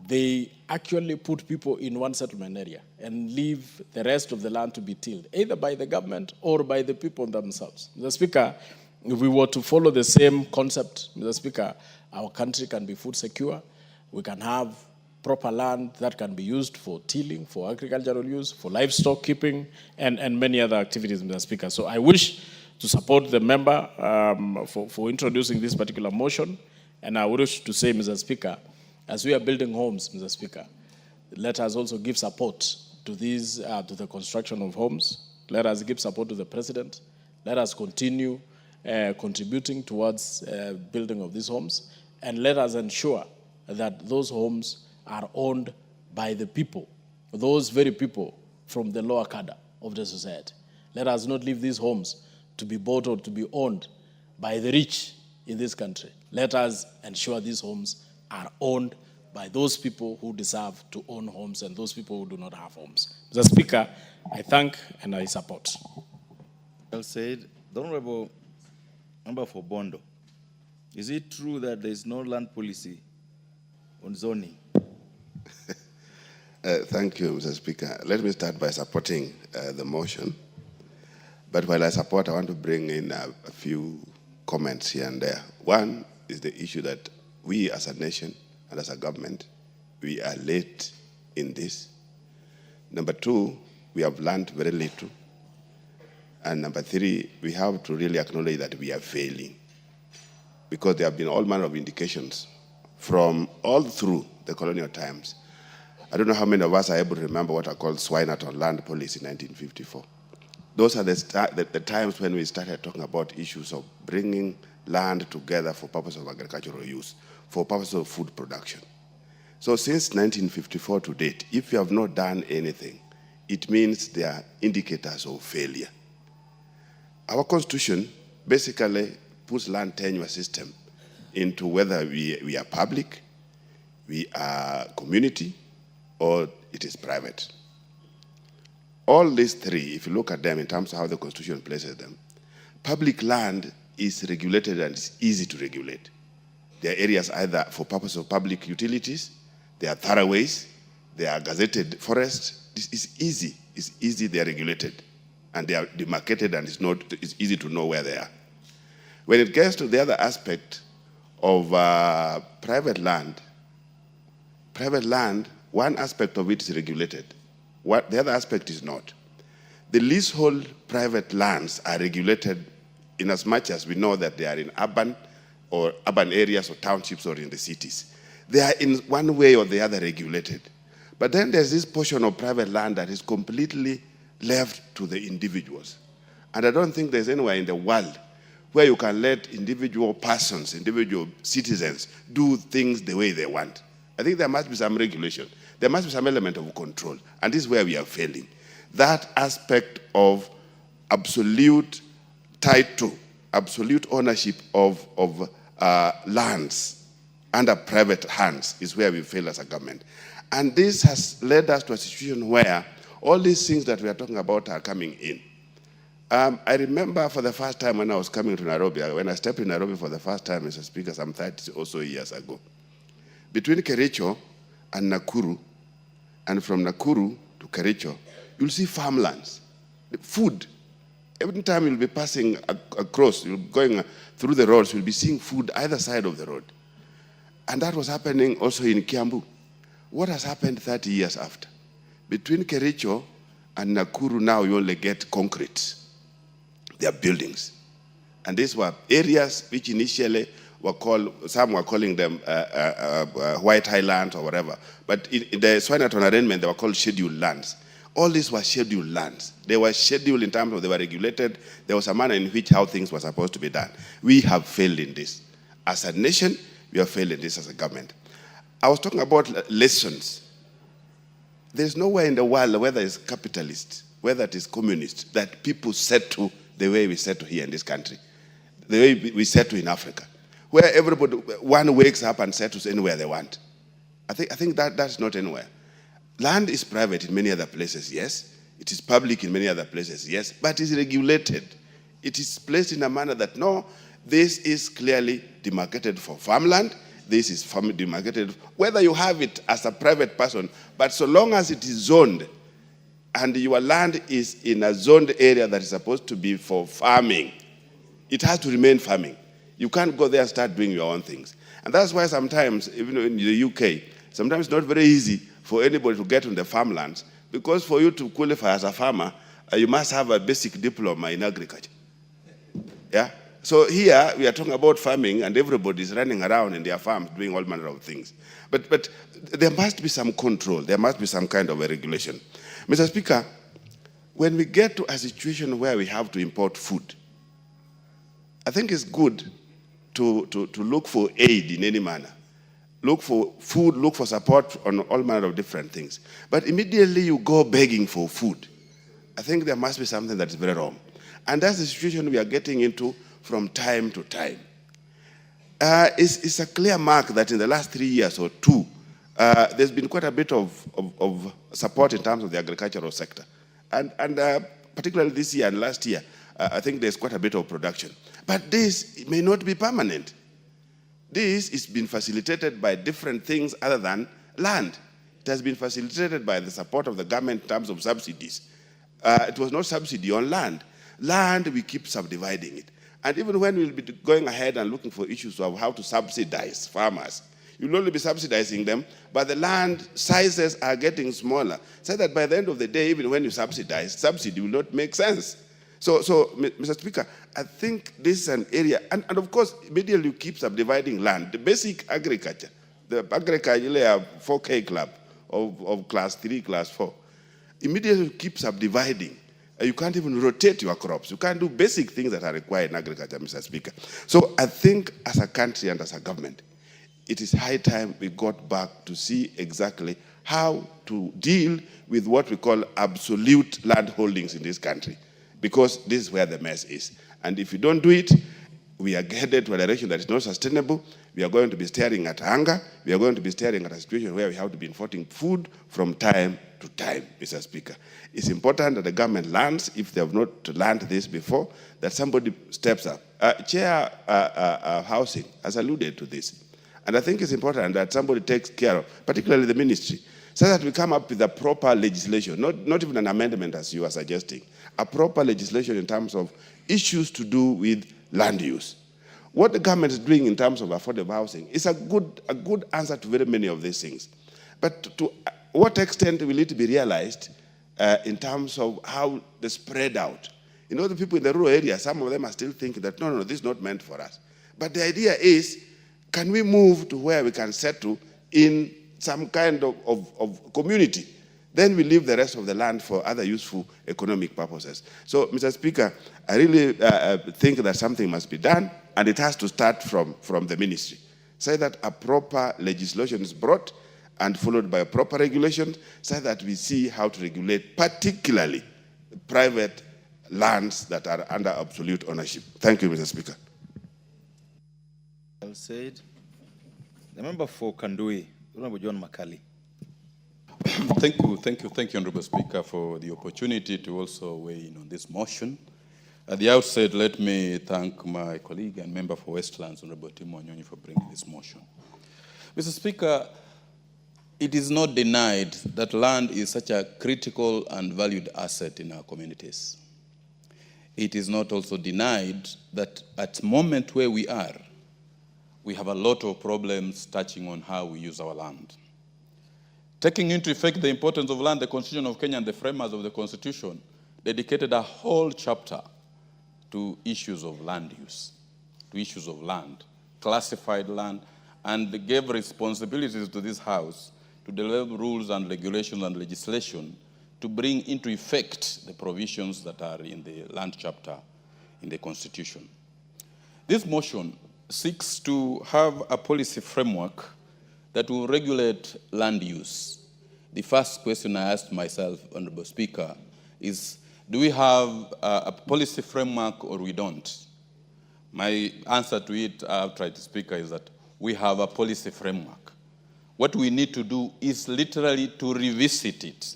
they actually put people in one settlement area and leave the rest of the land to be tilled, either by the government or by the people themselves. Mr. Speaker, if we were to follow the same concept, Mr. Speaker, our country can be food secure. We can have proper land that can be used for tilling, for agricultural use, for livestock keeping, and many other activities, Mr. Speaker. So I wish to support the member for introducing this particular motion. And I wish to say, Mr. Speaker, as we are building homes, Mr. Speaker, let us also give support to these, to the construction of homes. Let us give support to the President. Let us continue contributing towards building of these homes. And let us ensure that those homes are owned by the people, those very people from the lower cadre of the society. Let us not leave these homes to be bought or to be owned by the rich in this country. Let us ensure these homes are owned by those people who deserve to own homes and those people who do not have homes. Mr. Speaker, I thank and I support. Well said. The Honorable Member for Bondo, is it true that there is no land policy on zoning? Thank you, Mr. Speaker. Let me start by supporting the motion. But while I support, I want to bring in a few comments here and there. One is the issue that we as a nation and as a government, we are late in this. Number two, we have learned very little. And number three, we have to really acknowledge that we are failing, because there have been all manner of indications from all through the colonial times. I don't know how many of us are able to remember what are called swineherd or land policy in 1954. Those are the times when we started talking about issues of bringing land together for purpose of agricultural use, for purpose of food production. So since 1954 to date, if you have not done anything, it means there are indicators of failure. Our constitution basically puts land tenure system into whether we are public, we are community, or it is private. All these three, if you look at them in terms of how the constitution places them, public land is regulated and it's easy to regulate. There are areas either for purpose of public utilities, there are thoroughways, there are gazetted forests. This is easy. It's easy, they are regulated. And they are demarcated and it's easy to know where they are. When it gets to the other aspect of private land, one aspect of it is regulated. The other aspect is not. The leasehold private lands are regulated in as much as we know that they are in urban areas or townships or in the cities. They are in one way or the other regulated. But then there's this portion of private land that is completely left to the individuals. And I don't think there's anywhere in the world where you can let individual persons, individual citizens do things the way they want. I think there must be some regulation. There must be some element of control. And this is where we are failing. That aspect of absolute title, absolute ownership of lands under private hands is where we fail as a government. And this has led us to a situation where all these things that we are talking about are coming in. I remember for the first time when I was coming to Nairobi, when I stepped in Nairobi for the first time, Mr. Speaker, some 30 or so years ago. Between Kericho and Nakuru, and from Nakuru to Kericho, you'll see farmlands, food. Every time you'll be passing across, you're going through the roads, you'll be seeing food either side of the road. And that was happening also in Kiambu. What has happened 30 years after? Between Kericho and Nakuru now you only get concrete. They are buildings. And these were areas which initially were called, some were calling them White Highlands or whatever. But in the Swinnerton arrangement, they were called scheduled lands. All these were scheduled lands. They were scheduled in terms of they were regulated. There was a manner in which how things were supposed to be done. We have failed in this. As a nation, we have failed in this as a government. I was talking about lessons. There's nowhere in the world, whether it's capitalist, whether it is communist, that people settle the way we settle here in this country, the way we settle in Africa, where everybody, one wakes up and settles anywhere they want. I think that's not anywhere. Land is private in many other places, yes. It is public in many other places, yes. But it is regulated. It is placed in a manner that, no, this is clearly demarcated for farmland. This is demarcated, whether you have it as a private person, but so long as it is zoned, and your land is in a zoned area that is supposed to be for farming, it has to remain farming. You can't go there and start doing your own things. And that's why sometimes, even in the UK, sometimes it's not very easy for anybody to get on the farmlands, because for you to qualify as a farmer, you must have a basic diploma in agriculture. Yeah? So here, we are talking about farming, and everybody is running around in their farms doing all manner of things. But there must be some control. There must be some kind of a regulation. Mr. Speaker, when we get to a situation where we have to import food, I think it's good to look for aid in any manner. Look for food, look for support on all manner of different things. But immediately you go begging for food. I think there must be something that is very wrong. And that's the situation we are getting into from time to time. It's a clear mark that in the last 3 years or two, there's been quite a bit of support in terms of the agricultural sector. And particularly this year and last year, I think there's quite a bit of production. But this may not be permanent. This is being facilitated by different things other than land. It has been facilitated by the support of the government in terms of subsidies. It was not subsidy on land. Land, we keep subdividing it. And even when we'll be going ahead and looking for issues of how to subsidize farmers, you'll only be subsidizing them, but the land sizes are getting smaller, so that by the end of the day, even when you subsidize, subsidy will not make sense. So Mr. Speaker, I think this is an area, and of course, immediately you keep subdividing land. The basic agriculture, the agriculture 4K club of class 3, class 4, immediately you keep subdividing. You can't even rotate your crops. You can't do basic things that are required in agriculture, Mr. Speaker. So I think as a country and as a government, it is high time we got back to see exactly how to deal with what we call absolute land holdings in this country, because this is where the mess is. And if you don't do it, we are headed to a direction that is not sustainable. We are going to be staring at hunger. We are going to be staring at a situation where we have to be importing food from time to time, Mr. Speaker. It's important that the government learns, if they have not learned this before, that somebody steps up. Chair Housing has alluded to this. And I think it's important that somebody takes care of, particularly the ministry, so that we come up with a proper legislation, not even an amendment as you are suggesting, a proper legislation in terms of issues to do with land use. What the government is doing in terms of affordable housing is a good answer to very many of these things. But to what extent will it be realized in terms of how they spread out? You know, the people in the rural areas, some of them are still thinking that, no, this is not meant for us. But the idea is, can we move to where we can settle in some kind of community? Then we leave the rest of the land for other useful economic purposes. So, Mr. Speaker, I really think that something must be done, and it has to start from the ministry. Say that a proper legislation is brought and followed by a proper regulation, so that we see how to regulate particularly private lands that are under absolute ownership. Thank you, Mr. Speaker. Well said. The member for Kandui, Honorable John Makali. Thank you, Honorable Speaker, for the opportunity to also weigh in on this motion. At the outset, let me thank my colleague and member for Westlands, Honorable Timo Wanyonyi, for bringing this motion. Mr. Speaker, it is not denied that land is such a critical and valued asset in our communities. It is not also denied that at the moment where we are, we have a lot of problems touching on how we use our land. Taking into effect the importance of land, the Constitution of Kenya and the framers of the Constitution dedicated a whole chapter to issues of land use, to issues of land, classified land, and gave responsibilities to this House to develop rules and regulations and legislation to bring into effect the provisions that are in the land chapter in the Constitution. This motion seeks to have a policy framework that will regulate land use. The first question I asked myself, Honorable Speaker, is do we have a policy framework or we don't? My answer to it, I've tried to speak, is that we have a policy framework. What we need to do is literally to revisit it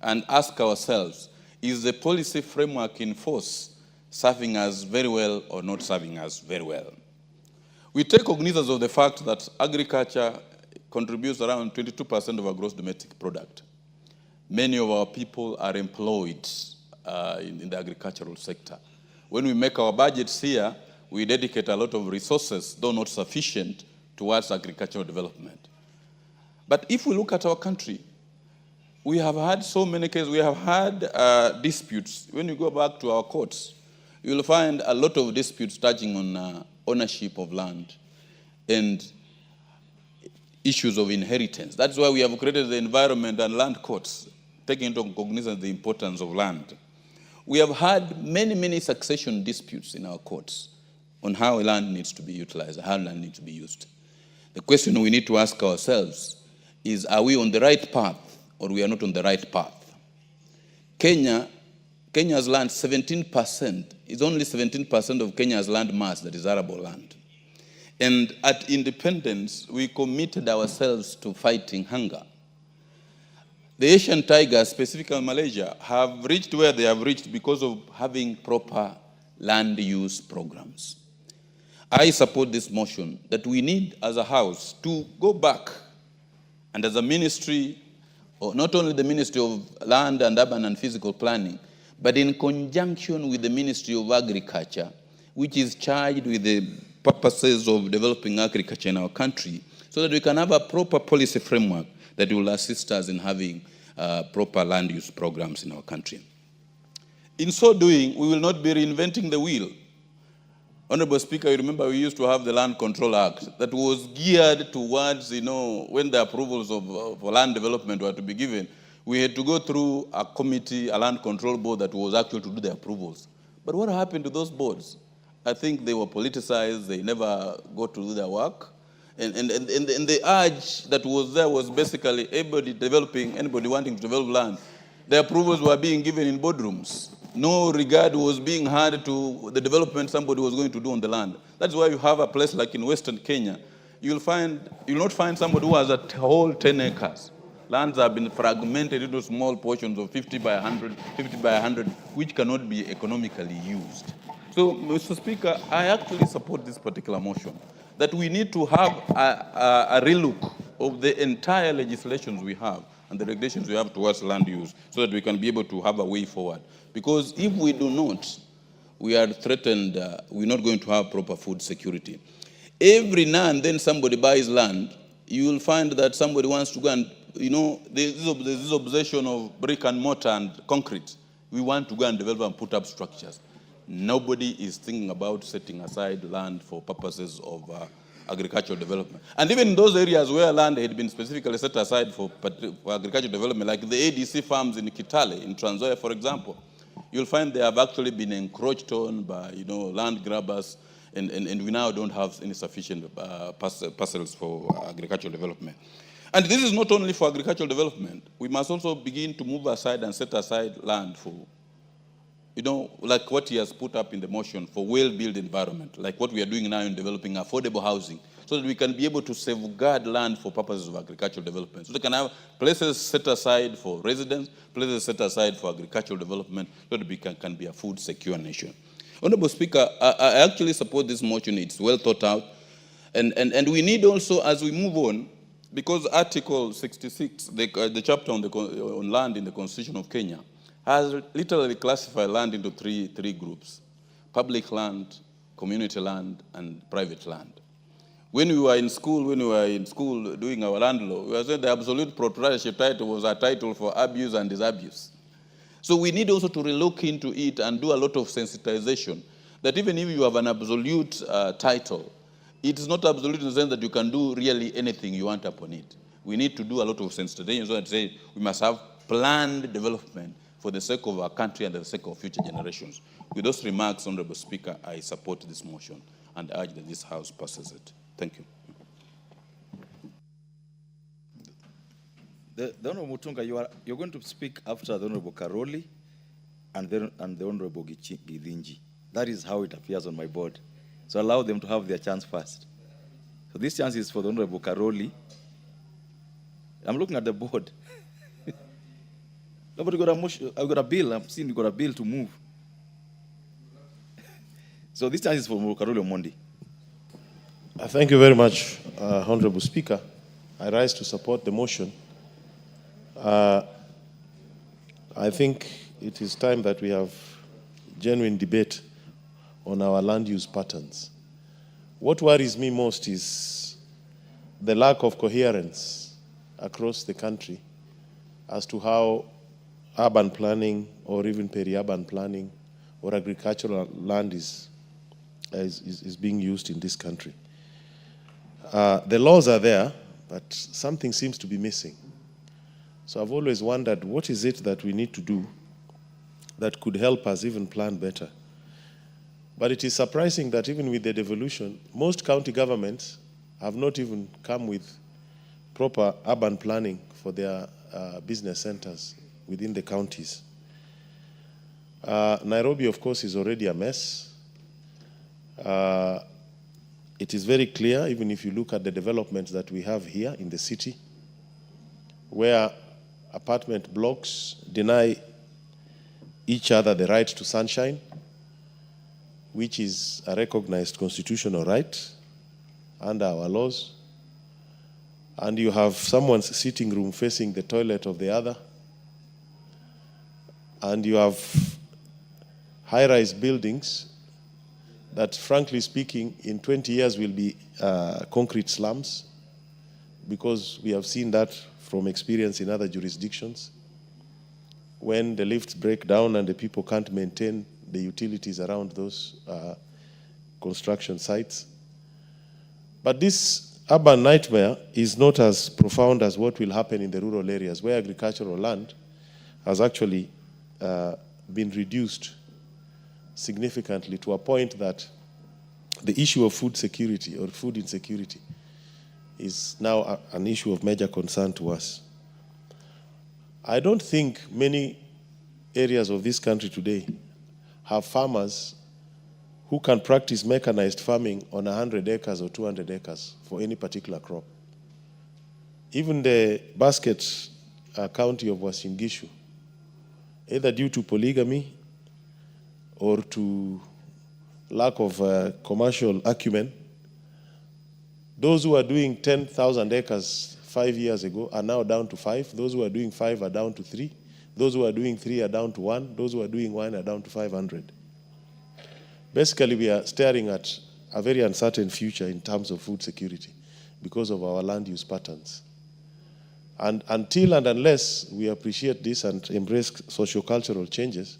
and ask ourselves, is the policy framework in force serving us very well or not serving us very well? We take cognizance of the fact that agriculture contributes around 22% of our gross domestic product. Many of our people are employed in the agricultural sector. When we make our budgets here, we dedicate a lot of resources, though not sufficient, towards agricultural development. But if we look at our country, we have had so many cases, we have had disputes. When you go back to our courts, you will find a lot of disputes touching on ownership of land and issues of inheritance. That's why we have created the environment and land courts, taking into cognizance the importance of land. We have had many succession disputes in our courts on how land needs to be utilized, how land needs to be used. The question we need to ask ourselves is, are we on the right path or we are not on the right path? Kenya's land, 17%, is only 17% of Kenya's land mass that is arable land. And at independence, we committed ourselves to fighting hunger. The Asian tigers, specifically Malaysia, have reached where they have reached because of having proper land use programs. I support this motion that we need as a House to go back and as a ministry, or not only the Ministry of Land and Urban and Physical Planning, but in conjunction with the Ministry of Agriculture, which is charged with the purposes of developing agriculture in our country, so that we can have a proper policy framework that will assist us in having proper land use programs in our country. In so doing, we will not be reinventing the wheel. Honorable Speaker, you remember we used to have the Land Control Act that was geared towards, when the approvals of land development were to be given, we had to go through a committee, a land control board that was actually to do the approvals. But what happened to those boards? I think they were politicized, they never got to do their work. And the urge that was there was basically anybody wanting to develop land, the approvals were being given in boardrooms. No regard was being had to the development somebody was going to do on the land. That's why you have a place like in Western Kenya, you'll not find somebody who has a whole 10 acres. Lands have been fragmented into small portions of 50 by 100, which cannot be economically used. So, Mr. Speaker, I actually support this particular motion, that we need to have a relook of the entire legislations we have and the regulations we have towards land use so that we can be able to have a way forward. Because if we do not, we are threatened, we're not going to have proper food security. Every now and then somebody buys land, you will find that somebody wants to go and, there's this obsession of brick and mortar and concrete. We want to go and develop and put up structures. Nobody is thinking about setting aside land for purposes of agricultural development. And even in those areas where land had been specifically set aside for agricultural development, like the ADC farms in Kitale, in Trans Nzoia, for example, you'll find they have actually been encroached on by land grabbers, and we now don't have any sufficient parcels for agricultural development. And this is not only for agricultural development. We must also begin to move aside and set aside land for, like what he has put up in the motion for well-built environment, like what we are doing now in developing affordable housing, so that we can be able to safeguard land for purposes of agricultural development. So they can have places set aside for residents, places set aside for agricultural development, so that we can be a food secure nation. Honorable Speaker, I actually support this motion. It's well thought out. And we need also, as we move on, because Article 66, the chapter on land in the Constitution of Kenya, has literally classified land into three groups: public land, community land, and private land. When we were in school doing our land law, we were saying the absolute proprietorship title was a title for abuse and disabuse. So we need also to relook into it and do a lot of sensitization, that even if you have an absolute title, it is not absolute in the sense that you can do really anything you want upon it. We need to do a lot of sensitization so that we must have planned development for the sake of our country and the sake of future generations. With those remarks, Honorable Speaker, I support this motion and urge that this House passes it. Thank you. The Honorable Mutunga, you're going to speak after the Honorable Karoli and the Honorable Githinji. That is how it appears on my board. So allow them to have their chance first. So this chance is for the Honorable Karoli. I'm looking at the board. Nobody got a motion. I've got a bill. I'm seeing you got a bill to move. So this chance is for Honorable Karoli Omondi. Thank you very much, Honorable Speaker. I rise to support the motion. I think it is time that we have genuine debate on our land use patterns. What worries me most is the lack of coherence across the country as to how urban planning or even peri-urban planning or agricultural land is being used in this country. The laws are there, but something seems to be missing. So I've always wondered, what is it that we need to do that could help us even plan better? But it is surprising that even with the devolution, most county governments have not even come with proper urban planning for their business centers within the counties. Nairobi, of course, is already a mess. It is very clear, even if you look at the developments that we have here in the city, where apartment blocks deny each other the right to sunshine, which is a recognized constitutional right under our laws. And you have someone's sitting room facing the toilet of the other. And you have high-rise buildings that, frankly speaking, in 20 years will be concrete slums, because we have seen that from experience in other jurisdictions. When the lifts break down and the people can't maintain the utilities around those construction sites. But this urban nightmare is not as profound as what will happen in the rural areas, where agricultural land has actually been reduced significantly to a point that the issue of food security or food insecurity is now an issue of major concern to us. I don't think many areas of this country today have farmers who can practice mechanized farming on 100 acres or 200 acres for any particular crop. Even the basket county of Uasin Gishu, either due to polygamy or to lack of commercial acumen, those who are doing 10,000 acres 5 years ago are now down to 5. Those who are doing 5 are down to 3. Those who are doing 3 are down to 1. Those who are doing 1 are down to 500. Basically, we are staring at a very uncertain future in terms of food security because of our land use patterns. And until and unless we appreciate this and embrace socio-cultural changes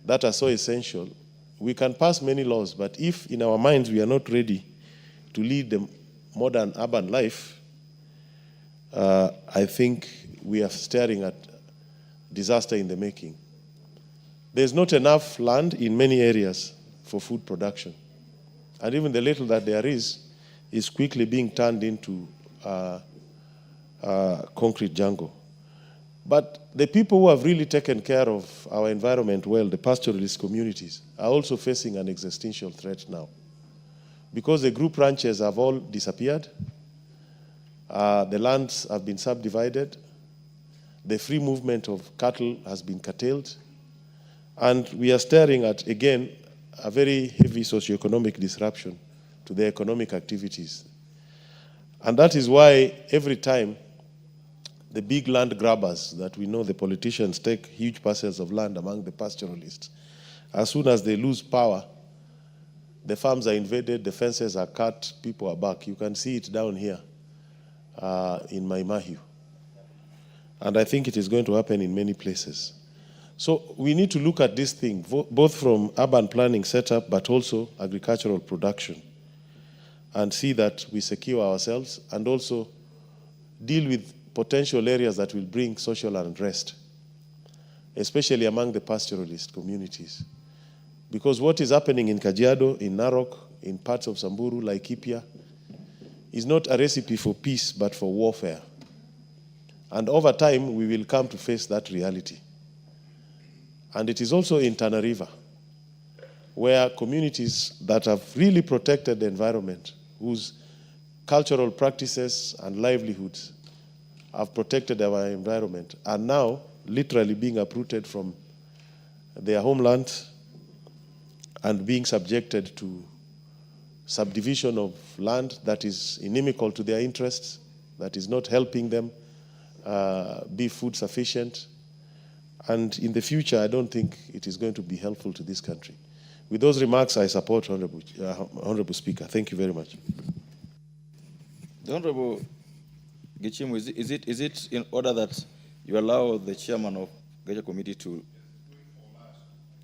that are so essential, we can pass many laws, but if in our minds we are not ready to lead the modern urban life, I think we are staring at disaster in the making. There's not enough land in many areas for food production. And even the little that there is quickly being turned into concrete jungle. But the people who have really taken care of our environment well, the pastoralist communities, are also facing an existential threat now. Because the group ranches have all disappeared, the lands have been subdivided, the free movement of cattle has been curtailed, and we are staring at, again, a very heavy socioeconomic disruption to the economic activities. And that is why every time the big land grabbers that we know, the politicians, take huge parcels of land among the pastoralists, as soon as they lose power, the farms are invaded, the fences are cut, people are back. You can see it down here in Maimahiu. And I think it is going to happen in many places. So we need to look at this thing, both from urban planning setup, but also agricultural production, and see that we secure ourselves and also deal with potential areas that will bring social unrest, especially among the pastoralist communities. Because what is happening in Kajiado, in Narok, in parts of Samburu, Laikipia, is not a recipe for peace, but for warfare. And over time, we will come to face that reality. And it is also in Tana River, where communities that have really protected the environment, whose cultural practices and livelihoods have protected our environment, are now literally being uprooted from their homeland and being subjected to subdivision of land that is inimical to their interests, that is not helping them be food sufficient. And in the future, I don't think it is going to be helpful to this country. With those remarks, I support Honorable Speaker. Thank you very much. The Honorable Gichimu, is it in order that you allow the chairman of the committee to...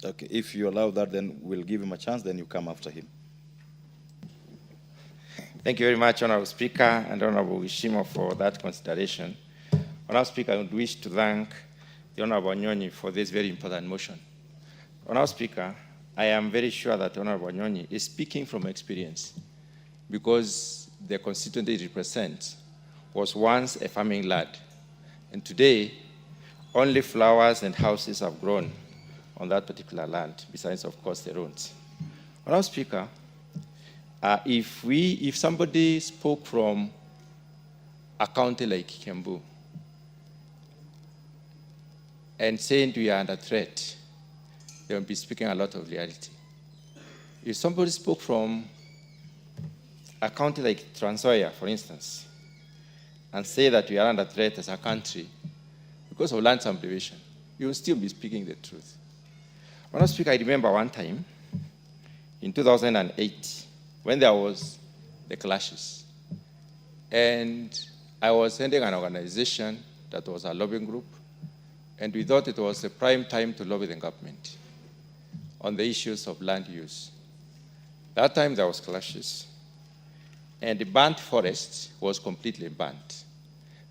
Okay, if you allow that, then we'll give him a chance, then you come after him. Thank you very much, Honorable Speaker and Honorable Gishimo, for that consideration. Honorable Speaker, I would wish to thank the Honorable Nyonyi for this very important motion. Honorable Speaker, I am very sure that Honorable Nyonyi is speaking from experience because the constituency he represents was once a farming land, and today only flowers and houses have grown on that particular land, besides, of course, the roads. Honorable Speaker, if somebody spoke from a county like Kiambu and saying we are under threat, they will be speaking a lot of reality. If somebody spoke from a county like Trans Nzoia, for instance, and say that we are under threat as a country because of land subdivision, you will still be speaking the truth. Honorable Speaker, I remember one time in 2008 when there was the clashes, and I was heading an organization that was a lobbying group, and we thought it was the prime time to lobby the government on the issues of land use. That time there was clashes, and the burnt forest was completely burnt.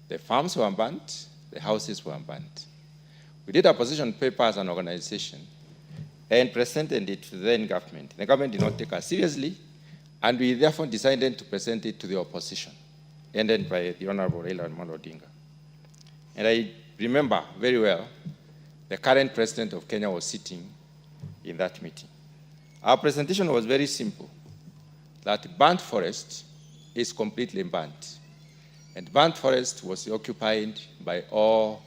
The farms were burnt, the houses were burnt. We did a position paper as an organization and presented it to the then government. The government did not take us seriously, and we therefore decided to present it to the opposition. ended by the Honorable Raila Amolo Odinga. And I remember very well, the current president of Kenya was sitting in that meeting. Our presentation was very simple, that burnt forest is completely burnt. And burnt forest was occupied by all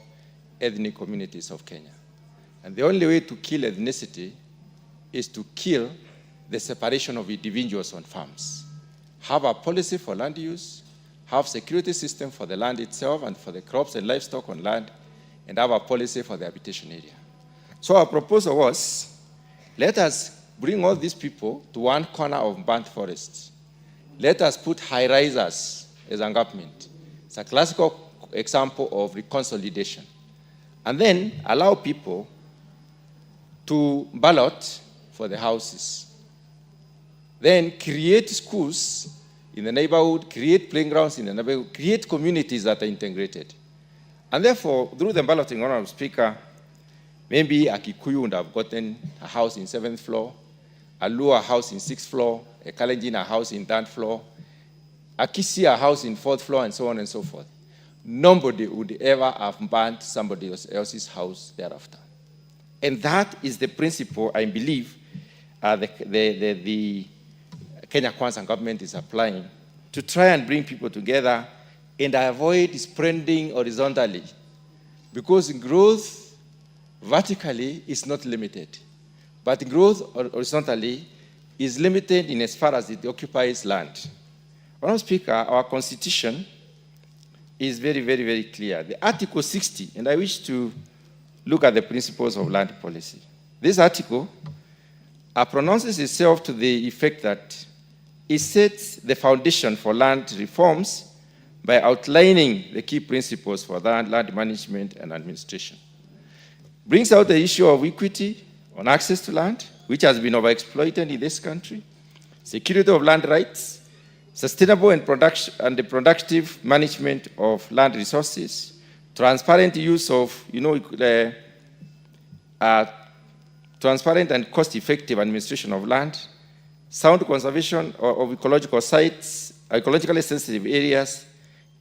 ethnic communities of Kenya. And the only way to kill ethnicity is to kill the separation of individuals on farms. Have a policy for land use, have security system for the land itself and for the crops and livestock on land, and have a policy for the habitation area. So our proposal was, let us bring all these people to one corner of burnt forests. Let us put high-risers as a government. It's a classical example of reconsolidation. And then allow people to ballot for the houses. Then create schools in the neighborhood, create playgrounds in the neighborhood, create communities that are integrated. And therefore, through the balloting, Honorable Speaker, maybe a Kikuyu would have gotten a house in 7th floor, a Luo a house in 6th floor, a Kalenjin a house in 3rd floor, a Kisi a house in 4th floor, and so on and so forth. Nobody would ever have burnt somebody else's house thereafter. And that is the principle, I believe, the Kenya Kwanza government is applying to try and bring people together and avoid spreading horizontally. Because growth vertically is not limited, but growth horizontally is limited in as far as it occupies land. Honorable Speaker, our constitution is very, very, very clear. The Article 60, and I wish to look at the principles of land policy. This article pronounces itself to the effect that it sets the foundation for land reforms by outlining the key principles for land management and administration. Brings out the issue of equity on access to land, which has been overexploited in this country, security of land rights, sustainable and the productive management of land resources, transparent use of, transparent and cost-effective administration of land, sound conservation of ecological sites, ecologically sensitive areas,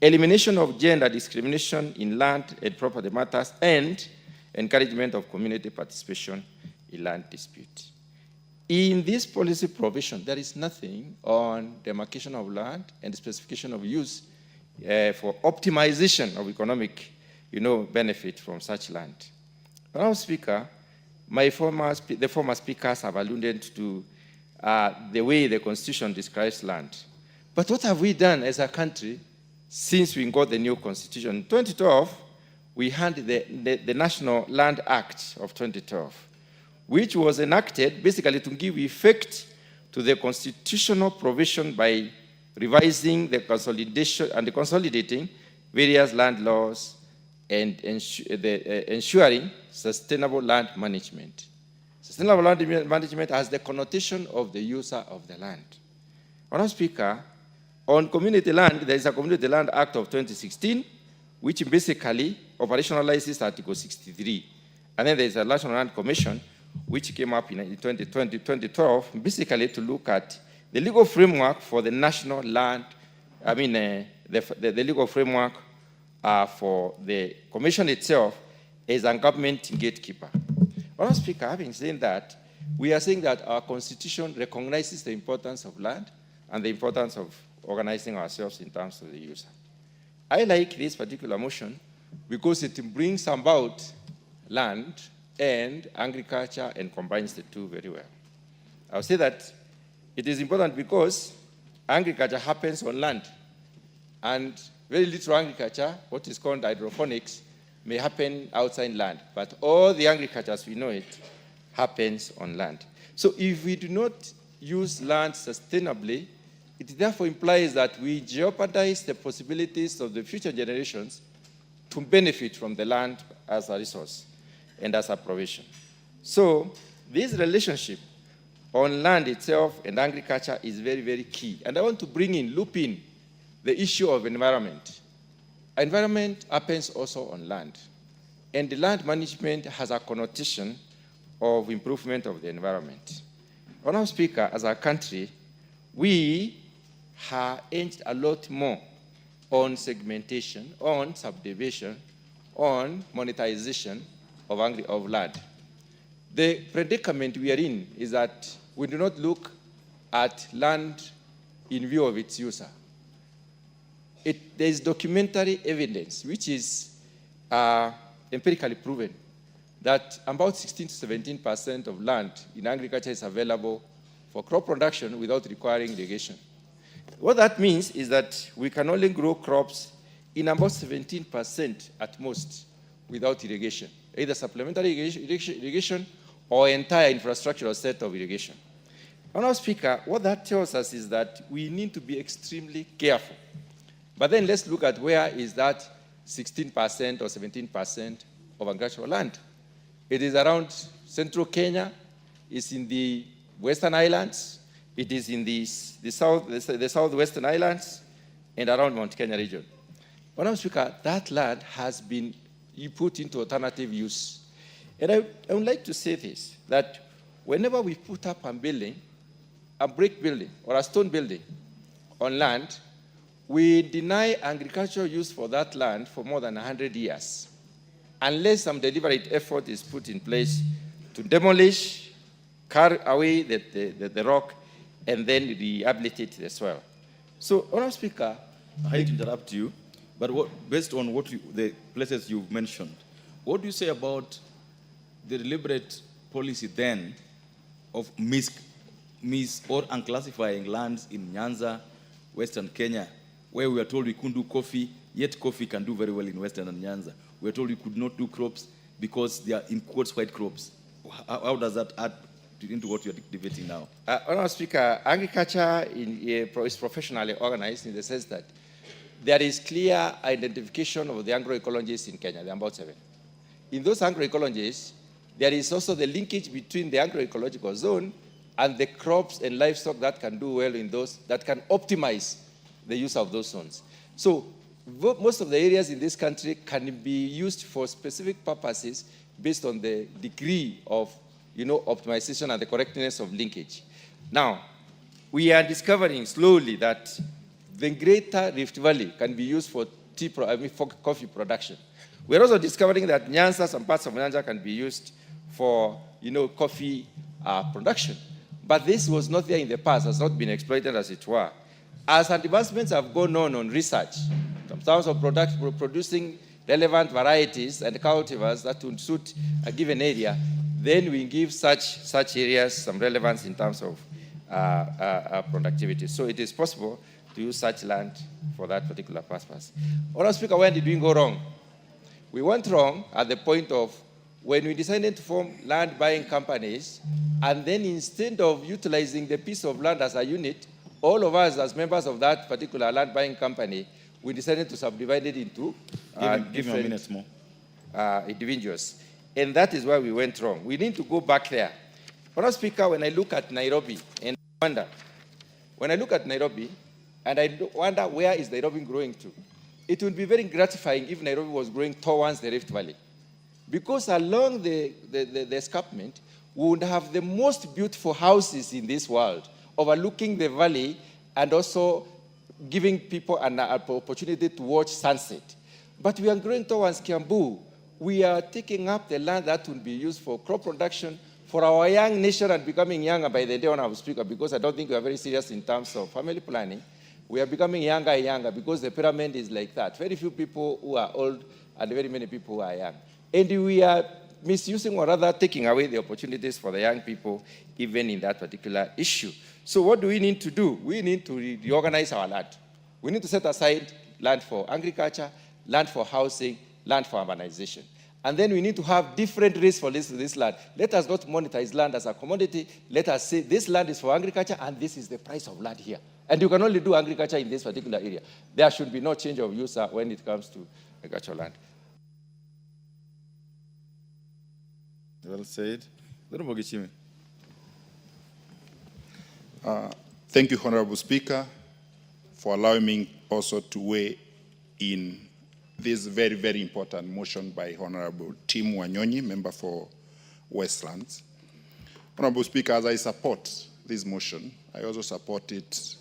elimination of gender discrimination in land and property matters, and encouragement of community participation in land dispute. In this policy provision, there is nothing on demarcation of land and specification of use for optimization of economic, benefit from such land. Honorable Speaker, the former speakers have alluded to the way the Constitution describes land. But what have we done as a country since we got the new Constitution? In 2012, we had the National Land Act of 2012, which was enacted basically to give effect to the constitutional provision by revising the consolidation and consolidating various land laws and ensuring sustainable land management. Sustainable land management has the connotation of the user of the land. Honorable Speaker, on community land, there is a Community Land Act of 2016, which basically operationalizes Article 63. And then there is a National Land Commission, which came up in 2012, basically to look at the legal framework for the national land, the legal framework for the commission itself as a government gatekeeper. Honorable Speaker, having said that, we are saying that our constitution recognizes the importance of land and the importance of organizing ourselves in terms of the user. I like this particular motion because it brings about land and agriculture and combines the two very well. I would say that it is important because agriculture happens on land, and very little agriculture, what is called hydroponics, may happen outside land, but all the agriculture as we know it happens on land. So if we do not use land sustainably, it therefore implies that we jeopardize the possibilities of the future generations to benefit from the land as a resource and as a provision. So this relationship on land itself and agriculture is very, very key. And I want to loop in the issue of environment. Environment happens also on land. And the land management has a connotation of improvement of the environment. Honorable Speaker, as a country, we have aimed a lot more on segmentation, on subdivision, on monetization of land. The predicament we are in is that we do not look at land in view of its user. There is documentary evidence, which is empirically proven, that about 16 to 17% of land in agriculture is available for crop production without requiring irrigation. What that means is that we can only grow crops in about 17% at most without irrigation, either supplementary irrigation or entire infrastructural set of irrigation. Honourable Speaker, what that tells us is that we need to be extremely careful. But then let's look at where is that 16% or 17% of agricultural land. It is around central Kenya, it's in the Western Islands, it is in the southwestern islands, and around Mount Kenya region. Honourable Speaker, that land has been put into alternative use. And I would like to say this, that whenever we put up a building, a brick building or a stone building on land, we deny agricultural use for that land for more than 100 years, unless some deliberate effort is put in place to demolish, carry away the rock, and then rehabilitate the soil. So, Honourable Speaker, I hate to interrupt you, but based on the places you've mentioned, what do you say about the deliberate policy then of or unclassifying lands in Nyanza, Western Kenya, where we are told we couldn't do coffee, yet coffee can do very well in Western and Nyanza. We are told we could not do crops because they are, in quotes, white crops. How does that add into what you're debating now? Honourable Speaker, agriculture is professionally organized in the sense that there is clear identification of the agroecologies in Kenya. There are about 7. In those agroecologies, there is also the linkage between the agroecological zone and the crops and livestock that can do well in those, that can optimize the use of those zones. So most of the areas in this country can be used for specific purposes based on the degree of optimization and the correctness of linkage. Now, we are discovering slowly that the greater Rift Valley can be used for coffee production. We're also discovering that Nyanza, some parts of Nyanza can be used for coffee production. But this was not there in the past, has not been exploited as it were. As advancements have gone on research, in terms of producing relevant varieties and cultivars that would suit a given area, then we give such areas some relevance in terms of productivity. So it is possible to use such land for that particular purpose. Honourable Speaker, where did we go wrong? We went wrong at the point of when we decided to form land buying companies, and then instead of utilizing the piece of land as a unit, all of us as members of that particular land buying company, we decided to subdivide it into different individuals. And that is where we went wrong. We need to go back there. Honourable Speaker, when I look at Nairobi and wonder, when I look at Nairobi and I wonder where is Nairobi growing to, it would be very gratifying if Nairobi was growing towards the Rift Valley. Because along the escarpment, we would have the most beautiful houses in this world, overlooking the valley and also giving people an opportunity to watch sunset. But we are growing towards Kiambu. We are taking up the land that will be used for crop production for our young nation and becoming younger by the day, Honourable Speaker, because I don't think we are very serious in terms of family planning. We are becoming younger and younger because the pyramid is like that. Very few people who are old and very many people who are young. And we are misusing or rather taking away the opportunities for the young people even in that particular issue. So what do we need to do? We need to reorganize our land. We need to set aside land for agriculture, land for housing, land for urbanization. And then we need to have different rates for this land. Let us not monetize land as a commodity. Let us say this land is for agriculture and this is the price of land here. And you can only do agriculture in this particular area. There should be no change of use when it comes to agricultural land. Well said. Thank you, Honourable Speaker, for allowing me also to weigh in this very, very important motion by Honourable Tim Wanyonyi, member for Westlands. Honourable Speaker, as I support this motion, I also support it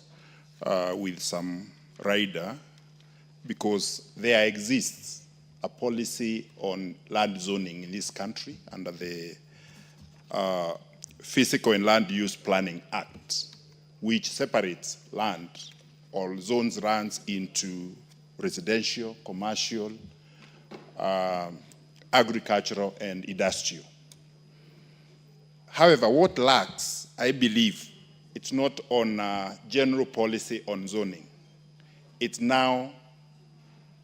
with some rider because there exists a policy on land zoning in this country under the Physical and Land Use Planning Act, which separates land or zones runs into residential, commercial, agricultural, and industrial. However, what lacks, I believe, it's not on general policy on zoning. It's now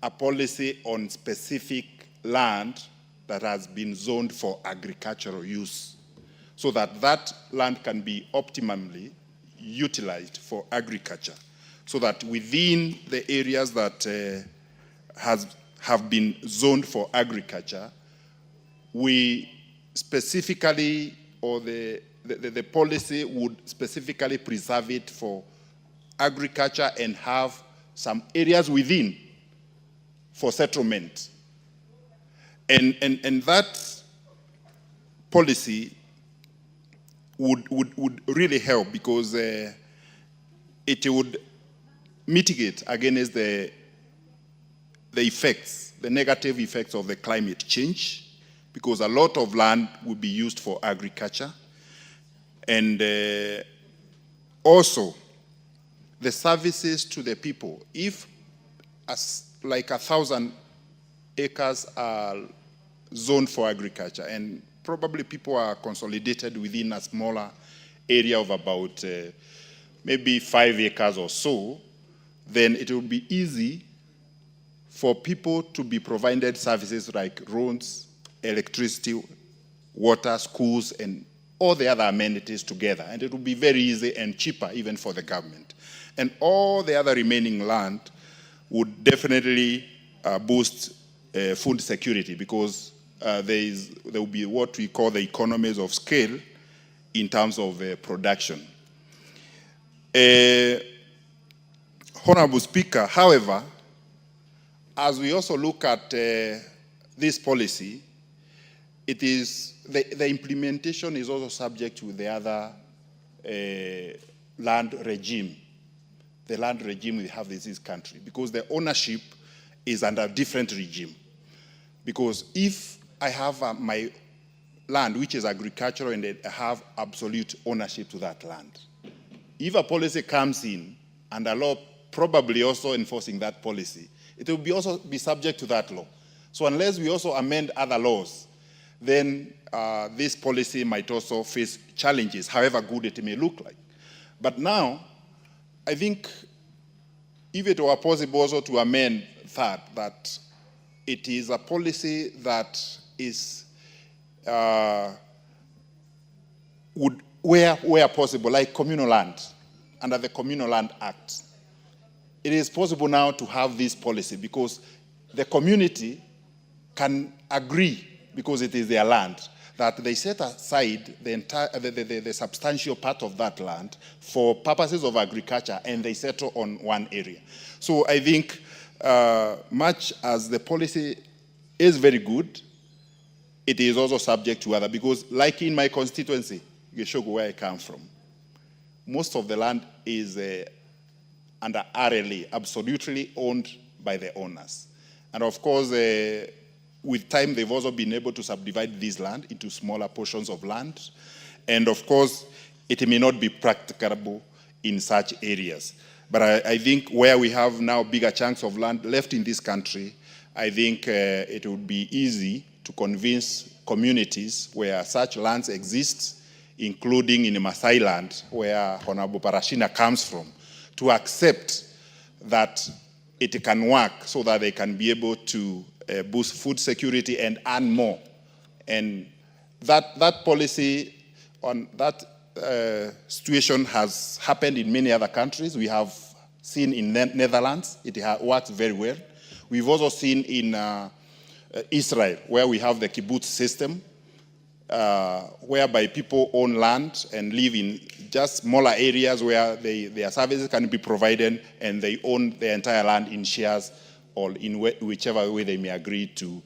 a policy on specific land that has been zoned for agricultural use, so that that land can be optimally utilized for agriculture, so that within the areas that have been zoned for agriculture, we specifically, or the policy would specifically preserve it for agriculture and have some areas within for settlement. And that policy would really help, because it would mitigate against the effects, the negative effects of the climate change, because a lot of land would be used for agriculture. And also, the services to the people. If like 1,000 acres are zoned for agriculture, and probably people are consolidated within a smaller area of about maybe 5 acres or so, then it will be easy for people to be provided services like roads, electricity, water, schools, and all the other amenities together. And it will be very easy and cheaper even for the government. And all the other remaining land would definitely boost food security, because there will be what we call the economies of scale in terms of production. Honorable Speaker, however, as we also look at this policy, it is the implementation is also subject to the other land regime, the land regime we have in this country, because the ownership is under a different regime. Because if I have my land, which is agricultural, and I have absolute ownership to that land, if a policy comes in and a law probably also enforcing that policy, it will also be subject to that law. So unless we also amend other laws, then this policy might also face challenges, however good it may look like. But now, I think if it were possible also to amend that it is a policy that is, where possible, like communal land, under the Communal Land Act, it is possible now to have this policy, because the community can agree, because it is their land, that they set aside the substantial part of that land for purposes of agriculture, and they settle on one area. So I think much as the policy is very good, it is also subject to other, because like in my constituency, Geshogo, where I come from, most of the land is under RLA, absolutely owned by the owners. And of course, with time, they've also been able to subdivide this land into smaller portions of land. And of course, it may not be practicable in such areas. But I think where we have now bigger chunks of land left in this country, I think it would be easy to convince communities where such lands exist, including in the Maasai land, where Honorable Parashina comes from, to accept that it can work, so that they can be able to boost food security and earn more. And that policy on that situation has happened in many other countries. We have seen in Netherlands, it works very well. We've also seen in Israel, where we have the kibbutz system, whereby people own land and live in just smaller areas where their services can be provided, and they own the entire land in shares, or in whichever way they may agree to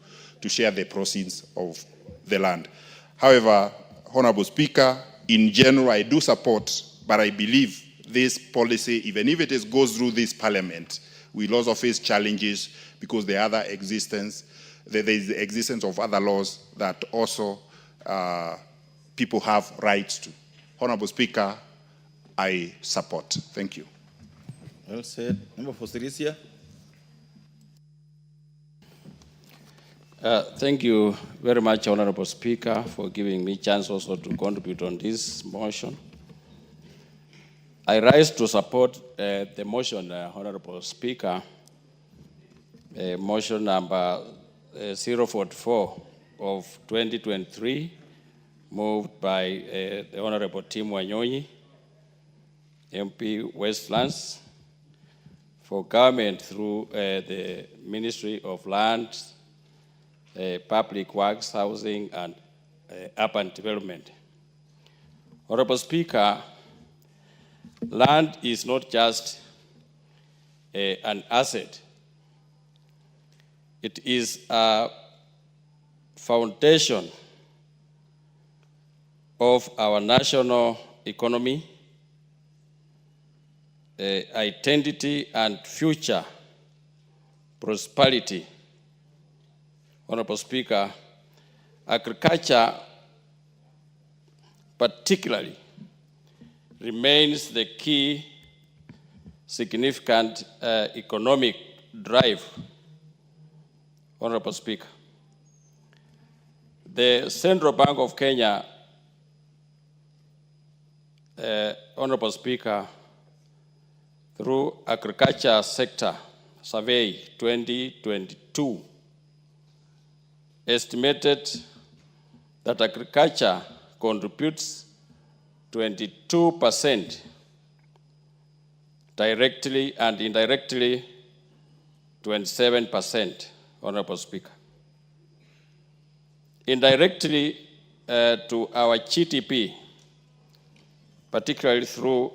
share the proceeds of the land. However, Honorable Speaker, in general, I do support, but I believe this policy, even if it goes through this parliament, We also face challenges because there are there is the existence of other laws that also people have rights to. Honorable Speaker, I support. Thank you. Well said. Member for Sirisia. Thank you very much, Honorable Speaker, for giving me a chance also to contribute on this motion. I rise to support the motion, Honorable Speaker, motion number 044 of 2023, moved by the Honorable Tim Wanyonyi, MP Westlands, for government through the Ministry of Land, Public Works, Housing, and Urban Development. Honorable Speaker, land is not just an asset. It is a foundation of our national economy, identity, and future prosperity. Honorable Speaker, agriculture particularly remains the key significant economic drive. Honorable Speaker, the Central Bank of Kenya, Honorable Speaker, through Agriculture Sector Survey 2022, estimated that agriculture contributes 22% directly and indirectly 27%, Honorable Speaker. Indirectly to our GDP, particularly through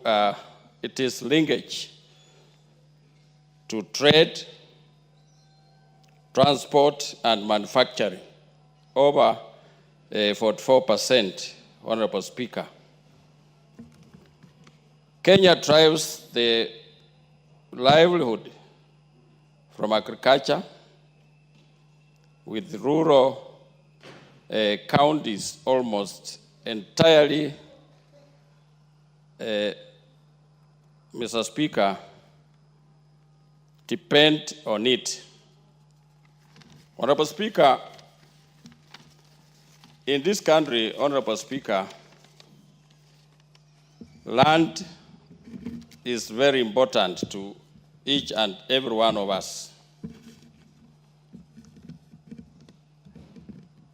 its linkage to trade, transport, and manufacturing, over 44%, Honorable Speaker. Kenya drives the livelihood from agriculture, with rural counties almost entirely, Mr. Speaker, depend on it. Honorable Speaker, in this country, Honorable Speaker, land is very important to each and every one of us.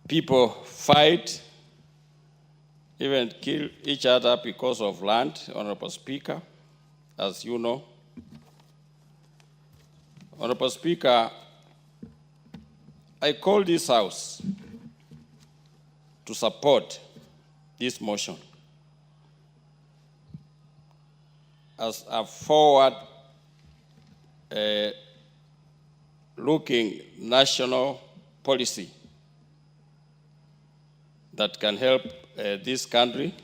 People fight, even kill each other because of land, Honorable Speaker, as you know. Honorable Speaker, I call this House to support this motion as a forward-looking national policy that can help this country.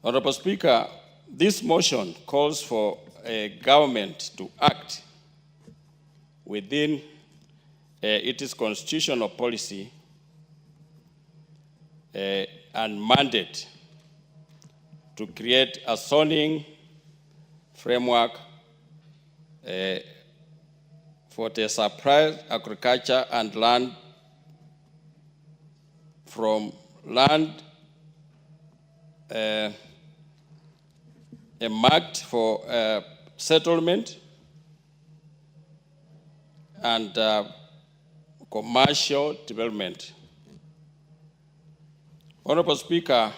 Honorable Speaker, this motion calls for a government to act within its constitutional policy and mandate to create a zoning framework for the supply agriculture and land from land earmarked for settlement and commercial development. Honorable Speaker,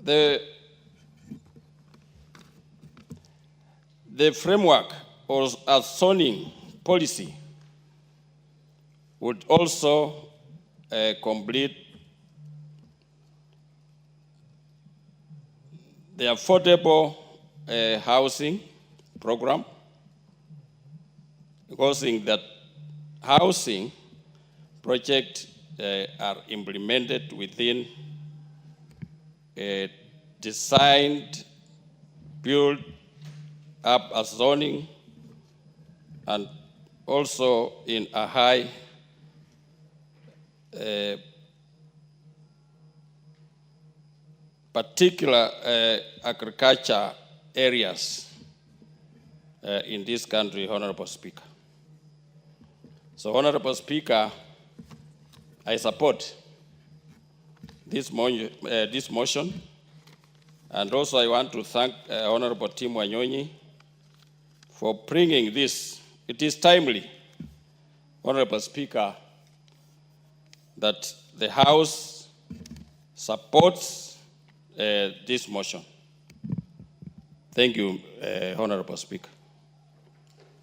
the framework or a zoning policy would also complete the affordable housing program, because in that housing projects are implemented within designed, built up as zoning, and also in a high particular agriculture areas in this country, Honorable Speaker. So, Honorable Speaker, I support this motion, and also I want to thank Honorable Tim Wanyonyi for bringing this. It is timely, Honorable Speaker, that the House supports this motion. Thank you, Honorable Speaker.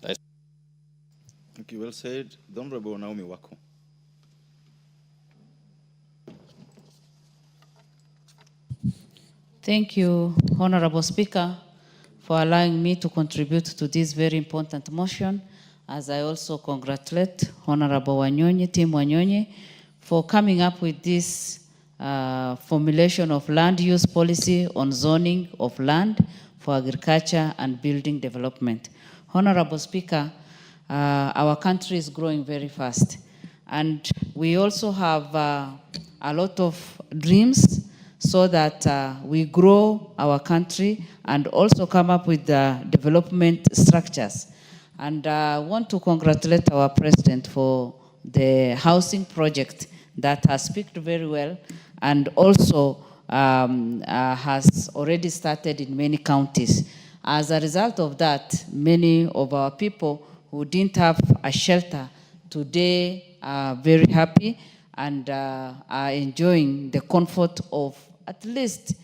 Thank you. Well said. The Honorable Naomi Wako. Thank you, Honorable Speaker, for allowing me to contribute to this very important motion, as I also congratulate Honorable Wanyonyi, Tim Wanyonyi, for coming up with this formulation of land use policy on zoning of land for agriculture and building development. Honorable Speaker, our country is growing very fast, and we also have a lot of dreams so that we grow our country and also come up with development structures. And I want to congratulate our President for the housing project that has picked very well and also has already started in many counties. As a result of that, many of our people who didn't have a shelter today are very happy and are enjoying the comfort of at least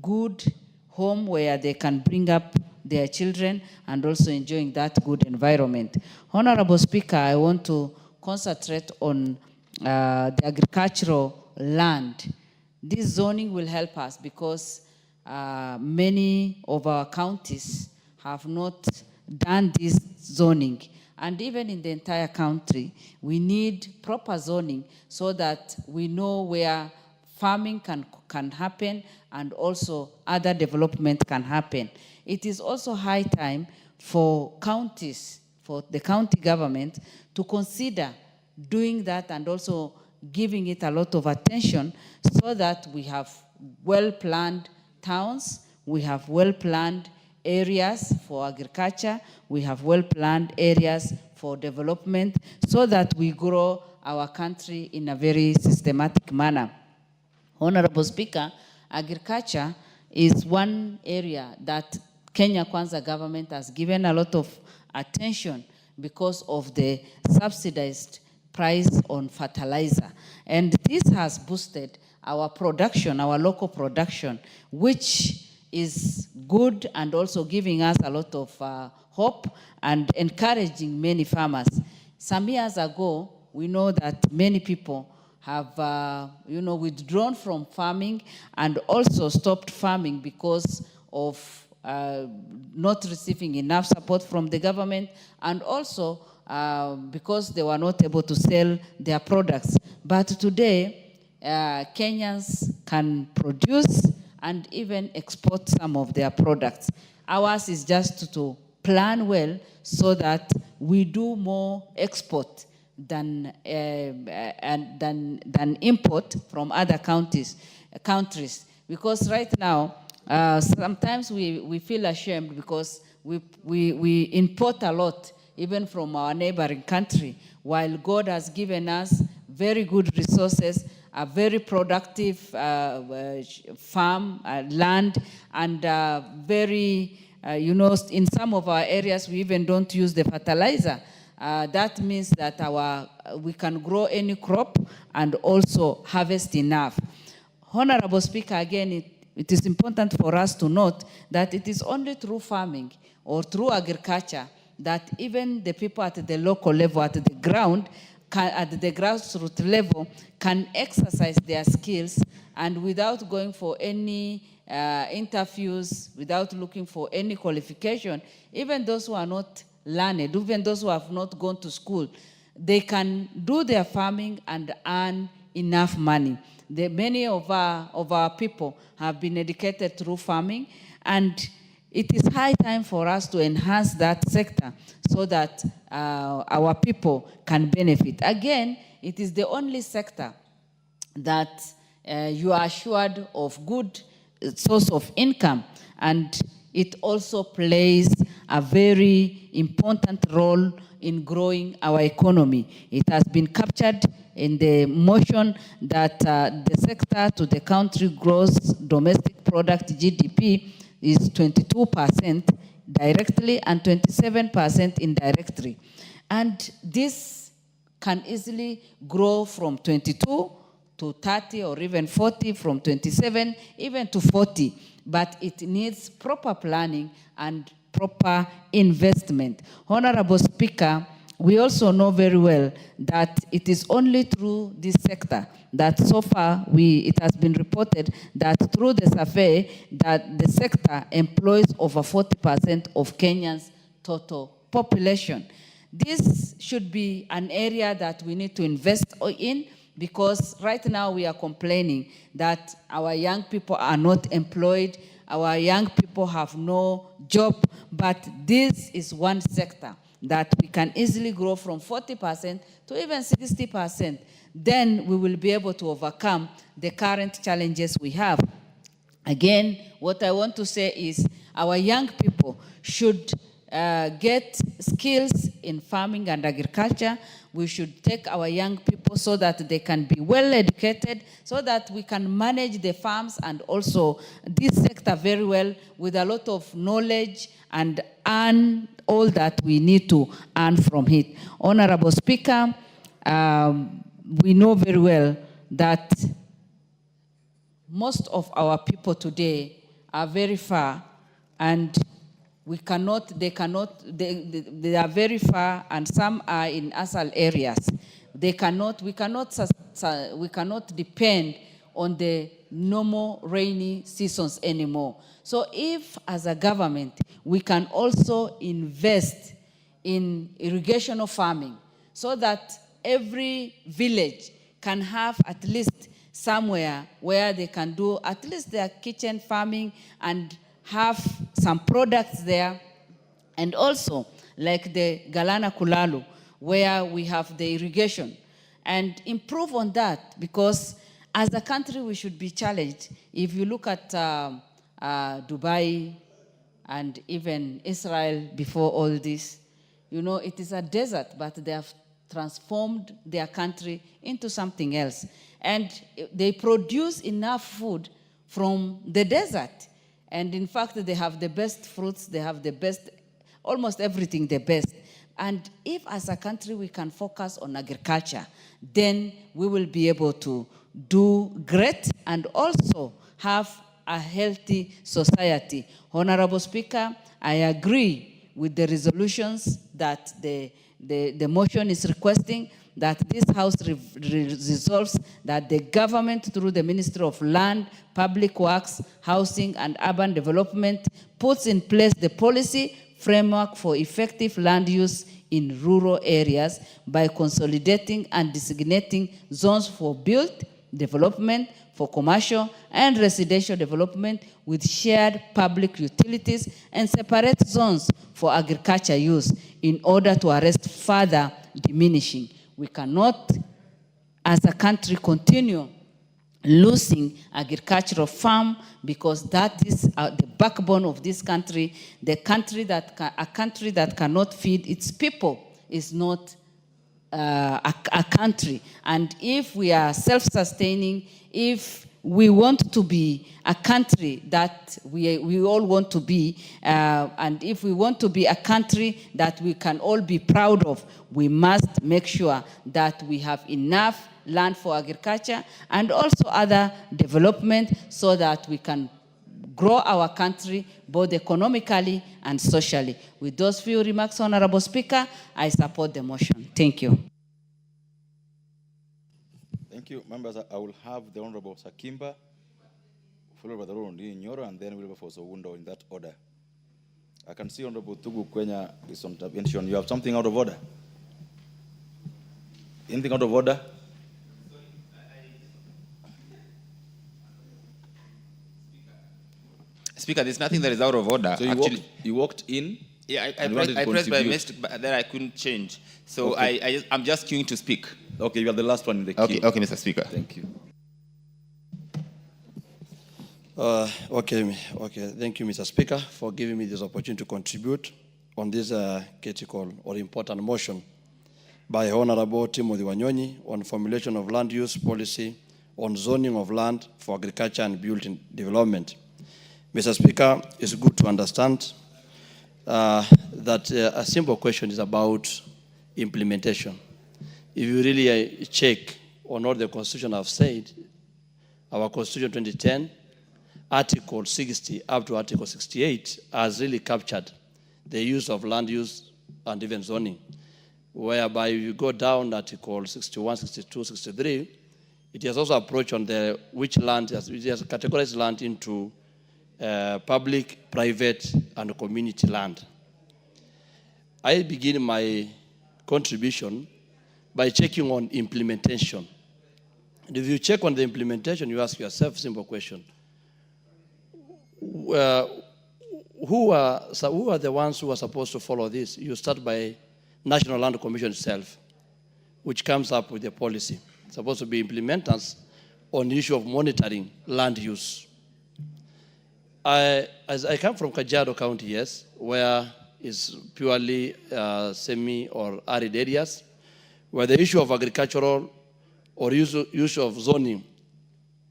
good home where they can bring up their children and also enjoying that good environment. Honorable Speaker, I want to concentrate on the agricultural land. This zoning will help us because many of our counties have not done this zoning. And even in the entire country, we need proper zoning so that we know where farming can happen and also other development can happen. It is also high time for counties, for the county government to consider doing that and also giving it a lot of attention so that we have well-planned towns, we have well-planned areas for agriculture, we have well-planned areas for development so that we grow our country in a very systematic manner. Honorable Speaker, agriculture is one area that Kenya Kwanza government has given a lot of attention because of the subsidized price on fertilizer. And this has boosted our production, our local production, which is good and also giving us a lot of hope and encouraging many farmers. Some years ago, we know that many people have withdrawn from farming and also stopped farming because of not receiving enough support from the government and also because they were not able to sell their products. But today, Kenyans can produce and even export some of their products. Ours is just to plan well so that we do more export than import from other countries. Because right now, sometimes we feel ashamed because we import a lot, even from our neighboring country, while God has given us very good resources, a very productive farm, land, and very, in some of our areas, we even don't use the fertilizer. That means that we can grow any crop and also harvest enough. Honorable Speaker, again, it is important for us to note that it is only through farming or through agriculture that even the people at the local level, at the ground, at the grassroots level, can exercise their skills and without going for any interviews, without looking for any qualification, even those who are not learned, even those who have not gone to school, they can do their farming and earn enough money. Many of our people have been educated through farming, and it is high time for us to enhance that sector so that our people can benefit. Again, it is the only sector that you are assured of good source of income, and it also plays a very important role in growing our economy. It has been captured in the motion that the sector to the country gross domestic product GDP is 22% directly and 27% indirectly. And this can easily grow from 22 to 30 or even 40, from 27 even to 40. But it needs proper planning and proper investment. Honorable Speaker, we also know very well that it is only through this sector that so far it has been reported that through the survey that the sector employs over 40% of Kenya's total population. This should be an area that we need to invest in, because right now we are complaining that our young people are not employed, our young people have no job, but this is one sector that we can easily grow from 40% to even 60%. Then we will be able to overcome the current challenges we have. Again, what I want to say is our young people should get skills in farming and agriculture. We should take our young people so that they can be well educated, so that we can manage the farms and also this sector very well with a lot of knowledge and earn all that we need to earn from it. Honorable Speaker, we know very well that most of our people today are very far, and they are very far, and some are in ASAL areas. We cannot depend on the normal rainy seasons anymore. So if, as a government, we can also invest in irrigation of farming, so that every village can have at least somewhere where they can do at least their kitchen farming and have some products there, and also like the Galana Kulalu, where we have the irrigation, and improve on that, because as a country we should be challenged. If you look at Dubai and even Israel before all this, you know, it is a desert, but they have transformed their country into something else. And they produce enough food from the desert. And in fact, they have the best fruits, they have the best, almost everything the best. And if as a country we can focus on agriculture, then we will be able to do great and also have a healthy society. Honorable Speaker, I agree with the resolutions that the motion is requesting, that this House resolves that the government, through the Ministry of Land, Public Works, Housing and Urban Development, puts in place the policy framework for effective land use in rural areas by consolidating and designating zones for built development, for commercial and residential development with shared public utilities, and separate zones for agriculture use in order to arrest further diminishing. We cannot, as a country, continue losing agricultural farm, because that is the backbone of this country. A country that cannot feed its people is not a country. And if we are self-sustaining, if we want to be a country that we all want to be, and if we want to be a country that we can all be proud of, we must make sure that we have enough land for agriculture and also other development, so that we can grow our country both economically and socially. With those few remarks, Honorable Speaker, I support the motion. Thank you. Thank you, members. I will have the Honorable Sakimba, followed by the Honorable Nyoro, and then we'll go for Sowundo in that order. I can see Honorable Tugu Kwenya is on intervention. You have something out of order? Anything out of order? Speaker, there's nothing that is out of order. So you walked in? Yeah, I and wanted to pressed by contribute. mistake, but then I couldn't change. So Okay. I'm just queuing to speak. Okay, you are the last one in the queue. Okay, Mr. Speaker. Thank you. Okay. Thank you, Mr. Speaker, for giving me this opportunity to contribute on this critical or important motion by Honorable Timothy Wanyonyi on formulation of land use policy on zoning of land for agriculture and building development. Mr. Speaker, it's good to understand that a simple question is about implementation. If you really check on what the Constitution have said, our Constitution 2010, Article 60 up to Article 68 has really captured the use of land use and even zoning, whereby you go down Article 61, 62, 63, it has also approached on the which land, it has categorized land into public, private, and community land. I begin my contribution by checking on implementation. And if you check on the implementation, you ask yourself a simple question. Who are the ones who are supposed to follow this? You start by National Land Commission itself, which comes up with a policy. It's supposed to be implementers on the issue of monitoring land use. As I come from Kajiado County, yes, where it's purely semi or arid areas, where the issue of agricultural or use of zoning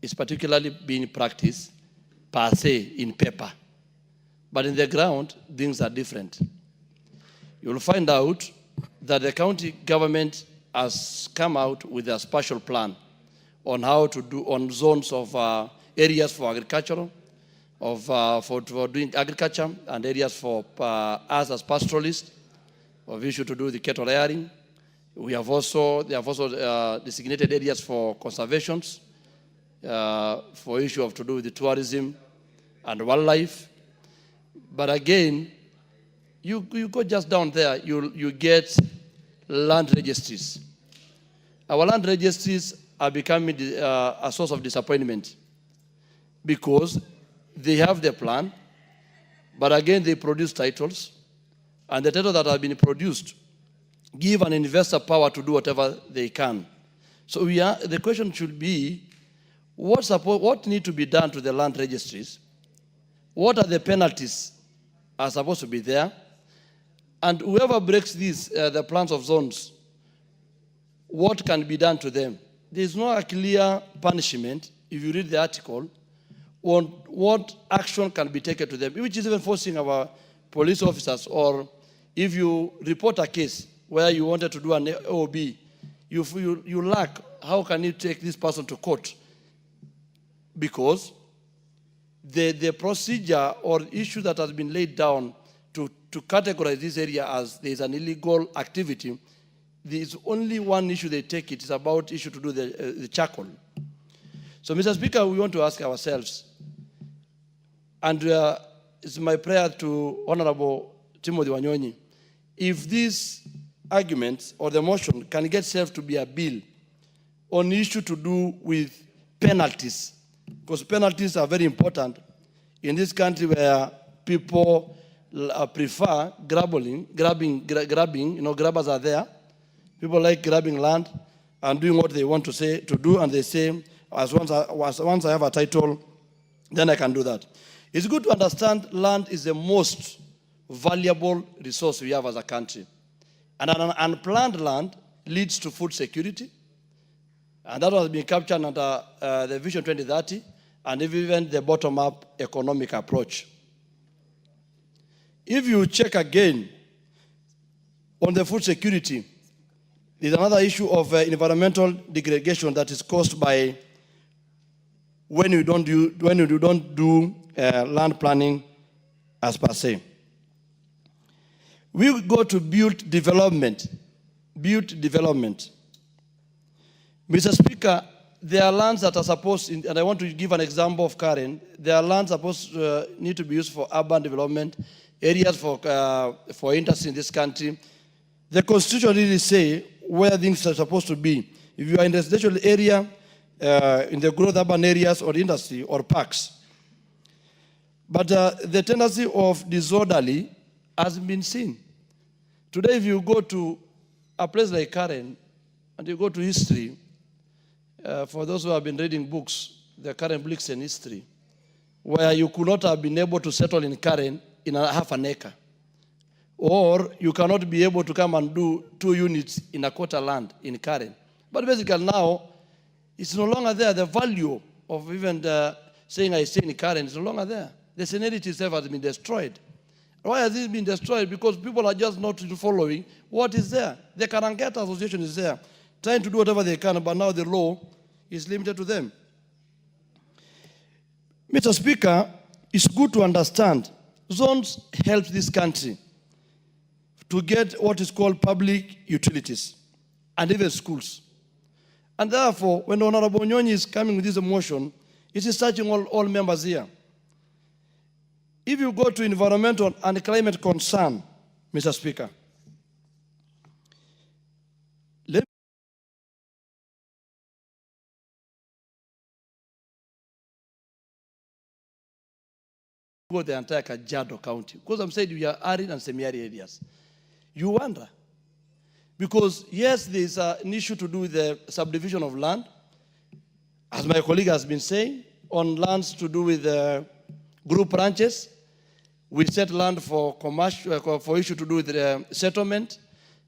is particularly being practiced per se in paper. But in the ground, things are different. You'll find out that the county government has come out with a spatial plan on how to do on zones of areas for agricultural, for doing agriculture, and areas for us as pastoralists, of issue to do the cattle rearing. They have also designated areas for conservations, for issue of to do with the tourism and wildlife. But again, you go just down there, you get land registries. Our land registries are becoming a source of disappointment because they have their plan, but again they produce titles, and the titles that have been produced give an investor power to do whatever they can. So the question should be, what needs to be done to the land registries? What are the penalties are supposed to be there? And whoever breaks these, the plans of zones, what can be done to them? There is no clear punishment, if you read the article, on what action can be taken to them, which is even forcing our police officers, or if you report a case where you wanted to do an OB, you lack, how can you take this person to court? Because the procedure or issue that has been laid down to categorize this area as there is an illegal activity, there is only one issue they take. It is about issue to do the charcoal. So, Mr. Speaker, we want to ask ourselves, and it's my prayer to Honorable Timothy Wanyonyi, if these arguments or the motion can get served to be a bill on issue to do with penalties, because penalties are very important in this country where people prefer grabbing, grabbers are there. People like grabbing land and doing what they want to do, and they say, once I have a title, then I can do that. It's good to understand land is the most valuable resource we have as a country. And an unplanned land leads to food security, and that has been captured under the Vision 2030 and even the bottom-up economic approach. If you check again on the food security, there's another issue of environmental degradation that is caused by when you don't do land planning as per se. We go to built development. Mr. Speaker, there are lands that are supposed, and I want to give an example of Karen, there are lands supposed need to be used for urban development, areas for industry in this country. The Constitution really say where things are supposed to be. If you are in the residential area, in the growth urban areas or industry or parks. But the tendency of disorderly has been seen. Today, if you go to a place like Karen, and you go to history, for those who have been reading books, the Karen books in history, where you could not have been able to settle in Karen in half an acre. Or you cannot be able to come and do 2 units in a quarter land in Karen. But basically now, it's no longer there. The value of even saying I stay in Karen is no longer there. The senility itself has been destroyed. Why has it been destroyed? Because people are just not following what is there. The Karangata Association is there, trying to do whatever they can, but now the law is limited to them. Mr. Speaker, it's good to understand zones help this country to get what is called public utilities and even schools. And therefore, when Honorable Nyonyi is coming with this motion, it is touching all members here. If you go to environmental and climate concern, Mr. Speaker, let me go the entire Kajiado County, because I'm saying we are arid and semi-arid areas. You wonder, because yes, there's an issue to do with the subdivision of land, as my colleague has been saying, on lands to do with group ranches. We set land for commercial, for issue to do with the settlement,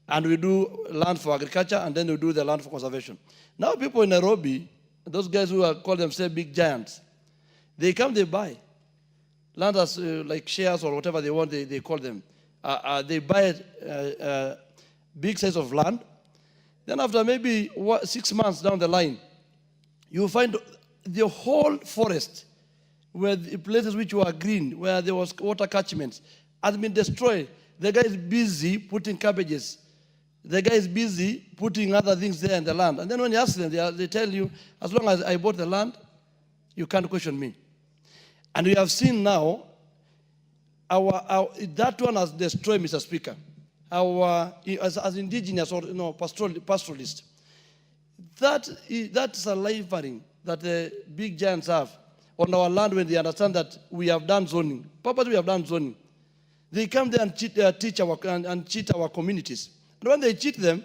and we do land for agriculture, and then we do the land for conservation. Now people in Nairobi, those guys who call themselves big giants, they come, they buy land as like shares or whatever they want, they call them. They buy a big size of land. Then after maybe 6 months down the line, you find the whole forest, where the places which were green, where there was water catchments, has been destroyed. The guy is busy putting cabbages. The guy is busy putting other things there in the land. And then when you ask them, they tell you, as long as I bought the land, you can't question me. And we have seen now, that one has destroyed, Mr. Speaker, as indigenous or pastoralists. That's a laboring that the big giants have on our land when they understand that we have done zoning. Purposely we have done zoning. They come there and cheat our communities. And when they cheat them,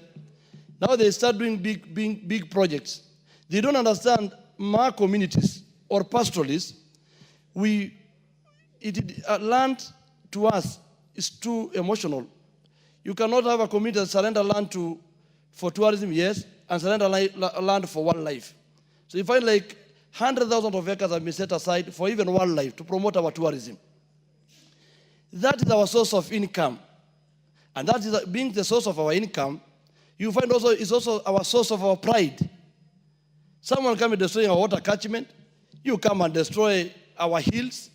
now they start doing big projects. They don't understand my communities or pastoralists. Land to us is too emotional. You cannot have a community that surrender land for tourism, yes, and surrender land for wildlife. So you find like 100,000 of acres have been set aside for even wildlife to promote our tourism. That is our source of income. And that is being the source of our income, you find also is also our source of our pride. Someone come and destroy our water catchment, you come and destroy our hills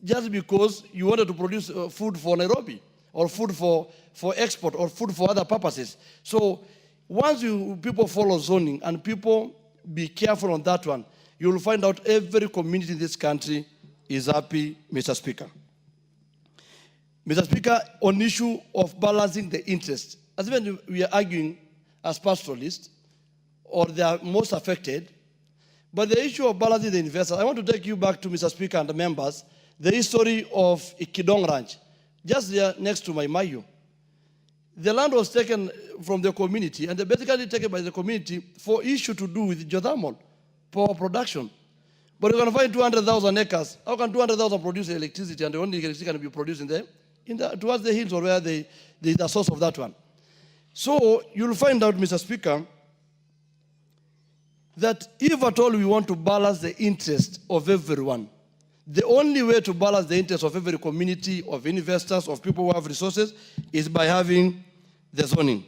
just because you wanted to produce food for Nairobi or food for export or food for other purposes. So once people follow zoning and people be careful on that one, you will find out every community in this country is happy, Mr. Speaker. Mr. Speaker, on issue of balancing the interest, as when we are arguing as pastoralists, or they are most affected, but the issue of balancing the investors, I want to take you back to, Mr. Speaker and the members, the history of Ikidong Ranch, just there next to my Mayo. The land was taken from the community, and basically taken by the community for issue to do with geothermal power production. But you can find 200,000 acres. How can 200,000 produce electricity, and the only electricity can be produced towards the hills or where the source of that one? So you'll find out, Mr. Speaker, that if at all we want to balance the interest of everyone, the only way to balance the interest of every community, of investors, of people who have resources, is by having the zoning.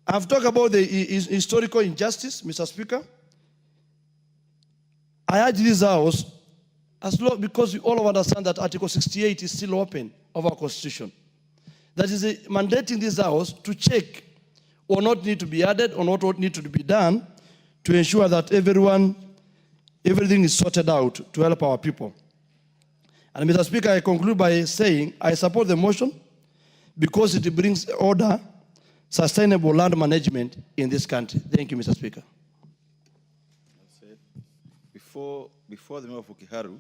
I've talked about the historical injustice, Mr. Speaker. I urge this House, because we all understand that Article 68 is still open of our Constitution, that is mandating this House to check or not need to be added or not need to be done to ensure that everything is sorted out to help our people. And Mr. Speaker, I conclude by saying I support the motion because it brings order, sustainable land management in this country. Thank you, Mr. Speaker. Before the member for Kiharu,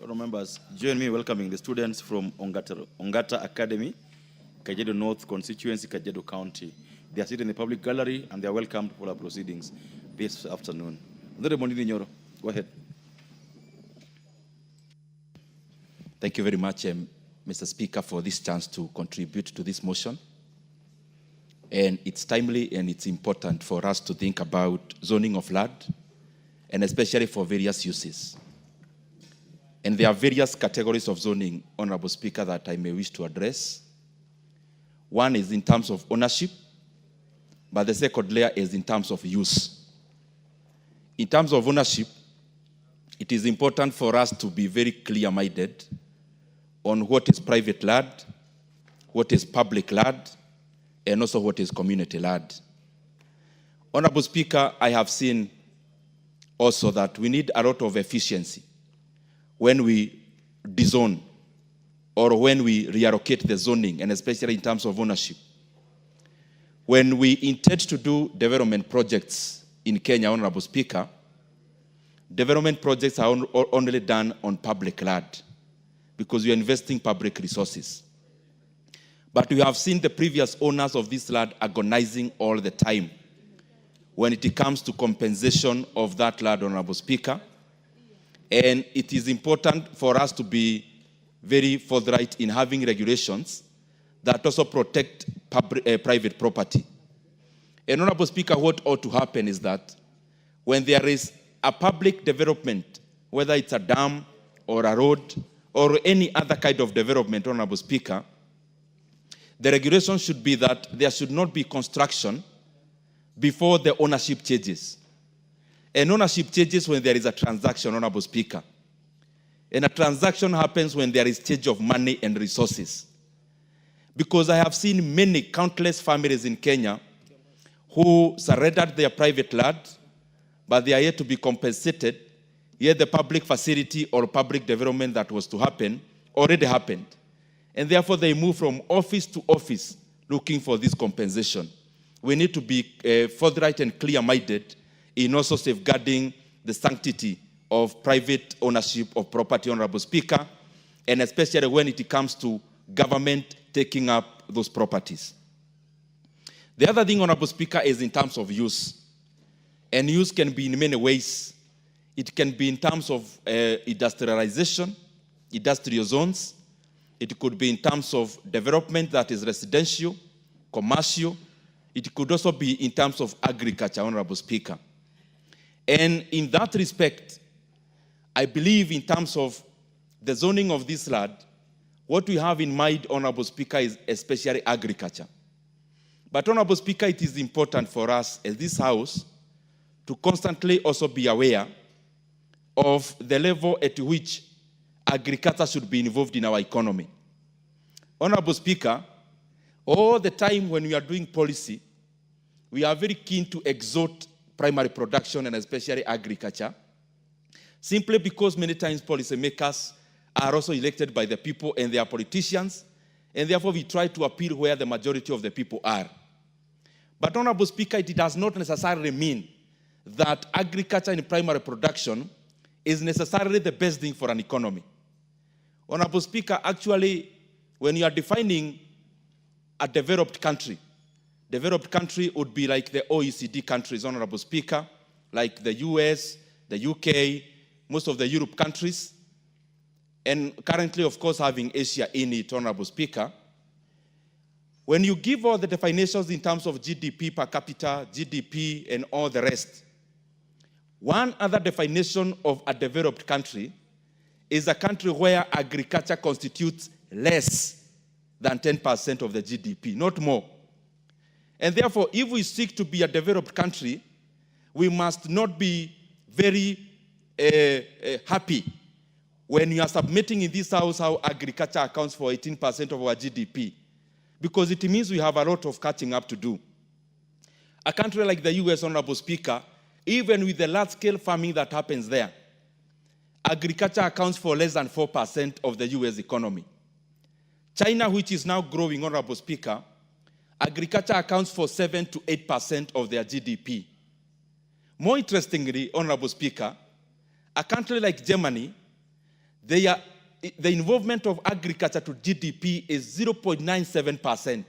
Honourable members, join me in welcoming the students from Ongata Academy, Kajiado North Constituency, Kajiado County. They are sitting in the public gallery and they are welcomed for our proceedings this afternoon. Honourable Mondini Nyoro, go ahead. Thank you very much, Mr. Speaker, for this chance to contribute to this motion. And it's timely and it's important for us to think about zoning of land, and especially for various uses. And there are various categories of zoning, Honorable Speaker, that I may wish to address. One is in terms of ownership, but the second layer is in terms of use. In terms of ownership, it is important for us to be very clear-minded on what is private land, what is public land, and also what is community land. Honorable Speaker, I have seen also that we need a lot of efficiency when we dezone or when we reallocate the zoning, and especially in terms of ownership. When we intend to do development projects in Kenya, Honorable Speaker, development projects are only done on public land because we are investing public resources. But we have seen the previous owners of this land agonizing all the time when it comes to compensation of that land, Honorable Speaker. And it is important for us to be very forthright in having regulations that also protect private property. And Honorable Speaker, what ought to happen is that when there is a public development, whether it's a dam or a road or any other kind of development, Honorable Speaker, the regulation should be that there should not be construction before the ownership changes. And ownership changes when there is a transaction, Honorable Speaker. And a transaction happens when there is change of money and resources. Because I have seen many, countless families in Kenya who surrendered their private land, but they are yet to be compensated, yet the public facility or public development that was to happen already happened. And therefore they move from office to office looking for this compensation. We need to be forthright and clear-minded in also safeguarding the sanctity of private ownership of property, Honorable Speaker, and especially when it comes to government taking up those properties. The other thing, Honorable Speaker, is in terms of use. And use can be in many ways. It can be in terms of industrialization, industrial zones. It could be in terms of development that is residential, commercial. It could also be in terms of agriculture, Honorable Speaker. And in that respect, I believe in terms of the zoning of this land, what we have in mind, Honorable Speaker, is especially agriculture. But Honorable Speaker, it is important for us as this House to constantly also be aware of the level at which agriculture should be involved in our economy. Honorable Speaker, all the time when we are doing policy, we are very keen to exalt primary production and especially agriculture, simply because many times policymakers are also elected by the people and they are politicians, and therefore we try to appeal where the majority of the people are. But Honorable Speaker, it does not necessarily mean that agriculture and primary production is necessarily the best thing for an economy. Honorable Speaker, actually, when you are defining a developed country would be like the OECD countries, Honorable Speaker, like the US, the UK, most of the Europe countries, and currently, of course, having Asia in it, Honorable Speaker. When you give all the definitions in terms of GDP per capita, GDP, and all the rest, one other definition of a developed country is a country where agriculture constitutes less than 10% of the GDP, not more. And therefore, if we seek to be a developed country, we must not be very happy when you are submitting in this House how agriculture accounts for 18% of our GDP, because it means we have a lot of catching up to do. A country like the US, Honorable Speaker, even with the large-scale farming that happens there, agriculture accounts for less than 4% of the US economy. China, which is now growing, Honorable Speaker, agriculture accounts for 7 to 8% of their GDP. More interestingly, Honorable Speaker, a country like Germany, the involvement of agriculture to GDP is 0.97%.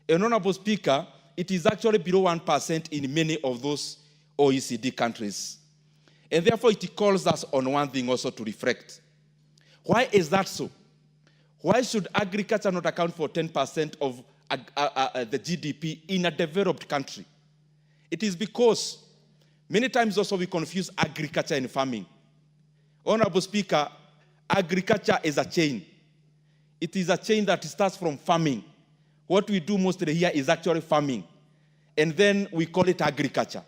And Honorable Speaker, it is actually below 1% in many of those OECD countries. And therefore, it calls us on one thing also to reflect. Why is that so? Why should agriculture not account for 10% of the GDP in a developed country? It is because many times also we confuse agriculture and farming. Honorable Speaker, agriculture is a chain. It is a chain that starts from farming. What we do mostly here is actually farming. And then we call it agriculture.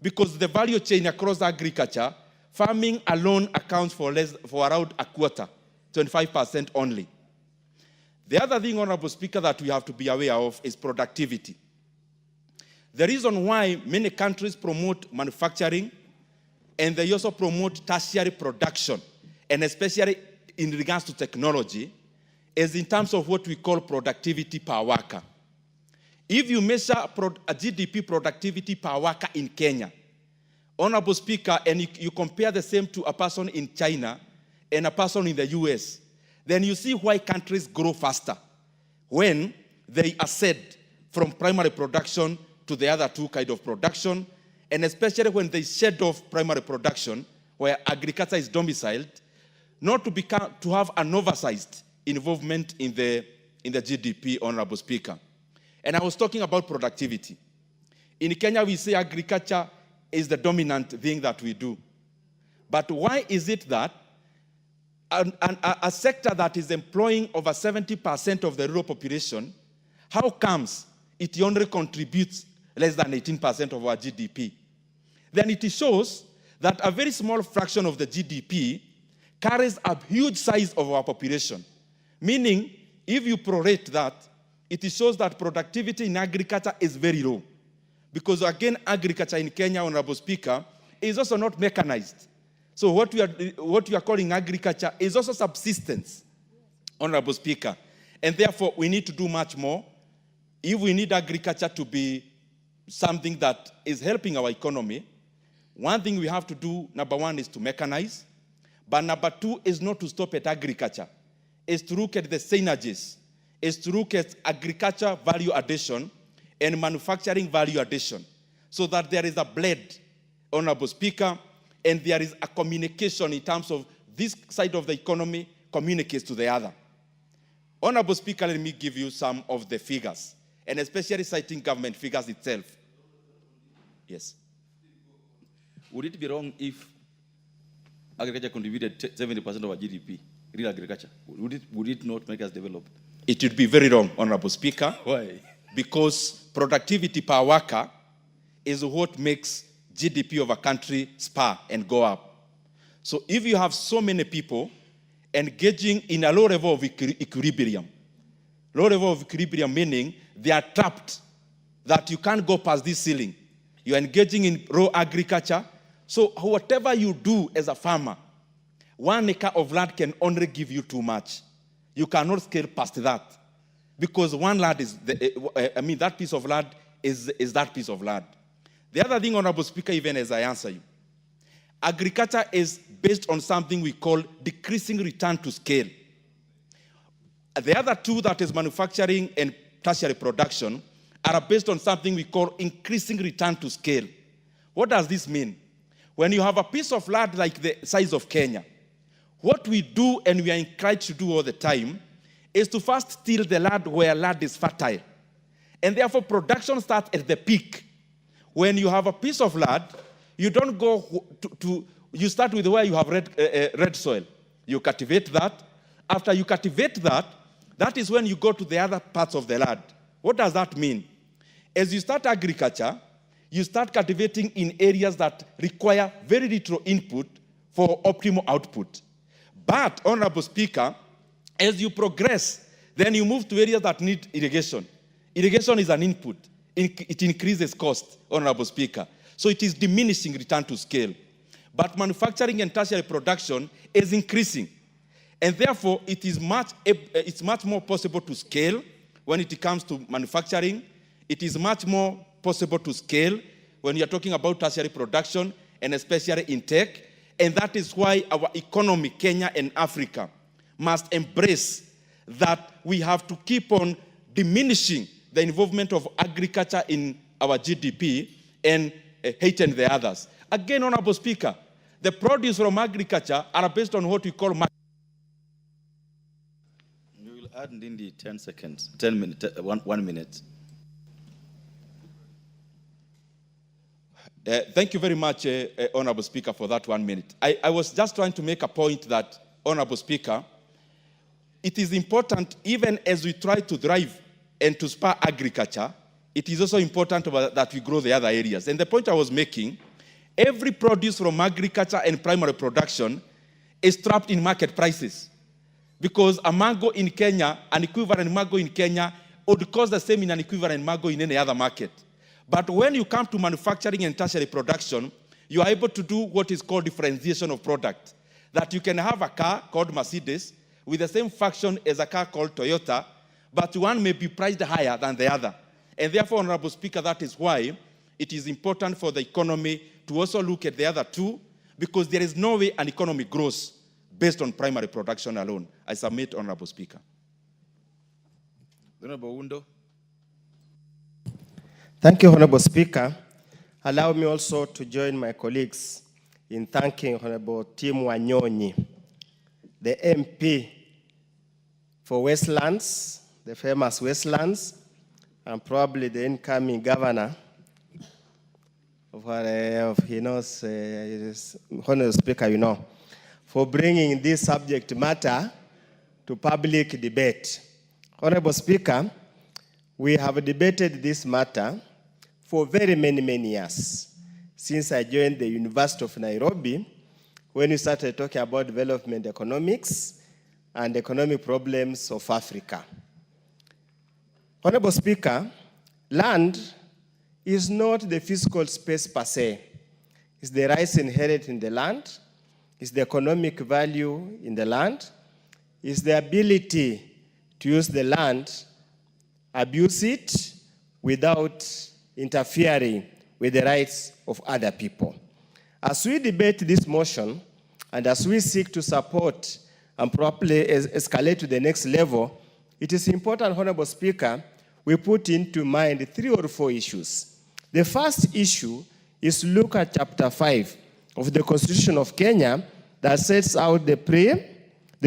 Because the value chain across agriculture, farming alone accounts for around a quarter, 25% only. The other thing, Honorable Speaker, that we have to be aware of is productivity. The reason why many countries promote manufacturing and they also promote tertiary production, and especially in regards to technology, is in terms of what we call productivity per worker. If you measure a GDP productivity per worker in Kenya, Honorable Speaker, and you compare the same to a person in China and a person in the US, then you see why countries grow faster when they ascend from primary production to the other two kinds of production, and especially when they shed off primary production, where agriculture is domiciled, not to have an oversized involvement in the GDP, Honorable Speaker. And I was talking about productivity. In Kenya, we say agriculture is the dominant thing that we do. But why is it that a sector that is employing over 70% of the rural population, how comes it only contributes less than 18% of our GDP? Then it shows that a very small fraction of the GDP carries a huge size of our population. Meaning, if you prorate that, it shows that productivity in agriculture is very low. Because again, agriculture in Kenya, Honorable Speaker, is also not mechanized. So what we are calling agriculture is also subsistence, Honorable Speaker. And therefore, we need to do much more. If we need agriculture to be something that is helping our economy, one thing we have to do, number one, is to mechanize. But number two is not to stop at agriculture. Is to look at the synergies. Is to look at agriculture value addition and manufacturing value addition, so that there is a blend, Honorable Speaker, and there is a communication in terms of this side of the economy communicates to the other. Honorable Speaker, let me give you some of the figures, and especially citing government figures itself. Yes. Would it be wrong if agriculture contributed 70% of our GDP, real agriculture? Would it not make us develop? It would be very wrong, Honorable Speaker. Why? Because productivity per worker is what makes GDP of a country spur and go up. So if you have so many people engaging in a low level of equilibrium, meaning they are trapped, that you can't go past this ceiling. You're engaging in raw agriculture. So whatever you do as a farmer, 1 acre of land can only give you too much. You cannot scale past that. Because one land is, that piece of land is that piece of land. The other thing, Honorable Speaker, even as I answer you, agriculture is based on something we call decreasing return to scale. The other two, that is manufacturing and tertiary production, are based on something we call increasing return to scale. What does this mean? When you have a piece of land like the size of Kenya, what we do and we are encouraged to do all the time is to first till the land where land is fertile. And therefore, production starts at the peak. When you have a piece of land, you don't go you start with where you have red soil. You cultivate that. After you cultivate that, that is when you go to the other parts of the land. What does that mean? As you start agriculture, you start cultivating in areas that require very little input for optimal output. But, Honorable Speaker, as you progress, then you move to areas that need irrigation. Irrigation is an input. It increases cost, Honorable Speaker. So it is diminishing return to scale. But manufacturing and tertiary production is increasing. And therefore, it's much more possible to scale when it comes to manufacturing. It is much more possible to scale when you're talking about tertiary production, and especially in tech. And that is why our economy, Kenya and Africa, must embrace that we have to keep on diminishing the involvement of agriculture in our GDP and hating the others. Again, Honorable Speaker, the produce from agriculture are based on what we call market. You will add in the 10 seconds, 10 minutes, 1 minute. Thank you very much, Honorable Speaker, for that 1 minute. I was just trying to make a point that, Honorable Speaker, it is important, even as we try to drive and to spur agriculture, it is also important that we grow the other areas. And the point I was making, every produce from agriculture and primary production is trapped in market prices. Because a mango in Kenya, an equivalent mango in Kenya, would cost the same in an equivalent mango in any other market. But when you come to manufacturing and tertiary production, you are able to do what is called differentiation of product. That you can have a car called Mercedes with the same function as a car called Toyota, but one may be priced higher than the other. And therefore, Honorable Speaker, that is why it is important for the economy to also look at the other two, because there is no way an economy grows based on primary production alone. I submit, Honorable Speaker. Honorable Wundo. Thank you, Honorable Speaker. Allow me also to join my colleagues in thanking Honorable Tim Wanyonyi, the MP for Westlands, the famous Westlands, and probably the incoming governor of Honorable Speaker, for bringing this subject matter to public debate. Honorable Speaker, we have debated this matter for very many years, since I joined the University of Nairobi, when we started talking about development economics and economic problems of Africa. Honorable Speaker, land is not the physical space per se. It's the rights inherent in the land, it's the economic value in the land, it's the ability to use the land, abuse it without interfering with the rights of other people. As we debate this motion, and as we seek to support and properly escalate to the next level, it is important, Honorable Speaker, we put into mind 3 or 4 issues. The first issue is to look at Chapter 5 of the Constitution of Kenya that sets out the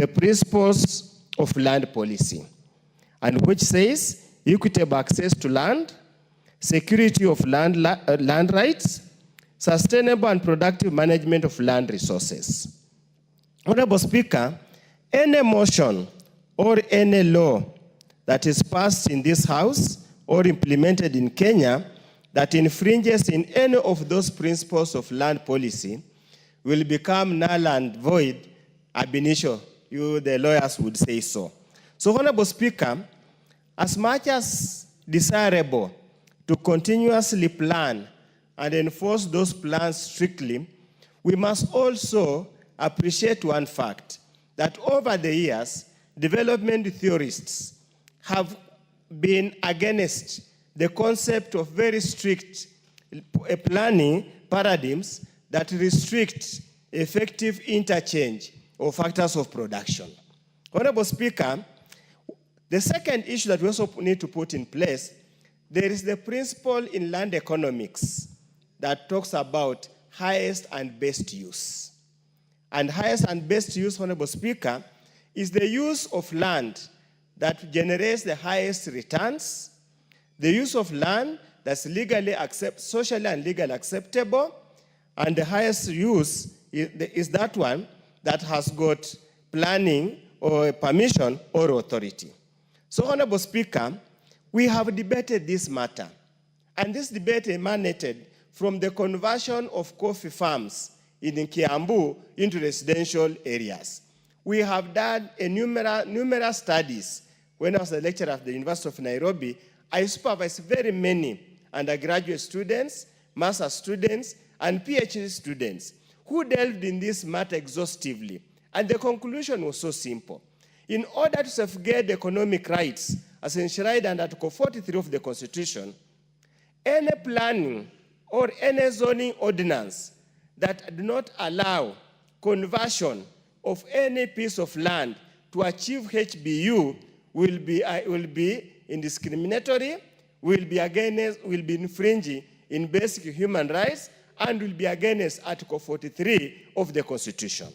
principles of land policy, and which says equitable access to land, security of land rights, sustainable and productive management of land resources. Honorable Speaker, any motion or any law that is passed in this House or implemented in Kenya that infringes in any of those principles of land policy will become null and void ab initio. You, the lawyers, would say so. So, Honorable Speaker, as much as desirable to continuously plan and enforce those plans strictly, we must also appreciate one fact, that over the years, development theorists have been against the concept of very strict planning paradigms that restrict effective interchange of factors of production. Honorable Speaker, the second issue that we also need to put in place, there is the principle in land economics that talks about highest and best use. And highest and best use, Honorable Speaker, is the use of land that generates the highest returns, the use of land that's socially and legally acceptable, and the highest use is that one that has got planning or permission or authority. So, Honorable Speaker, we have debated this matter, and this debate emanated from the conversion of coffee farms in Kiambu into residential areas. We have done numerous studies. When I was a lecturer at the University of Nairobi, I supervised very many undergraduate students, master's students, and PhD students who delved in this matter exhaustively. And the conclusion was so simple. In order to safeguard economic rights, as enshrined under Article 43 of the Constitution, any planning or any zoning ordinance that do not allow conversion of any piece of land to achieve HBU will be indiscriminatory, will be infringing in basic human rights, and will be against Article 43 of the Constitution.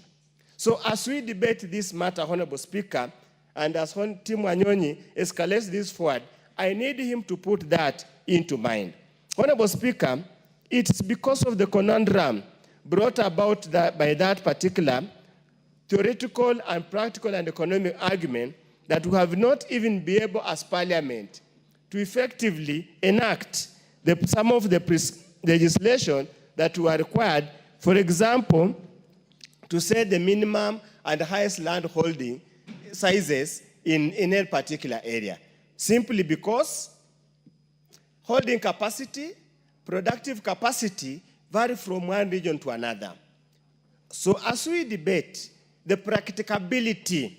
So as we debate this matter, Honorable Speaker, and as Tim Wanyonyi escalates this forward, I need him to put that into mind. Honorable Speaker, it's because of the conundrum brought about by that particular theoretical and practical and economic argument that we have not even been able as Parliament to effectively enact some of the legislation that were required, for example, to set the minimum and highest land holding sizes in a particular area. Simply because holding capacity, productive capacity vary from one region to another. So as we debate the practicability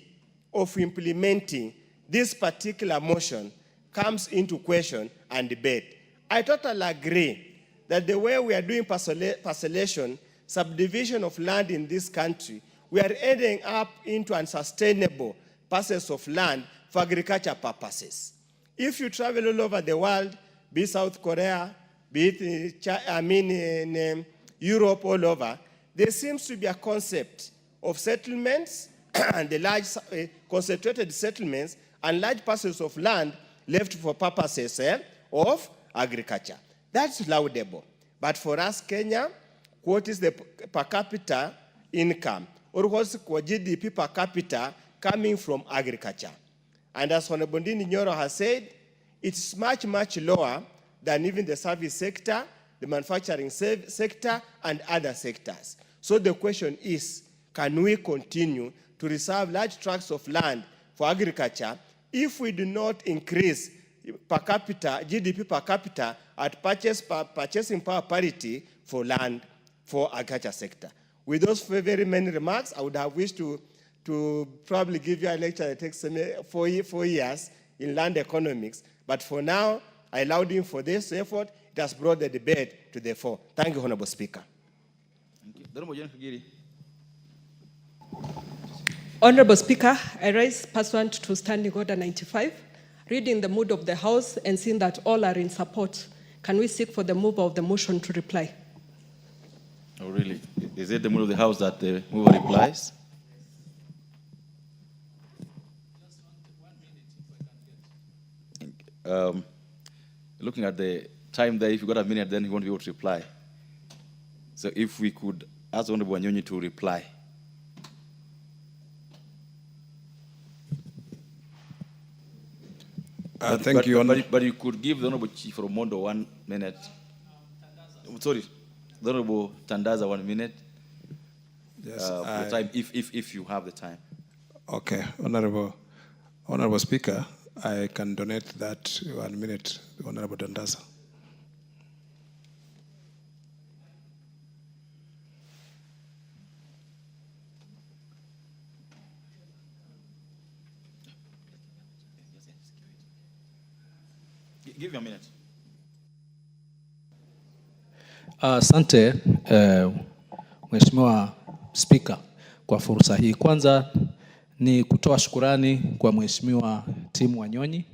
of implementing this particular motion comes into question and debate. I totally agree that the way we are doing parcellation, subdivision of land in this country, we are ending up into unsustainable parcels of land for agriculture purposes. If you travel all over the world, be it South Korea, be it in Europe, all over, there seems to be a concept of settlements and the large concentrated settlements and large parcels of land left for purposes of agriculture. That's laudable. But for us, Kenya, what is the per capita income? Or what's the GDP per capita coming from agriculture? And as Honorable Nyoro has said, it's much, much lower than even the service sector, the manufacturing sector, and other sectors. So the question is, can we continue to reserve large tracts of land for agriculture if we do not increase per capita, GDP per capita at purchasing power parity for land for agriculture sector? With those very many remarks, I would have wished to probably give you a lecture that takes 4 years in land economics. But for now, I allowed him for this effort. It has brought the debate to the fore. Thank you, Honorable Speaker. Honorable Speaker, I rise pursuant to Standing Order 95, reading the mood of the House and seeing that all are in support. Can we seek for the mover of the motion to reply? Oh, really? Is it the mood of the House that the mover replies? Looking at the time there, if you got a minute, then he won't be able to reply. So if we could ask Honorable Wanyonyi to reply. Thank you, Honorable. But you could give the Honorable Chief Romondo 1 minute. Sorry, the Honorable Tandaza 1 minute. Yes, for the time, if you have the time. Okay, Honorable Speaker, I can donate that 1 minute, Honorable Tandaza. Give you a minute. Asante Mheshimiwa Spika kwa fursa hii. Kwanza ni kutoa shukurani kwa Mheshimiwa Tim Wanyonyi,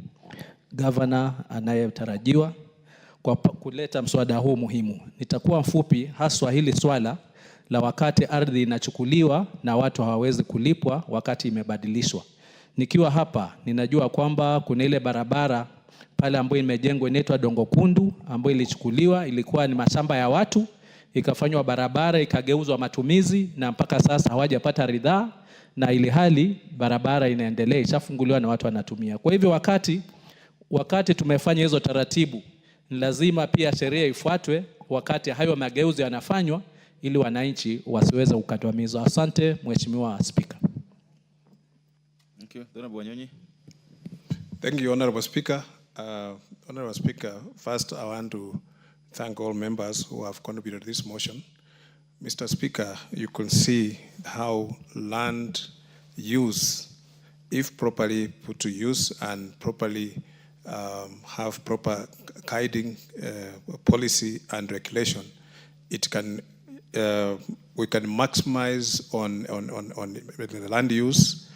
Governor anayetarajiwa kwa kuleta mswada huu muhimu. Nitakuwa mfupi haswa hili swala la wakati ardhi inachukuliwa na watu hawawezi kulipwa wakati imebadilishwa. Nikiwa hapa ninajua kwamba kuna ile barabara pale ambayo imejengwa inaitwa Dongo Kundu ambayo ilichukuliwa, ilikuwa ni mashamba ya watu, ikafanywa barabara, ikageuzwa matumizi na mpaka sasa hawajapata ridhaa, na ili hali barabara inaendelea, ishafunguliwa na watu wanatumia. Kwa hivyo wakati tumefanya hizo taratibu, ni lazima pia sheria ifuatwe wakati hayo mageuzi yanafanywa ili wananchi wasiweze kukandamizwa. Asante Mheshimiwa Speaker. Thank you. Honorable Wanyonyi. Thank you, Honorable Speaker. Honorable Speaker, first I want to thank all members who have contributed to this motion. Mr. Speaker, you can see how land use, if properly put to use and properly have proper guiding policy and regulation, it can we can maximize on the land use,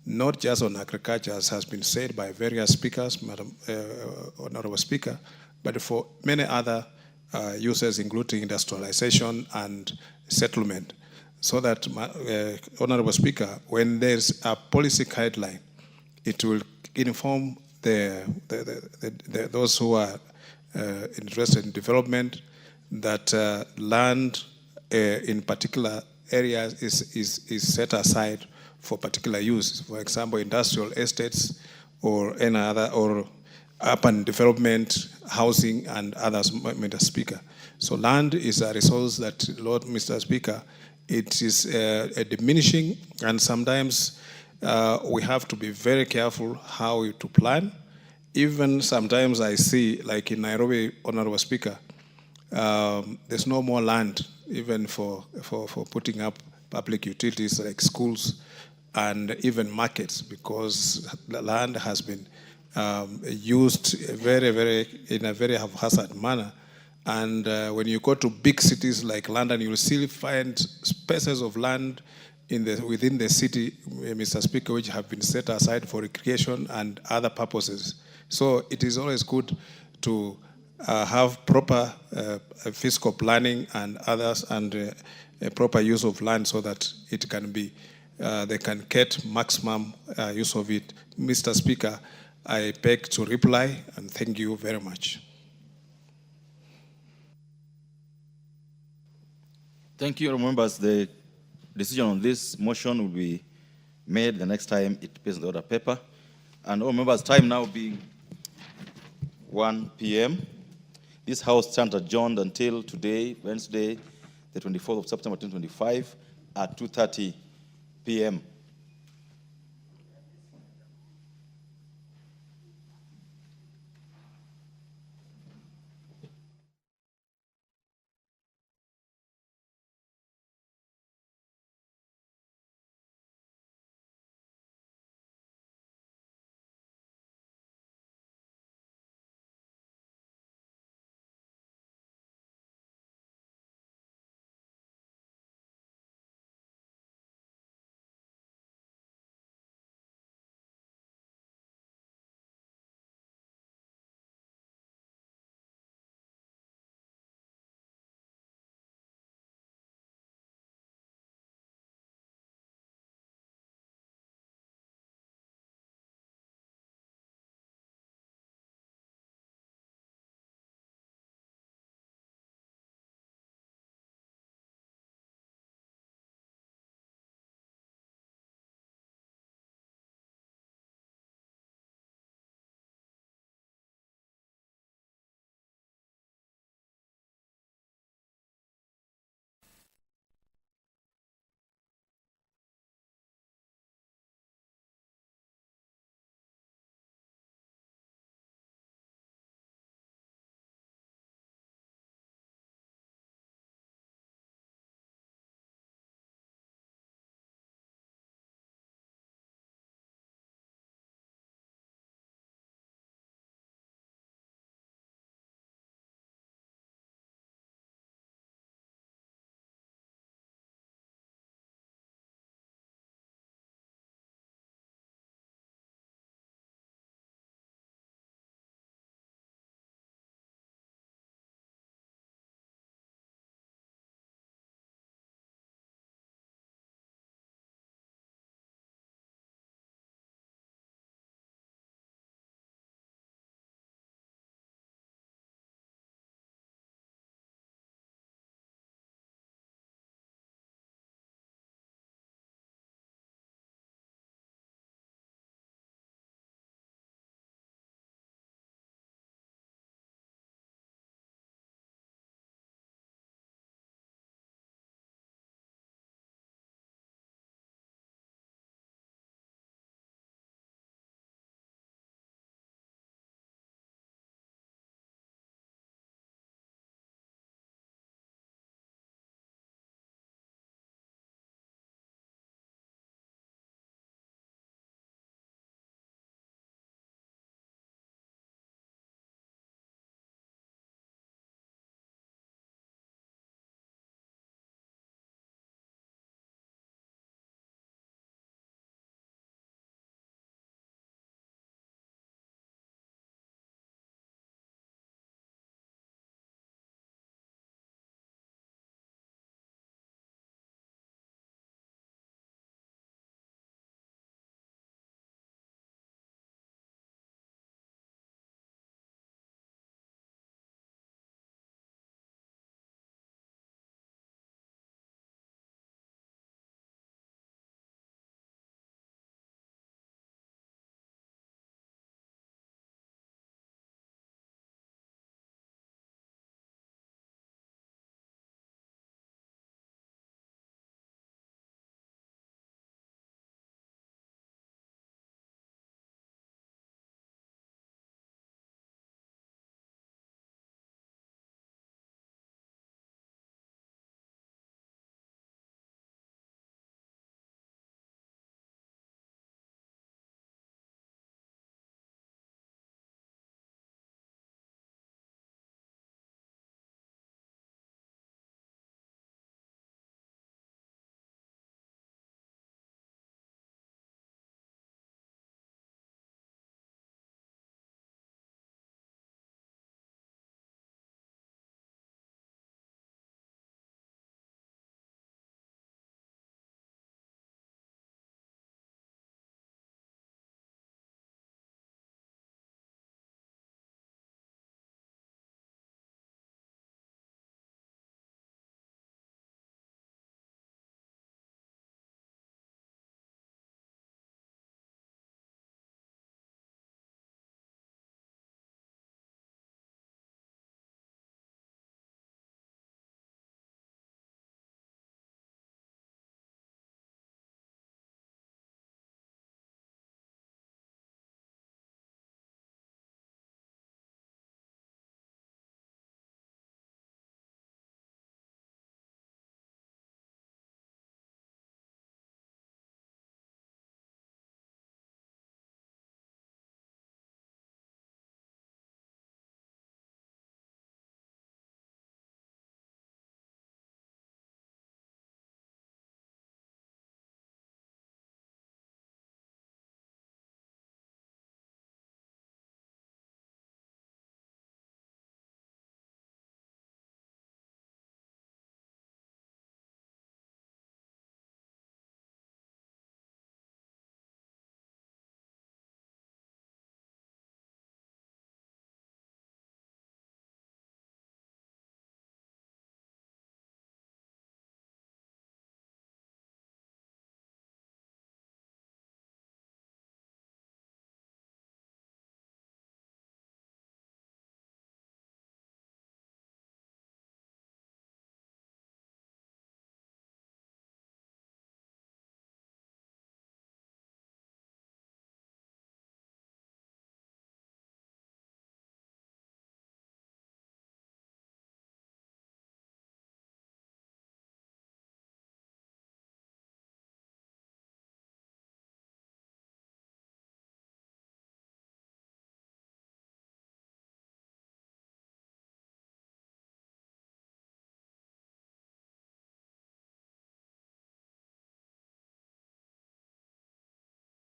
not just on agriculture, as has been said by various speakers, Madam Honorable Speaker, but for many other uses, including industrialization and settlement. So that, Honorable Speaker, when there's a policy guideline, it will inform those who are interested in development that land in particular areas is set aside for particular use. For example, industrial estates or any other, or urban development, housing, and others, Mr. Speaker. So land is a resource that, Lord, Mr. Speaker, it is diminishing, and sometimes we have to be very careful how to plan. Even sometimes I see, like in Nairobi, Honorable Speaker, there's no more land even for putting up public utilities like schools and even markets, because the land has been used in a very haphazard manner. And when you go to big cities like London, you will still find spaces of land within the city, Mr. Speaker, which have been set aside for recreation and other purposes. So it is always good to have proper fiscal planning and others, and a proper use of land so that it can be, they can get maximum use of it. Mr. Speaker, I beg to reply, and thank you very much. Thank you, members. The decision on this motion will be made the next time it appears in the order paper. And all members, time now being 1 p.m. This House stands adjourned until today, Wednesday, the 24th of September 2025 at 2:30 p.m.